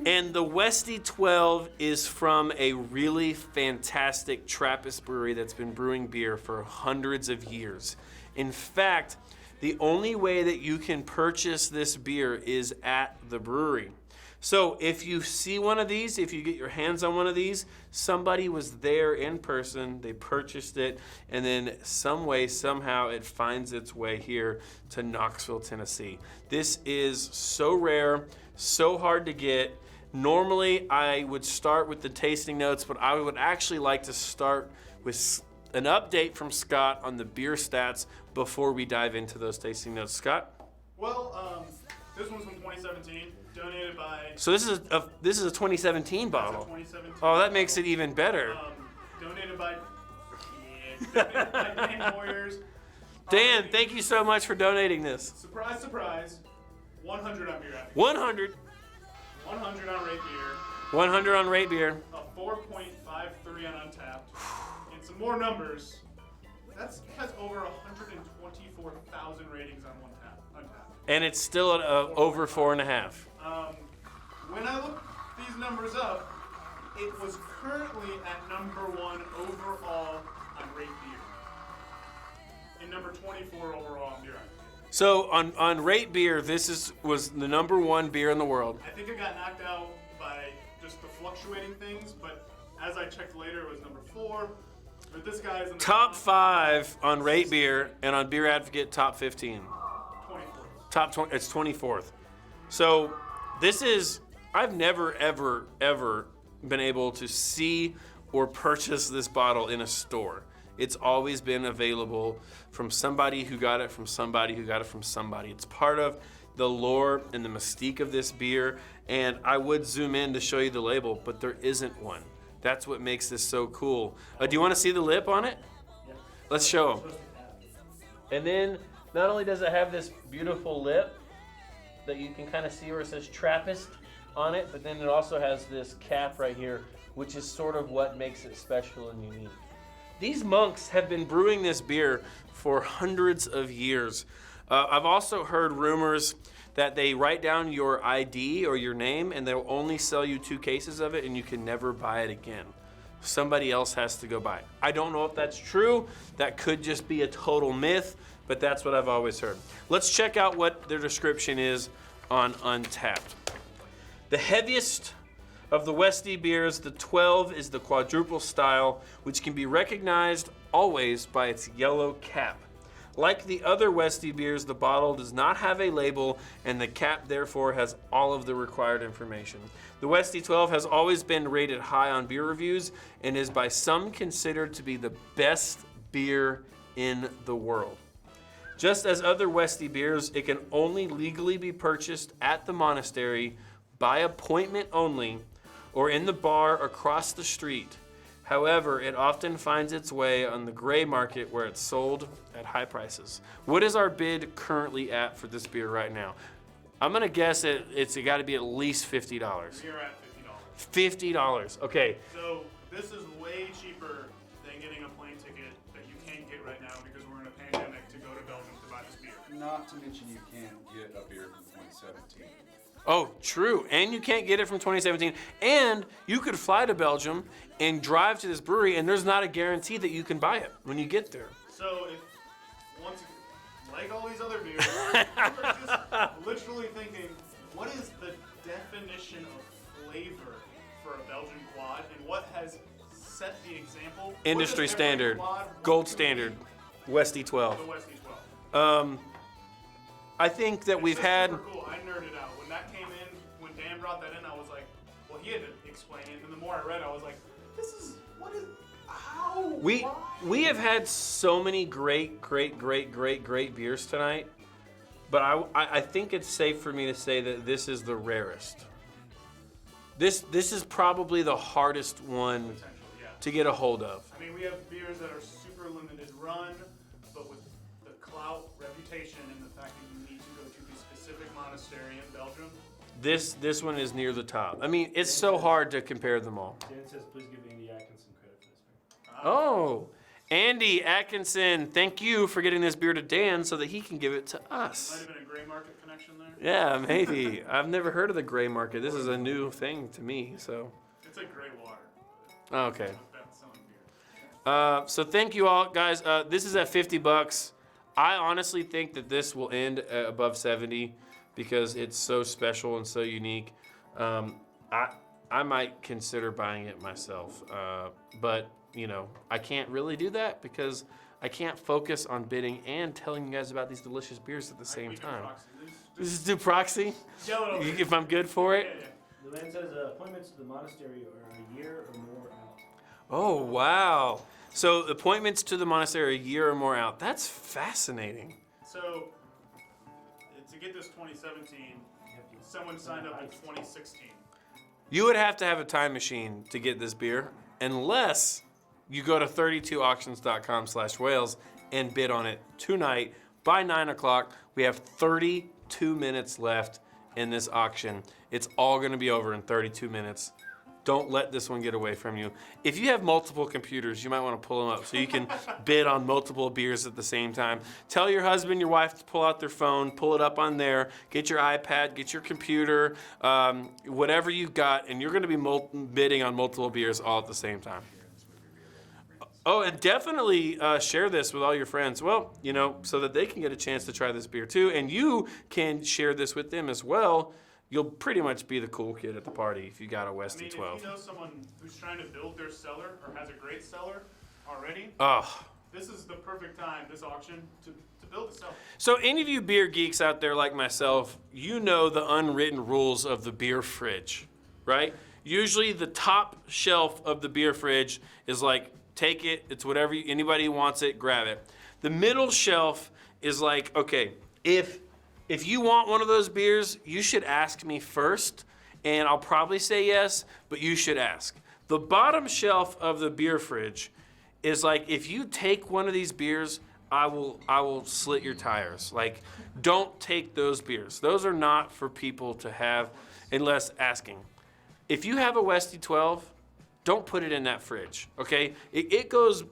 And the Westy 12 is from a really fantastic Trappist brewery that's been brewing beer for hundreds of years. In fact, the only way that you can purchase this beer is at the brewery. So if you see one of these, if you get your hands on one of these, somebody was there in person, they purchased it, and then some way, somehow it finds its way here to Knoxville, Tennessee. This is so rare, so hard to get. Normally, I would start with the tasting notes, but I would actually like to start with an update from Scott on the beer stats before we dive into those tasting notes. Scott? Well, this one's from 2017, donated by... So this is a 2017 bottle. That's a 2017 Oh, that makes it even better. Donated by Dan Warriors. Dan, thank you so much for donating this. Surprise, surprise. 100 on Beer Advocate. 100. 100 on Rate Beer. 100 on Rate Beer. A 4.53 on Untapped. And some more numbers. That has over 124,000 ratings on Untapped. And it's still at over 4.5. When I look these numbers up, it was currently at number 1 overall on Rate Beer. And number 24 overall on Beer Advocate. So on Rate Beer, this was the number 1 beer in the world. I think it got knocked out by just the fluctuating things, but as I checked later, it was number 4. But this guy is in the Top 5 on Rate Beer, and on Beer Advocate, top 15. 24. Top 20, it's 24th. So this is, I've never, ever, ever been able to see or purchase this bottle in a store. It's always been available from somebody who got it from somebody who got it from somebody. It's part of the lore and the mystique of this beer. And I would zoom in to show you the label, but there isn't one. That's what makes this so cool. Do you want to see the lip on it? Yeah. Let's show them. And then not only does it have this beautiful lip that you can kind of see where it says Trappist on it, but then it also has this cap right here, which is sort of what makes it special and unique. These monks have been brewing this beer for hundreds of years. I've also heard rumors that they write down your ID or your name and they'll only sell you 2 cases of it and you can never buy it again. Somebody else has to go buy it. I don't know if that's true. That could just be a total myth, but that's what I've always heard. Let's check out what their description is on Untappd. The heaviest of the Westy beers, the 12 is the quadruple style, which can be recognized always by its yellow cap. Like the other Westy beers, the bottle does not have a label, and the cap therefore has all of the required information. The Westy 12 has always been rated high on beer reviews and is by some considered to be the best beer in the world. Just as other Westy beers, it can only legally be purchased at the monastery by appointment only or in the bar across the street. However, it often finds its way on the gray market where it's sold at high prices. What is our bid currently at for this beer right now? I'm gonna guess it's got to be at least $50. We're at $50. $50, okay. So this is way cheaper than getting a plane ticket that you can't get right now because we're in a pandemic to go to Belgium to buy this beer. Not to mention you can get a beer from 2017. Oh, true. And you can't get it from 2017. And you could fly to Belgium and drive to this brewery, and there's not a guarantee that you can buy it when you get there. So if once like all these other beers, you are just literally thinking, what is the definition of flavor for a Belgian quad, and what has set the example? Industry standard, gold standard, Westy 12. The Westy 12. I think that we've It's had. super cool. I nerded out when that came in. When Dan brought that in, I was like, well, he had to explain it. And the more I read, I was like, this is what is how. We why? have had so many great beers tonight, but I think it's safe for me to say that this is the rarest. This is probably the hardest one Potentially, yeah. to get a hold of. I mean, we have beers that are super limited run, but with the clout, reputation, and the fact that you need to go to the specific monastery in Belgium. This one is near the top. I mean, it's so hard to compare them all. Dan says, please give Andy Atkinson credit for this beer. Oh, Andy Atkinson, thank you for getting this beer to Dan so that he can give it to Might us. have been a gray market connection there. Yeah, maybe. I've never heard of the gray market. This is a new thing to me, so. It's like gray water. Okay. That's selling beer. So thank you all, guys. This is at $50. I honestly think that this will end at above 70 because it's so special and so unique. I might consider buying it myself, but you know, I can't really do that because I can't focus on bidding and telling you guys about these delicious beers at the same time. Just do proxy Yell it over. if I'm good for it. Yeah. The man says appointments to the monastery are a year or more out. Oh wow! So appointments to the monastery a year or more out. That's fascinating. So, to get this 2017, someone signed up in 2016. You would have to have a time machine to get this beer, unless you go to 32auctions.com/Wales and bid on it tonight by 9 o'clock. We have 32 minutes left in this auction. It's all going to be over in 32 minutes. Don't let this one get away from you. If you have multiple computers, you might want to pull them up so you can bid on multiple beers at the same time. Tell your husband, your wife to pull out their phone, pull it up on there, get your iPad, get your computer, whatever you've got, and you're going to be bidding on multiple beers all at the same time. Oh, and definitely share this with all your friends. Well, you know, so that they can get a chance to try this beer too, and you can share this with them as well. You'll pretty much be the cool kid at the party if you got a Westy 12. If you know someone who's trying to build their cellar or has a great cellar already, Oh, this is the perfect time, this auction, to build a cellar. So any of you beer geeks out there like myself, you know the unwritten rules of the beer fridge, right? Usually the top shelf of the beer fridge is like, take it, it's whatever, anybody wants it, grab it. The middle shelf is like, okay, if you want one of those beers, you should ask me first, and I'll probably say yes, but you should ask. The bottom shelf of the beer fridge is like, if you take one of these beers, I will slit your tires. Like, don't take those beers. Those are not for people to have unless asking. If you have a Westie 12, don't put it in that fridge, okay? It goes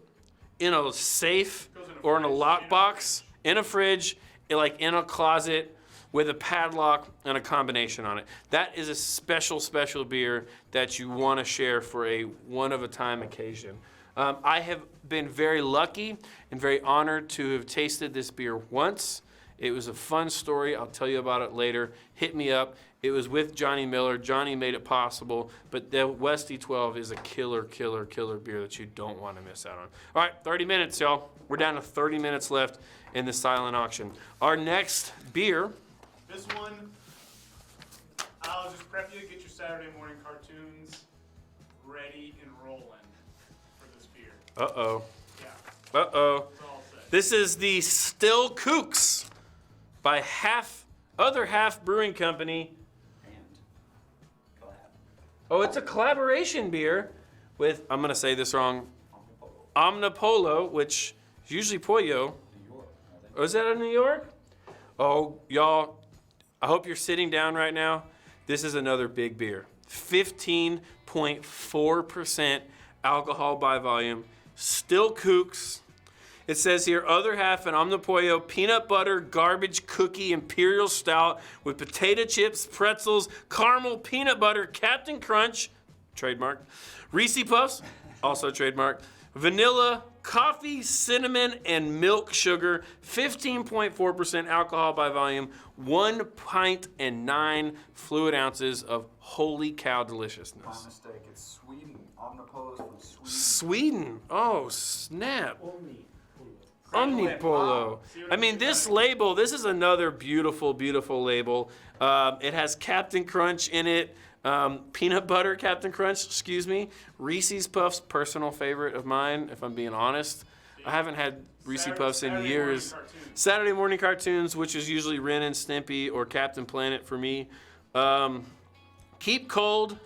in a safe or in a lockbox, in a fridge, like in a closet with a padlock and a combination on it. That is a special, special beer that you want to share for a one-of-a-time occasion. I have been very lucky and very honored to have tasted this beer once. It was a fun story. I'll tell you about it later. Hit me up. It was with Johnny Miller. Johnny made it possible, but the Westie 12 is a killer, killer, killer beer that you don't want to miss out on. All right, 30 minutes, y'all. We're down to 30 minutes left in the silent auction. Our next beer. This one, I'll just prep you, get your Saturday morning cartoons ready and rolling for this beer. Uh-oh. Yeah, Uh-oh. that's all I'll say. This is the Still Kooks by Other Half Brewing Company. And collab. Oh, it's a collaboration beer with, I'm going to say this wrong, Omnipolo, which is usually Pollo. New York. Oh, is that in New York? Oh, y'all, I hope you're sitting down right now. This is another big beer. 15.4% alcohol by volume. Still Kooks. It says here, Other Half and Omnipollo peanut butter garbage cookie imperial stout with potato chips, pretzels, caramel, peanut butter, Captain Crunch, trademark, Reese Puffs, also trademark, vanilla, coffee, cinnamon, and milk sugar, 15.4% alcohol by volume, 1 pint and 9 fluid ounces of holy cow My deliciousness. mistake. It's Sweden. Omnipolo's from Sweden. Sweden. Oh, snap. Omni. Omnipolo. I mean, this label, this is another beautiful, beautiful label. It has Captain Crunch in it. Peanut butter Captain Crunch, excuse me. Reese's Puffs, personal favorite of mine, if I'm being honest. I haven't had Reese's Puffs in years. Saturday morning cartoons, which is usually Ren and Stimpy or Captain Planet for me. Keep Cold,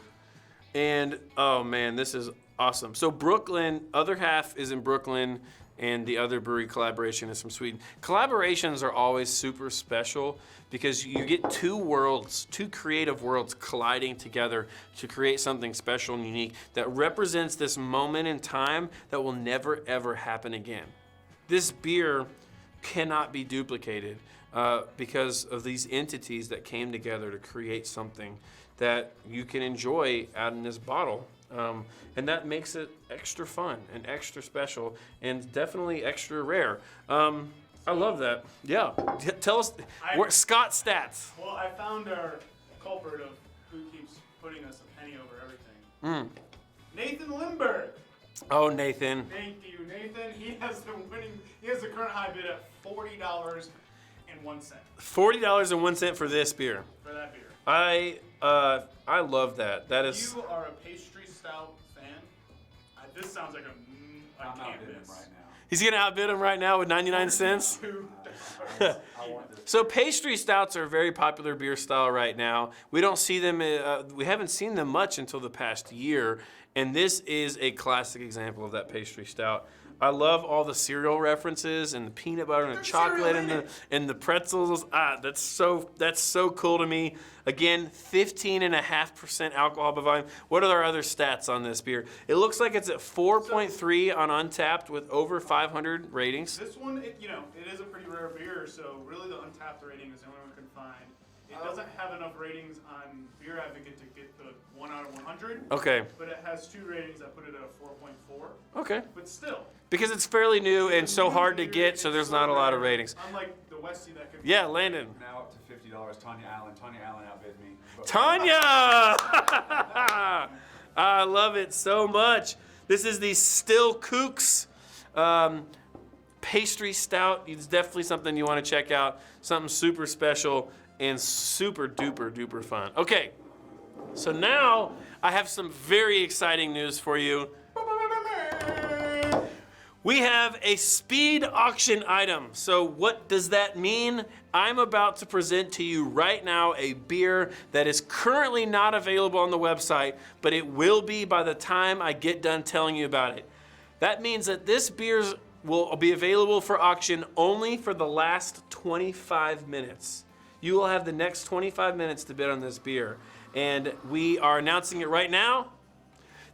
and oh man, this is awesome. So Brooklyn, Other Half is in Brooklyn, and the other brewery collaboration is from Sweden. Collaborations are always super special because you get two worlds, two creative worlds colliding together to create something special and unique that represents this moment in time that will never ever happen again. This beer cannot be duplicated because of these entities that came together to create something that you can enjoy out in this bottle. And that makes it extra fun and extra special and definitely extra rare. I love that. Yeah. Tell us, Scott stats. Well, I found our culprit of who keeps putting us a penny over everything. Nathan Lindbergh. Oh, Nathan. Thank you, Nathan. He has the current high bid at $40.01 $40.01 for this beer. for that beer. I love that. That is. If you are a pastry stout fan, this sounds like I I'm can't outbidding him miss. right now. He's gonna outbid him right now with 99 cents. I want this. So pastry stouts are a very popular beer style right now. We don't see them. We haven't seen them much until the past year, and this is a classic example of that pastry stout. I love all the cereal references and the peanut butter and the chocolate and the pretzels. That's so cool to me. Again, 15.5% alcohol by volume. What are our other stats on this beer? It looks like it's at 4.3 on Untapped with over 500 ratings. This one, it is a pretty rare beer, so really the untapped rating is the only one we can find. It doesn't have enough ratings on Beer Advocate to get the 1 out of 100. Okay. But it has 2 ratings that put it at a 4.4. Okay. But still. Because it's fairly new and so hard to get, so there's not a lot of ratings. Unlike the Westie that could. Yeah, Landon. Now up to $50. Tanya Allen outbid me. But Tanya! I love it so much. This is the Still Kooks. pastry stout. It's definitely something you want to check out. Something super special and super duper duper fun. Okay, so now I have some very exciting news for you. We have a speed auction item. So what does that mean? I'm about to present to you right now a beer that is currently not available on the website, but it will be by the time I get done telling you about it. That means that this beer will be available for auction only for the last 25 minutes. You will have the next 25 minutes to bid on this beer. And we are announcing it right now.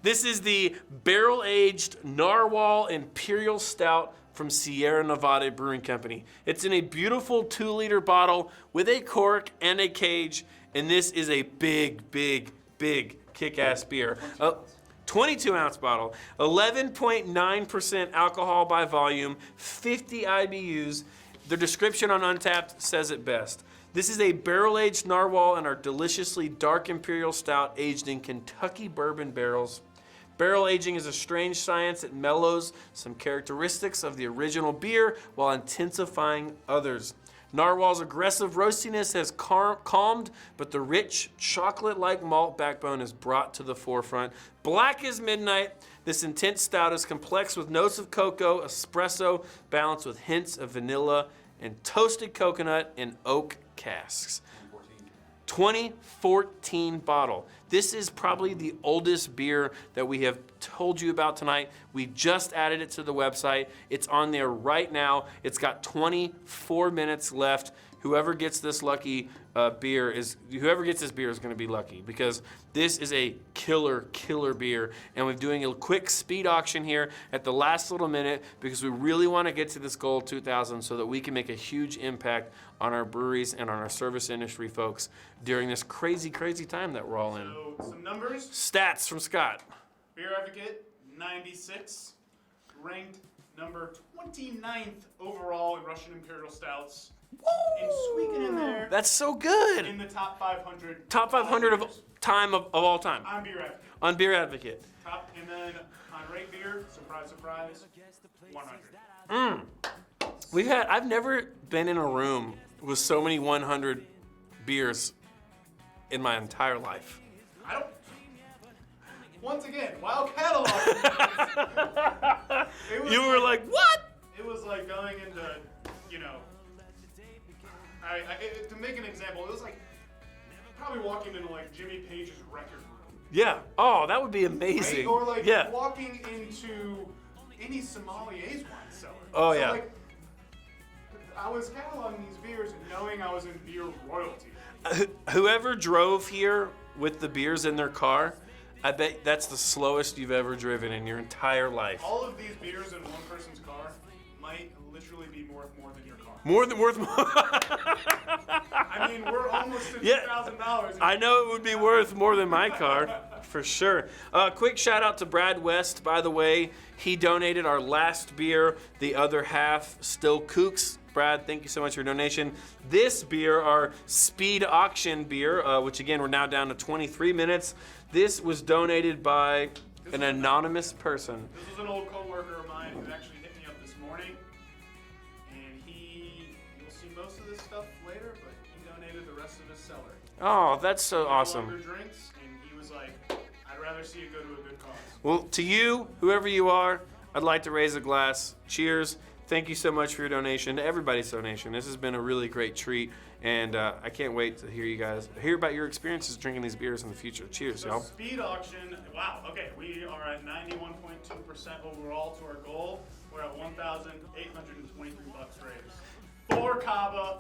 This is the barrel-aged Narwhal Imperial Stout from Sierra Nevada Brewing Company. It's in a beautiful 2-liter bottle with a cork and a cage, and this is a big, big, big kick-ass beer. 22-ounce bottle, 11.9% alcohol by volume, 50 IBUs. The description on Untappd says it best. This is a barrel-aged Narwhal and our deliciously dark Imperial Stout aged in Kentucky bourbon barrels. Barrel aging is a strange science. It mellows some characteristics of the original beer while intensifying others. Narwhal's aggressive roastiness has calmed, but the rich, chocolate-like malt backbone is brought to the forefront. Black as midnight, this intense stout is complex with notes of cocoa, espresso, balanced with hints of vanilla and toasted coconut in oak casks. 2014 bottle. This is probably the oldest beer that we have told you about tonight. We just added it to the website. It's on there right now. It's got 24 minutes left. Whoever gets this beer is going to be lucky, because this is a killer beer, and we're doing a quick speed auction here at the last little minute because we really want to get to this goal of 2,000 so that we can make a huge impact on our breweries and on our service industry folks during this crazy time that we're all in. So some numbers. Stats from Scott. Beer Advocate 96, ranked number 29th overall in Russian Imperial Stouts. And squeaking in there. That's so good. In the top 500. Top 500 of all time. On Beer Advocate. On Beer Advocate. Top, and then on Rate Beer, surprise, 100. I've never been in a room with so many 100 beers in my entire life. Once again, wild catalog. You were like, what? It was like going into, to make an example, it was like probably walking into like Jimmy Page's record room. Yeah. Oh, that would be amazing. Right? Or like yeah. walking into any sommelier's wine cellar. Oh, so yeah. Like, I was cataloging these beers knowing I was in beer royalty. Whoever drove here with the beers in their car, I bet that's the slowest you've ever driven in your entire life. All of these beers in one person's car might literally be worth more than your car. Worth more. I mean, we're almost at $2,000. I know it would be worth more than my car, for sure. Quick shout out to Brad West, by the way. He donated our last beer, the other half, Still Kooks. Brad, thank you so much for your donation. This beer, our speed auction beer, which again, we're now down to 23 minutes. This was donated by an anonymous person. This was an old coworker of mine who actually hit me up this morning. And you'll see most of this stuff later, but he donated the rest of his cellar. Oh, that's so awesome. No longer drinks, and he was like, I'd rather see it go to a good cause. Well, to you, whoever you are, I'd like to raise a glass. Cheers. Thank you so much for your donation, to everybody's donation. This has been a really great treat, and I can't wait to hear about your experiences drinking these beers in the future. Cheers, y'all. Speed auction, wow, okay, we are at 91.2% overall to our goal. We're at $1,823 raised. For KABA,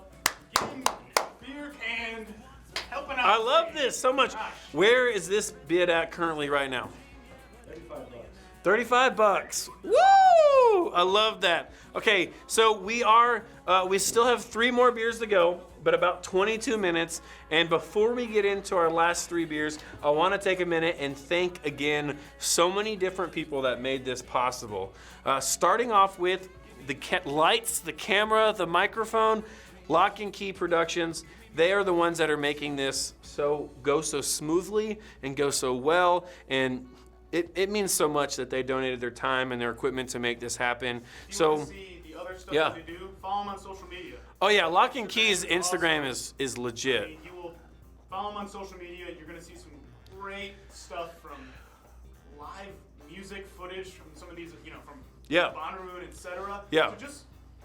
getting beer canned, helping out. I love this so much. Gosh. Where is this bid at currently right now? $35. $35. Woo! I love that. Okay, so we still have 3 more beers to go, but about 22 minutes. And before we get into our last 3 beers, I want to take a minute and thank again so many different people that made this possible. Starting off with the lights, the camera, the microphone, Lock and Key Productions. They are the ones that are making this go so smoothly and go so well. And it means so much that they donated their time and their equipment to make this happen. If you want to see the other other stuff Yeah. that they do, follow them on social media. Oh yeah, Lock and Key's Instagram is Instagram awesome. is I legit. mean, you will follow them on social media. You're going to see some great stuff from live music footage from some of these, from Yeah. Bonnaroo, etc. Yeah. So just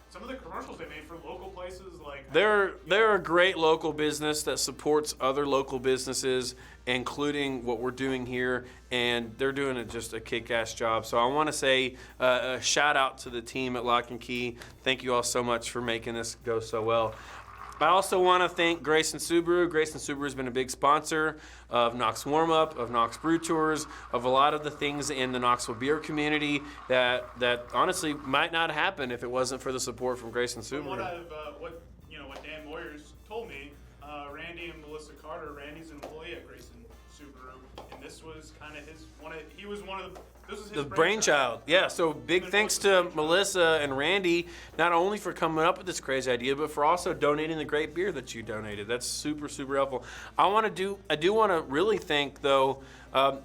some of the commercials they made for local places like. They're a great local business that supports other local businesses, including what we're doing here, and they're doing just a kick-ass job. So I want to say a shout out to the team at Lock and Key. Thank you all so much for making this go so well. I also want to thank Grayson Subaru. Grayson Subaru has been a big sponsor of Knox Warm-Up, of Knox Brew Tours, of a lot of the things in the Knoxville beer community that honestly might not happen if it wasn't for the support from Grayson From what Subaru. what Dan Moyers told me, Randy and Melissa Carter, Randy's an employee at Grayson Subaru, and this was kind of this was his The brainchild. Yeah, so big thanks to Melissa and Randy, not only for coming up with this crazy idea, but for also donating the great beer that you donated. That's super, super helpful. I do want to really thank, though,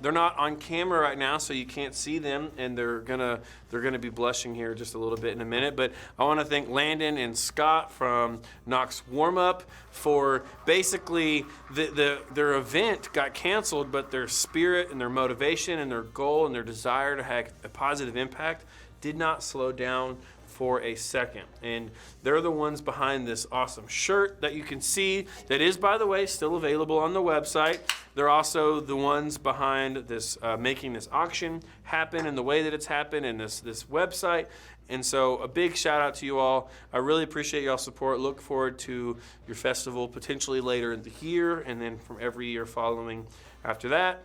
they're not on camera right now, so you can't see them, and they're gonna be blushing here just a little bit in a minute. But I want to thank Landon and Scott from Knox Warm-Up for basically their event got canceled, but their spirit and their motivation and their goal and their desire to have a positive impact did not slow down for a second. And they're the ones behind this awesome shirt that you can see that is, by the way, still available on the website. They're also the ones behind this, making this auction happen and the way that it's happened and this website. And so a big shout out to you all. I really appreciate y'all's support. Look forward to your festival potentially later in the year and then from every year following after that.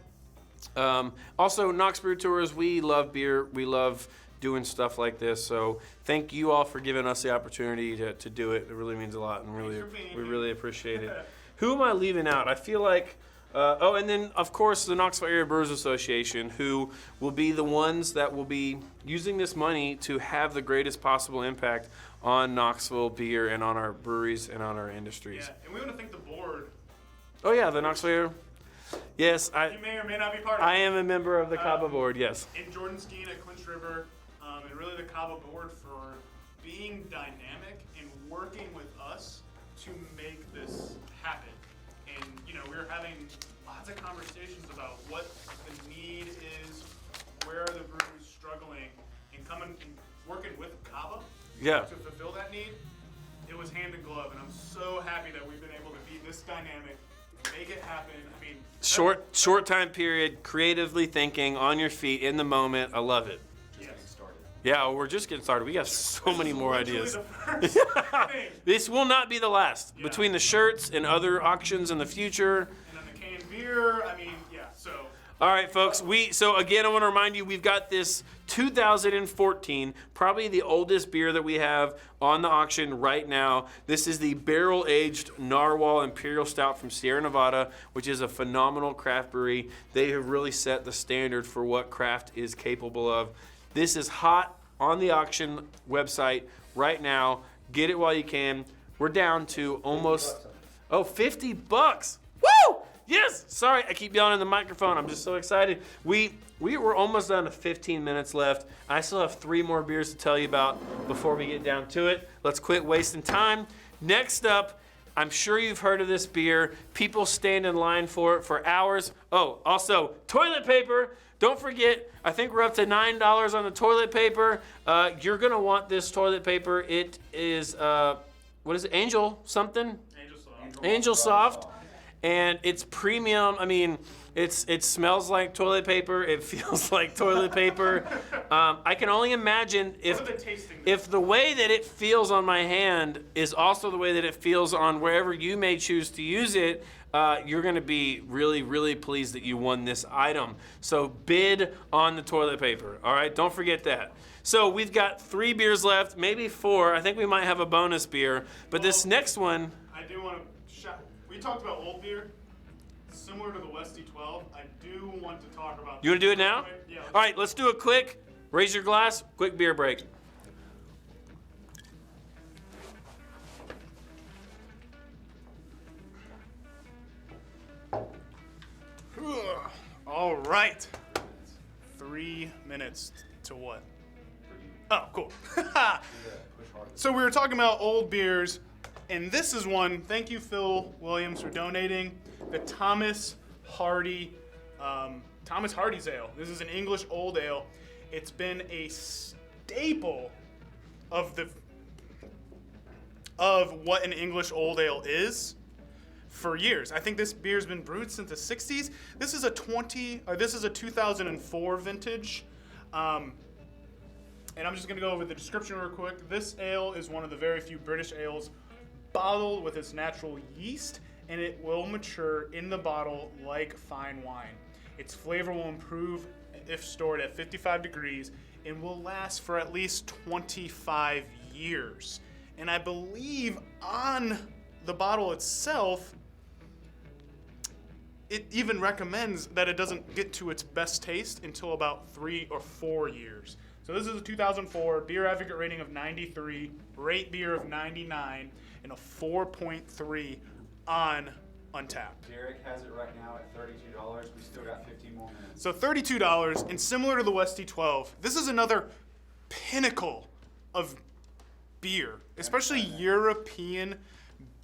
Also, Knox Brew Tours, we love beer. We love doing stuff like this. So thank you all for giving us the opportunity to do it. It really means a lot, and we really appreciate it. Who am I leaving out? I feel like, and then of course the Knoxville Area Brewers Association, who will be the ones that will be using this money to have the greatest possible impact on Knoxville beer and on our breweries and on our industries. Yeah, and we want to thank the board. Oh yeah, the Knoxville Area. Yes, You may or may not be part of it. I am a member of the KABA board, yes. And Jordan Skeen at Clinch River, and really the KABA board for being dynamic and working with us to make this happen. And, we were having lots of conversations about what the need is, where are the brewers struggling, and coming and working with KABA to fulfill that need. It was hand in glove, and I'm so happy that we've been able to be this dynamic, make it happen. I mean, Short time period, creatively thinking, on your feet, in the moment. I love it. Yeah, we're just getting started. We got so many more ideas. This will not be the last. Yeah. Between the shirts and other auctions in the future. And then the canned beer, so. All right, folks. So again, I want to remind you, we've got this 2014, probably the oldest beer that we have on the auction right now. This is the barrel-aged Narwhal Imperial Stout from Sierra Nevada, which is a phenomenal craft brewery. They have really set the standard for what craft is capable of. This is hot on the auction website right now. Get it while you can. We're down to almost, $50. Woo! Yes! Sorry, I keep yelling in the microphone. I'm just so excited. We were almost down to 15 minutes left. I still have 3 more beers to tell you about before we get down to it. Let's quit wasting time. Next up, I'm sure you've heard of this beer. People stand in line for it for hours. Oh, also, toilet paper. Don't forget, I think we're up to $9 on the toilet paper. You're going to want this toilet paper. It is, what is it? Angel something? Angel Soft. And it's premium. I mean, it smells like toilet paper. It feels like toilet paper. I can only imagine if the way that it feels on my hand is also the way that it feels on wherever you may choose to use it, you're going to be really, really pleased that you won this item. So bid on the toilet paper. All right, don't forget that. So we've got 3 beers left, maybe 4. I think we might have a bonus beer. But this next one. I do want to shout. We talked about old beer, similar to the Westy 12. I do want to talk about. You want to do it now? Yeah. All right, let's do a quick. Raise your glass. Quick beer break. All right. 3 minutes to what? Oh, cool. So we were talking about old beers, and this is one. Thank you, Phil Williams, for donating the Thomas Hardy's Ale. This is an English old ale. It's been a staple of what an English old ale is for years. I think this beer's been brewed since the 60s. This is a 2004 vintage. And I'm just going to go over the description real quick. This ale is one of the very few British ales bottled with its natural yeast, and it will mature in the bottle like fine wine. Its flavor will improve if stored at 55 degrees and will last for at least 25 years. And I believe on the bottle itself, it even recommends that it doesn't get to its best taste until about 3 or 4 years. So this is a 2004 beer advocate rating of 93, rate beer of 99, and a 4.3 on Untapped. Derek has it right now at $32. We still got 15 more minutes. So $32, and similar to the Westy 12, this is another pinnacle of beer, especially European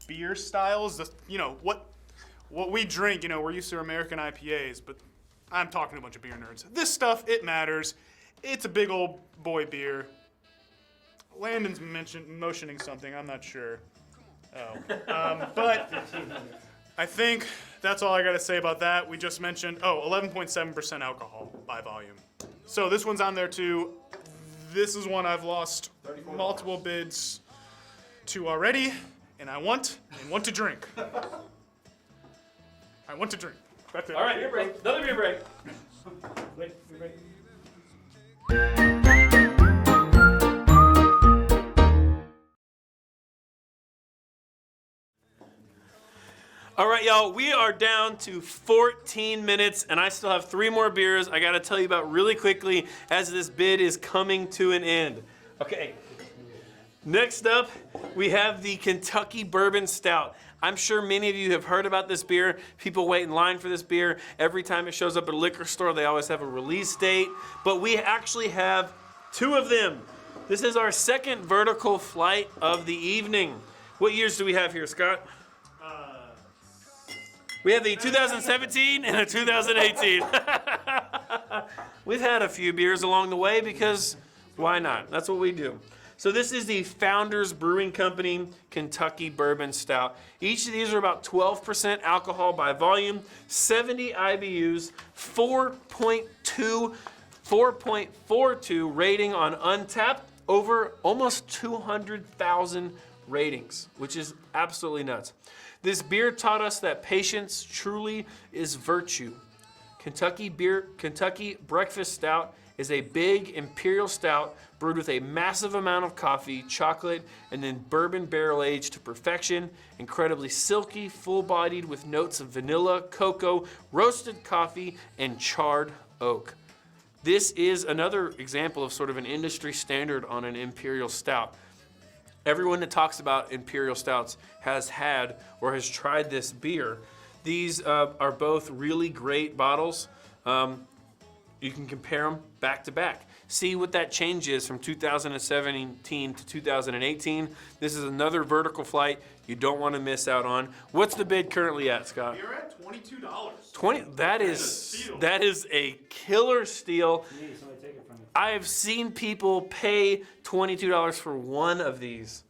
beer styles. What we drink, we're used to American IPAs, but I'm talking to a bunch of beer nerds. This stuff, it matters. It's a big old boy beer. Landon's motioning something, I'm not sure. But I think that's all I got to say about that. We just mentioned, 11.7% alcohol by volume. So this one's on there too. This is one I've lost multiple bids to already, and I want to drink. I want to drink. That's it. All right, beer break. Another beer break. Wait, wait. All right, y'all, we are down to 14 minutes, and I still have 3 more beers I got to tell you about really quickly as this bid is coming to an end. Okay, next up, we have the Kentucky Bourbon Stout. I'm sure many of you have heard about this beer. People wait in line for this beer. Every time it shows up at a liquor store, they always have a release date. But we actually have 2 of them. This is our second vertical flight of the evening. What years do we have here, Scott? We have the 2017 and a 2018. We've had a few beers along the way because why not? That's what we do. So this is the Founders Brewing Company Kentucky Bourbon Stout. Each of these are about 12% alcohol by volume, 70 IBUs, 4.42 rating on Untapped, over almost 200,000 ratings, which is absolutely nuts. This beer taught us that patience truly is virtue. Kentucky Breakfast Stout is a big imperial stout brewed with a massive amount of coffee, chocolate, and then bourbon barrel aged to perfection. Incredibly silky, full-bodied with notes of vanilla, cocoa, roasted coffee, and charred oak. This is another example of sort of an industry standard on an imperial stout. Everyone that talks about imperial stouts has had or has tried this beer. These are both really great bottles. You can compare them back to back. See what that change is from 2017 to 2018. This is another vertical flight you don't want to miss out on. What's the bid currently at, Scott? You're at $22. That is a killer steal. Me, somebody take it from me. I have seen people pay $22 for one of these.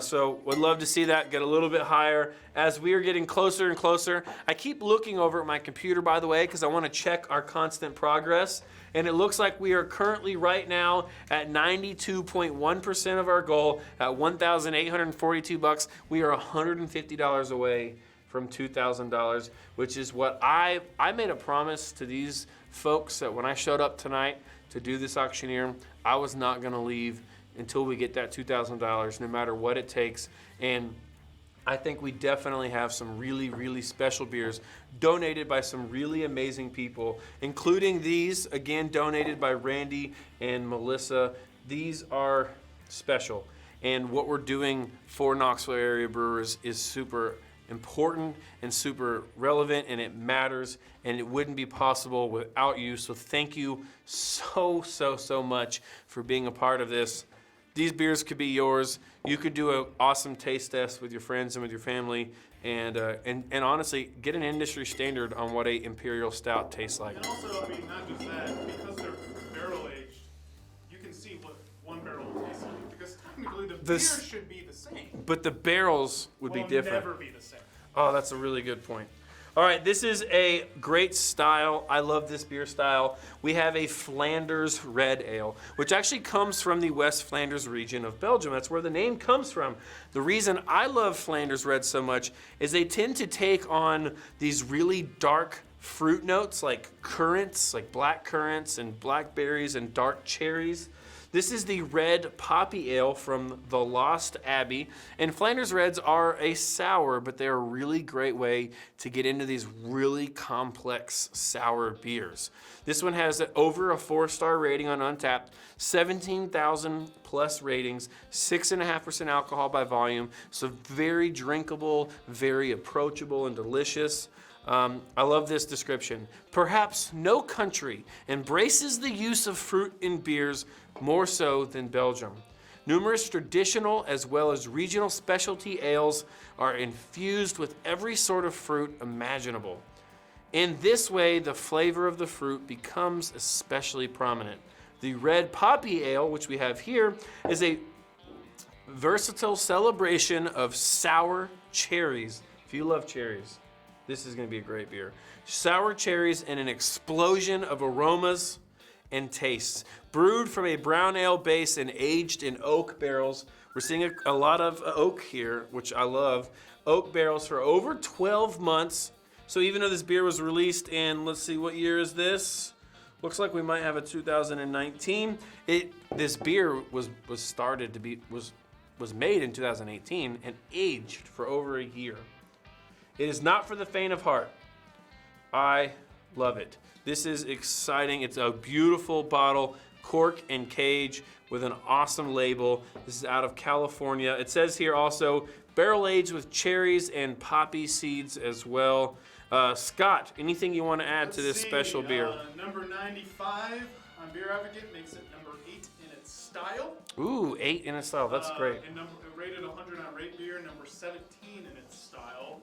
So would love to see that get a little bit higher as we are getting closer and closer. I keep looking over at my computer, by the way, because I want to check our constant progress. And it looks like we are currently right now at 92.1% of our goal at $1,842. We are $150 away from $2,000, which is what I made a promise to these folks that when I showed up tonight to do this auctioneer, I was not going to leave until we get that $2,000, no matter what it takes. And I think we definitely have some really, really special beers donated by some really amazing people, including these, again, donated by Randy and Melissa. These are special. And what we're doing for Knoxville Area Brewers is super important and super relevant, and it matters, and it wouldn't be possible without you. So thank you so much for being a part of this. these beers could be yours. You could do an awesome taste test with your friends and with your family, and honestly, get an industry standard on what a imperial stout tastes like. And also, I mean, not just that, because they're barrel aged, you can see what one barrel will taste like. Because technically, the beer should be the same. But the barrels would be different. Never be the same. Oh, that's a really good point. All right, this is a great style. I love this beer style. We have a Flanders Red Ale, which actually comes from the West Flanders region of Belgium. That's where the name comes from. The reason I love Flanders Red so much is they tend to take on these really dark fruit notes like currants, like black currants and blackberries and dark cherries. This is the red poppy ale from the Lost Abbey. And Flanders Reds are a sour, but they're a really great way to get into these really complex sour beers. This one has over a 4-star rating on Untappd, 17,000 plus ratings, 6.5% alcohol by volume. So very drinkable, very approachable and delicious. I love this description. Perhaps no country embraces the use of fruit in beers more so than Belgium. Numerous traditional as well as regional specialty ales are infused with every sort of fruit imaginable. In this way, the flavor of the fruit becomes especially prominent. The red poppy ale, which we have here, is a versatile celebration of sour cherries. If you love cherries, this is going to be a great beer. Sour cherries and an explosion of aromas and tastes. Brewed from a brown ale base and aged in oak barrels. We're seeing a lot of oak here, which I love. Oak barrels for over 12 months. So even though this beer was released in, let's see, what year is this? Looks like we might have a 2019. This beer was made in 2018 and aged for over a year. It is not for the faint of heart. I love it. This is exciting. It's a beautiful bottle, cork and cage with an awesome label. This is out of California. It says here also barrel aged with cherries and poppy seeds as well. Scott, anything you want to add to this special beer? Number 95 on Beer Advocate makes it number 8 in its style. Ooh, 8 in its style. That's great. And rated 100 on Rate Beer, number 17 in its style.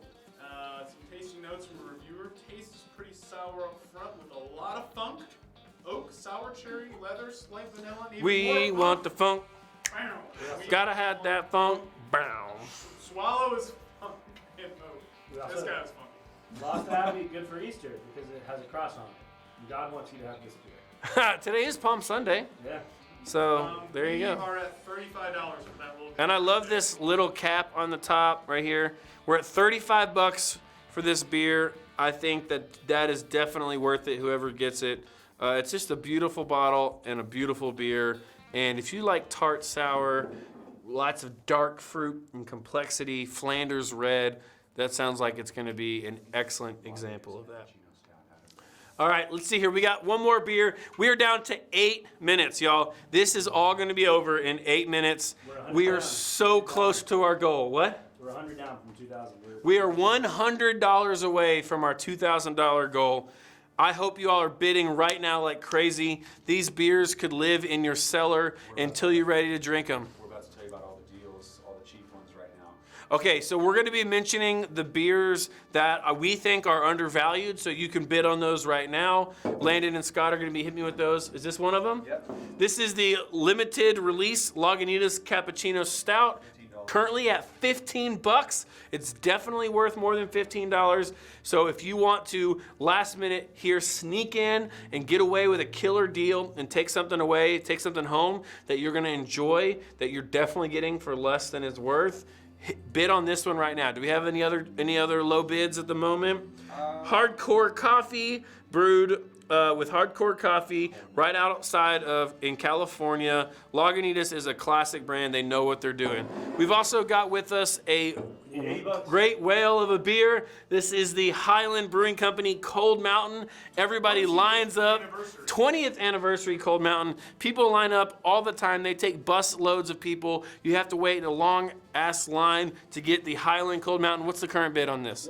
Some tasting notes from a reviewer. Taste is pretty sour up front with a lot of funk. Oak, sour cherry, leather, slight vanilla, and even We more want the funk. Bam. Gotta have that funk. Bam. Swallow is funk and oak. This guy's funky. Lost Abbey, good for Easter because it has a cross on it. God wants you to have this beer. Today is Palm Sunday. Yeah. So there you go. We are at $35 for that little. And I love this little cap on the top right here. We're at $35 for this beer. I think that is definitely worth it, whoever gets it. It's just a beautiful bottle and a beautiful beer. And if you like tart sour, lots of dark fruit and complexity, Flanders Red, that sounds like it's going to be an excellent example of that. All right, let's see here. We got one more beer. We are down to 8 minutes, y'all. This is all going to be over in 8 minutes. We are so close to our goal. What? We're 100 down from 2000. We are $100 away from our $2,000 goal. I hope you all are bidding right now like crazy. These beers could live in your cellar until you're ready to drink them. We're about to tell you about all the deals, all the cheap ones right now. Okay, so we're going to be mentioning the beers that we think are undervalued, so you can bid on those right now. Landon and Scott are going to be hitting me with those. Is this one of them? Yep. This is the limited release Lagunitas Cappuccino Stout. Currently at $15. It's definitely worth more than $15. So if you want to last minute here sneak in and get away with a killer deal and take something away, take something home that you're going to enjoy, that you're definitely getting for less than it's worth, bid on this one right now. Do we have any other low bids at the moment? Hardcore Coffee, brewed with Hardcore Coffee right outside in California. Lagunitas is a classic brand. They know what they're doing. We've also got with us a great whale of a beer. This is the Highland Brewing Company Cold Mountain. Everybody lines up. 20th anniversary Cold Mountain. People line up all the time. They take bus loads of people. You have to wait in a long ass line to get the Highland Cold Mountain. What's the current bid on this?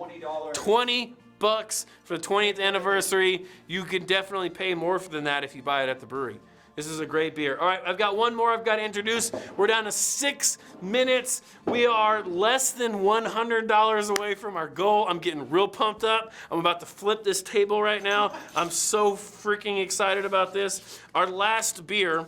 $20. $20 for the 20th anniversary. You can definitely pay more than that if you buy it at the brewery. This is a great beer. All right, I've got one more I've got to introduce. We're down to 6 minutes. We are less than $100 away from our goal. I'm getting real pumped up. I'm about to flip this table right now. I'm so freaking excited about this. Our last beer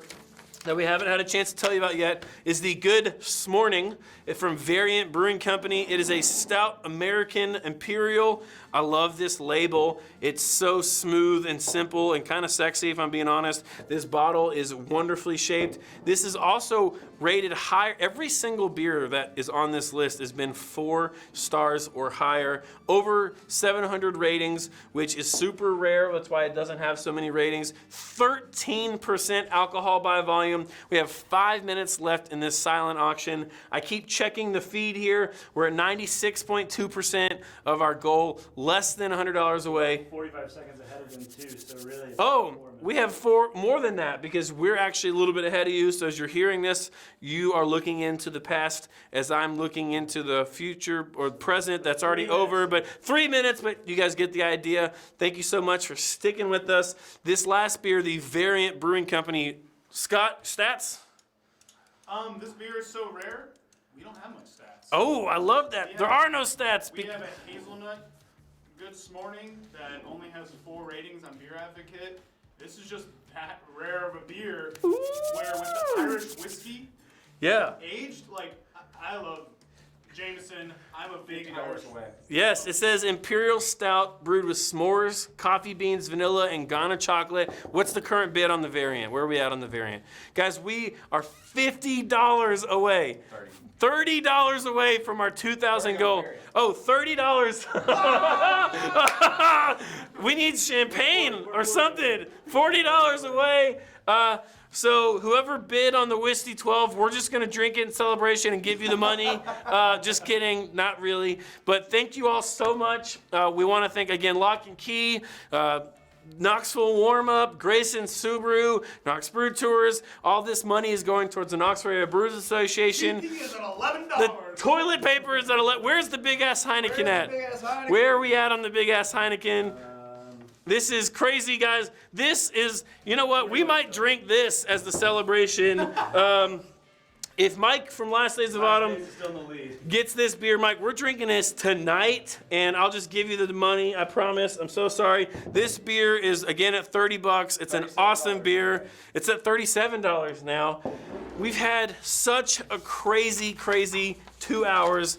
that we haven't had a chance to tell you about yet is the Good S'morning from Variant Brewing Company. It is a stout American Imperial. I love this label. It's so smooth and simple and kind of sexy, if I'm being honest. This bottle is wonderfully shaped. This is also rated higher. Every single beer that is on this list has been 4 stars or higher. Over 700 ratings, which is super rare. That's why it doesn't have so many ratings. 13% alcohol by volume. We have 5 minutes left in this silent auction. I keep checking the feed here. We're at 96.2% of our goal. Less than $100 away. 45 seconds ahead of them too, so really. Oh, we have 4 more than that because we're actually a little bit ahead of you. So as you're hearing this, you are looking into the past as I'm looking into the future or present that's already over. But 3 minutes, but you guys get the idea. Thank you so much for sticking with us. This last beer, the Variant Brewing Company. Scott, stats? This beer is so rare, we don't have much stats. Oh, I love that. There are no stats. We have a hazelnut Good S'morning that only has 4 ratings on Beer Advocate. This is just that rare of a beer where with the Irish whiskey, aged, like, I love Jameson. I'm a big Irish. Yes, it says Imperial Stout brewed with s'mores, coffee beans, vanilla, and Ghana chocolate. What's the current bid on the variant? Where are we at on the variant? Guys, we are $50 away. $30 away from our 2,000 goal. Oh, $30. We need champagne or something. $40 away. So whoever bid on the Whiskey 12, we're just going to drink it in celebration and give you the money. Just kidding, not really. But thank you all so much. We want to thank, again, Lock and Key, Knoxville Warm-Up, Grayson Subaru, Knox Brew Tours. All this money is going towards the Knoxville Area Brewers Association. CD is at $11. The toilet paper is at 11. Where's the big-ass Heineken at? Where are we at on the big-ass Heineken? This is crazy, guys. This is, you know what? We might drink this as the celebration. If Mike from Last Days of Autumn gets this beer, Mike, we're drinking this tonight, and I'll just give you the money. I promise. I'm so sorry. This beer is, again, at $30. It's an awesome beer. It's at $37 now. We've had such a crazy 2 hours.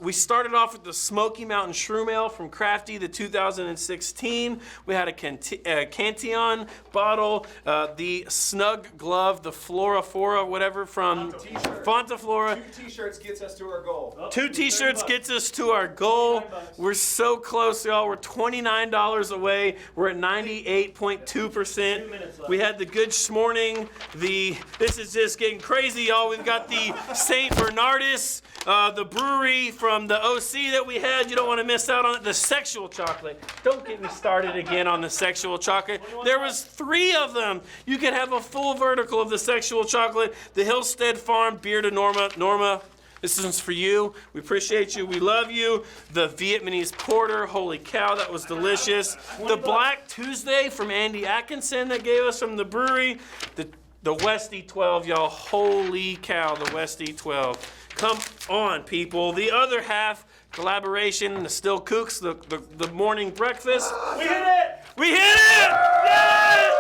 We started off with the Smoky Mountain Shroom Ale from Crafty, the 2016. We had a Cantillon bottle, the Snug Glove, the Flora, whatever, from Fontaflora. 2 t-shirts gets us to our goal. 2 t-shirts gets us to our goal. We're so close, y'all. We're $29 away. We're at 98.2%. We had the Good S'morning. This is just getting crazy, y'all. We've got the St. Bernardus, the brewery from the OC that we had. You don't want to miss out on it. The sexual chocolate. Don't get me started again on the sexual chocolate. There was 3 of them. You could have a full vertical of the sexual chocolate. The Hillstead Farm Beer to Norma. Norma, this is for you. We appreciate you. We love you. The Vietnamese Porter. Holy cow, that was delicious. The Black Tuesday from Andy Atkinson that gave us from the brewery. The Westie 12, y'all. Holy cow, the Westie 12. Come on, people. The other half, collaboration, the Still Kooks, the morning breakfast. We hit it! We hit it! Yes!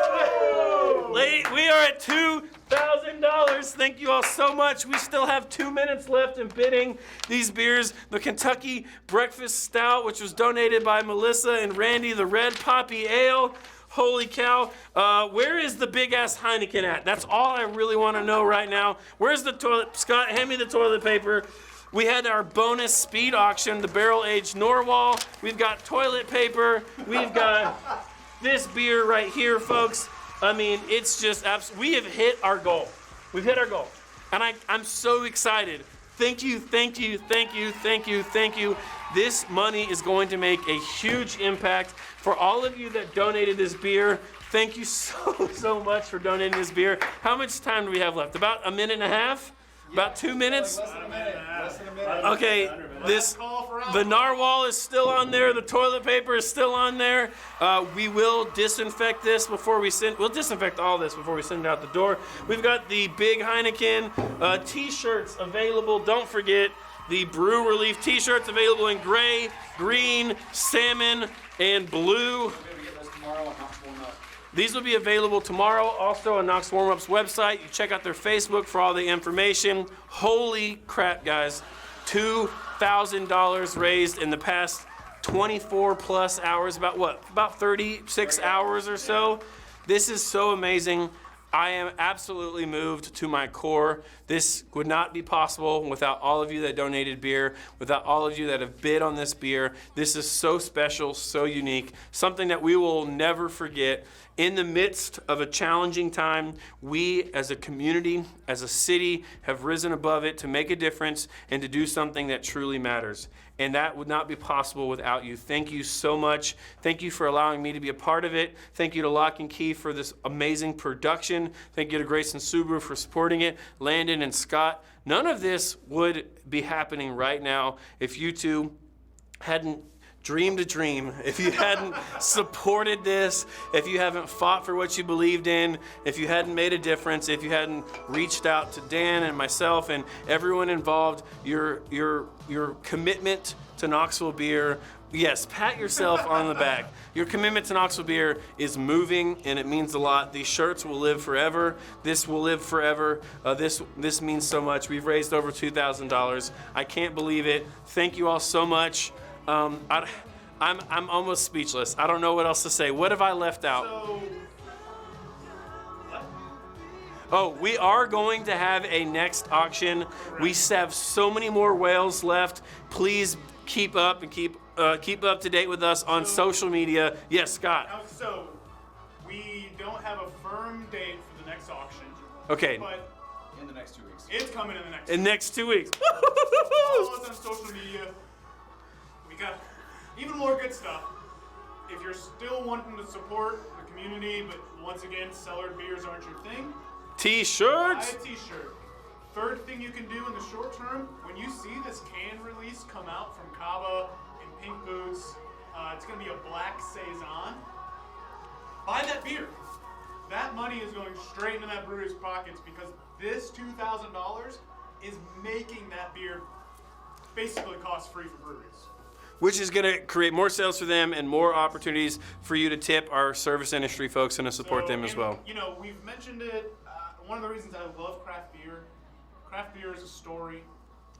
We are at $2,000. Thank you all so much. We still have 2 minutes left in bidding these beers. The Kentucky Breakfast Stout, which was donated by Melissa and Randy, the Red Poppy Ale. Holy cow. Where is the big-ass Heineken at? That's all I really want to know right now. Where's the toilet? Scott, hand me the toilet paper. We had our bonus speed auction, the barrel-aged Norwal. We've got toilet paper. We've got this beer right here, folks. I mean, it's just we have hit our goal. We've hit our goal. And I'm so excited. Thank you. This money is going to make a huge impact for all of you that donated this beer. Thank you so much for donating this beer. How much time do we have left? About a minute and a half? About 2 minutes? Less than a minute. Okay, this Call for The narwhal is still on there. The toilet paper is still on there. We will disinfect this before we send. We'll disinfect all this before we send it out the door. We've got the big Heineken T-shirts available. Don't forget the BreweRelief T-shirts available in gray, green, salmon, and blue. These will be available tomorrow also on Knox Warm-Up's website. You check out their Facebook for all the information. Holy crap, guys. $2,000 raised in the past 24 plus hours. About 36 hours or so. This is so amazing. I am absolutely moved to my core. This would not be possible without all of you that donated beer, without all of you that have bid on this beer. This is so special, so unique, something that we will never forget. In the midst of a challenging time, we as a community, as a city, have risen above it to make a difference and to do something that truly matters. And that would not be possible without you. Thank you so much. Thank you for allowing me to be a part of it. Thank you to Lock and Key for this amazing production. Thank you to Grayson Subaru for supporting it, Landon and Scott. None of this would be happening right now if you two hadn't dreamed a dream, if you hadn't supported this, if you haven't fought for what you believed in, if you hadn't made a difference, if you hadn't reached out to Dan and myself and everyone involved, your commitment to Knoxville beer, yes, pat yourself on the back. Your commitment to Knoxville beer is moving and it means a lot. These shirts will live forever. This will live forever. This means so much. We've raised over $2,000. I can't believe it. Thank you all so much. I'm almost speechless. I don't know what else to say. What have I left out? Oh, we are going to have a next auction. We have so many more whales left. Please keep up and keep up to date with us on social media. Yes, Scott. So we don't have a firm date for the next auction. Okay. But In the next 2 weeks. it's coming in the next. In next 2 weeks. Follow us on social media. We got even more good stuff. If you're still wanting to support the community, but once again, cellared beers aren't your thing, T-shirts. buy a t-shirt. Third thing you can do in the short term, when you see this can release come out from KABA in pink boots, it's going to be a black saison. Buy that beer. That money is going straight into that brewery's pockets because this $2,000 is making that beer basically cost-free for breweries. Which is going to create more sales for them and more opportunities for you to tip our service industry folks and to support them as well. You know, we've mentioned it. One of the reasons I love craft beer is a story.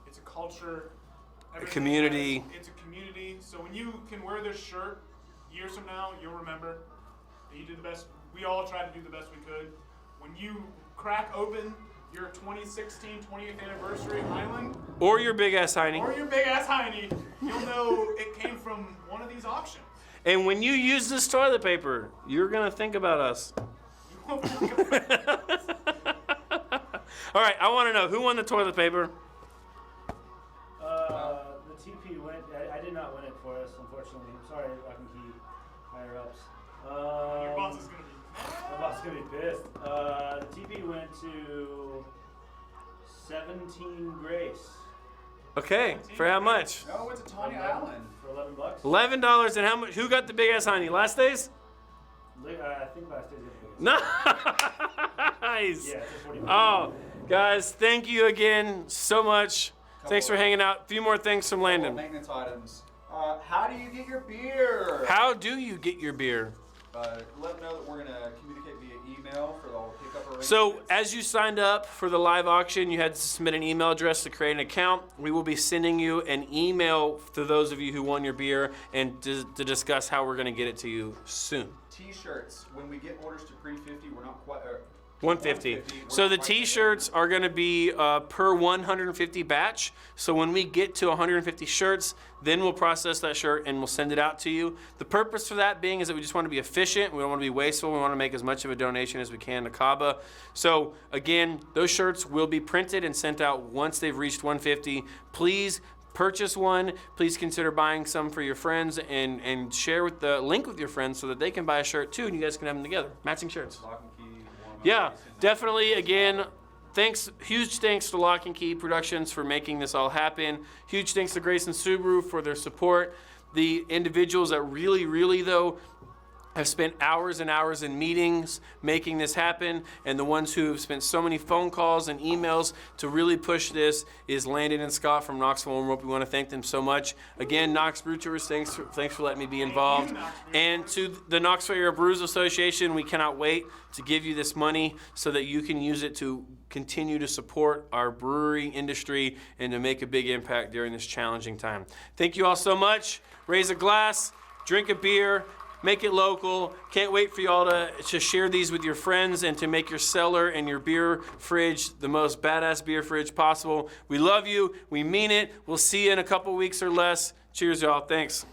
It's a culture. A community. It's a community. So when you can wear this shirt years from now, you'll remember that you did the best. We all tried to do the best we could. When you crack open your 2016 20th anniversary Highland, Or your big ass Heine. or your big ass Heine, you'll know it came from one of these auctions. And when you use this toilet paper, you're going to think about us. All right, I want to know, who won the toilet paper? The TP went. I did not win it for us, unfortunately. I'm sorry, Lock and Key higher ups. Your boss is gonna be. My boss is gonna be pissed. The TP went to 17 Grace Okay, for how much? No, it's a Tawny Island. for $11. $11. And how much? Who got the big ass Heine? Last days? I think last day's the biggest. Nice. Yeah, it's a 40. Oh, guys, thank you again so much. Thanks for hanging out. A few more things from Landon. Maintenance items. How do you get your beer? How do you get your beer? Let them know that we're going to communicate via email for the pickup arrangements. So as you signed up for the live auction, you had to submit an email address to create an account. We will be sending you an email to those of you who won your beer and to discuss how we're going to get it to you soon. T-shirts. When we get orders to pre-50, we're not quite... 150. So the T-shirts are going to be per 150 batch. So when we get to 150 shirts, then we'll process that shirt and we'll send it out to you. The purpose for that being is that we just want to be efficient. We don't want to be wasteful. We want to make as much of a donation as we can to KABA. So again, those shirts will be printed and sent out once they've reached 150. Please purchase one. Please consider buying some for your friends and share with the link with your friends so that they can buy a shirt too and you guys can have them together. Matching shirts. Lock and Key, Warm-Up, Yeah, Grayson. definitely. Again, Huge thanks to Lock and Key Productions for making this all happen. Huge thanks to Grayson Subaru for their support. The individuals that really, though, have spent hours and hours in meetings making this happen, and the ones who have spent so many phone calls and emails to really push this is Landon and Scott from Knoxville Warm-Up. We want to thank them so much. Again, Knox Brew Tours, thanks for letting me be involved. And to the Knoxville Area Brewers Association, we cannot wait to give you this money so that you can use it to continue to support our brewery industry and to make a big impact during this challenging time. Thank you all so much. Raise a glass, drink a beer, make it local. Can't wait for y'all to share these with your friends and to make your cellar and your beer fridge the most badass beer fridge possible. We love you. We mean it. We'll see you in a couple weeks or less. Cheers, y'all. Thanks.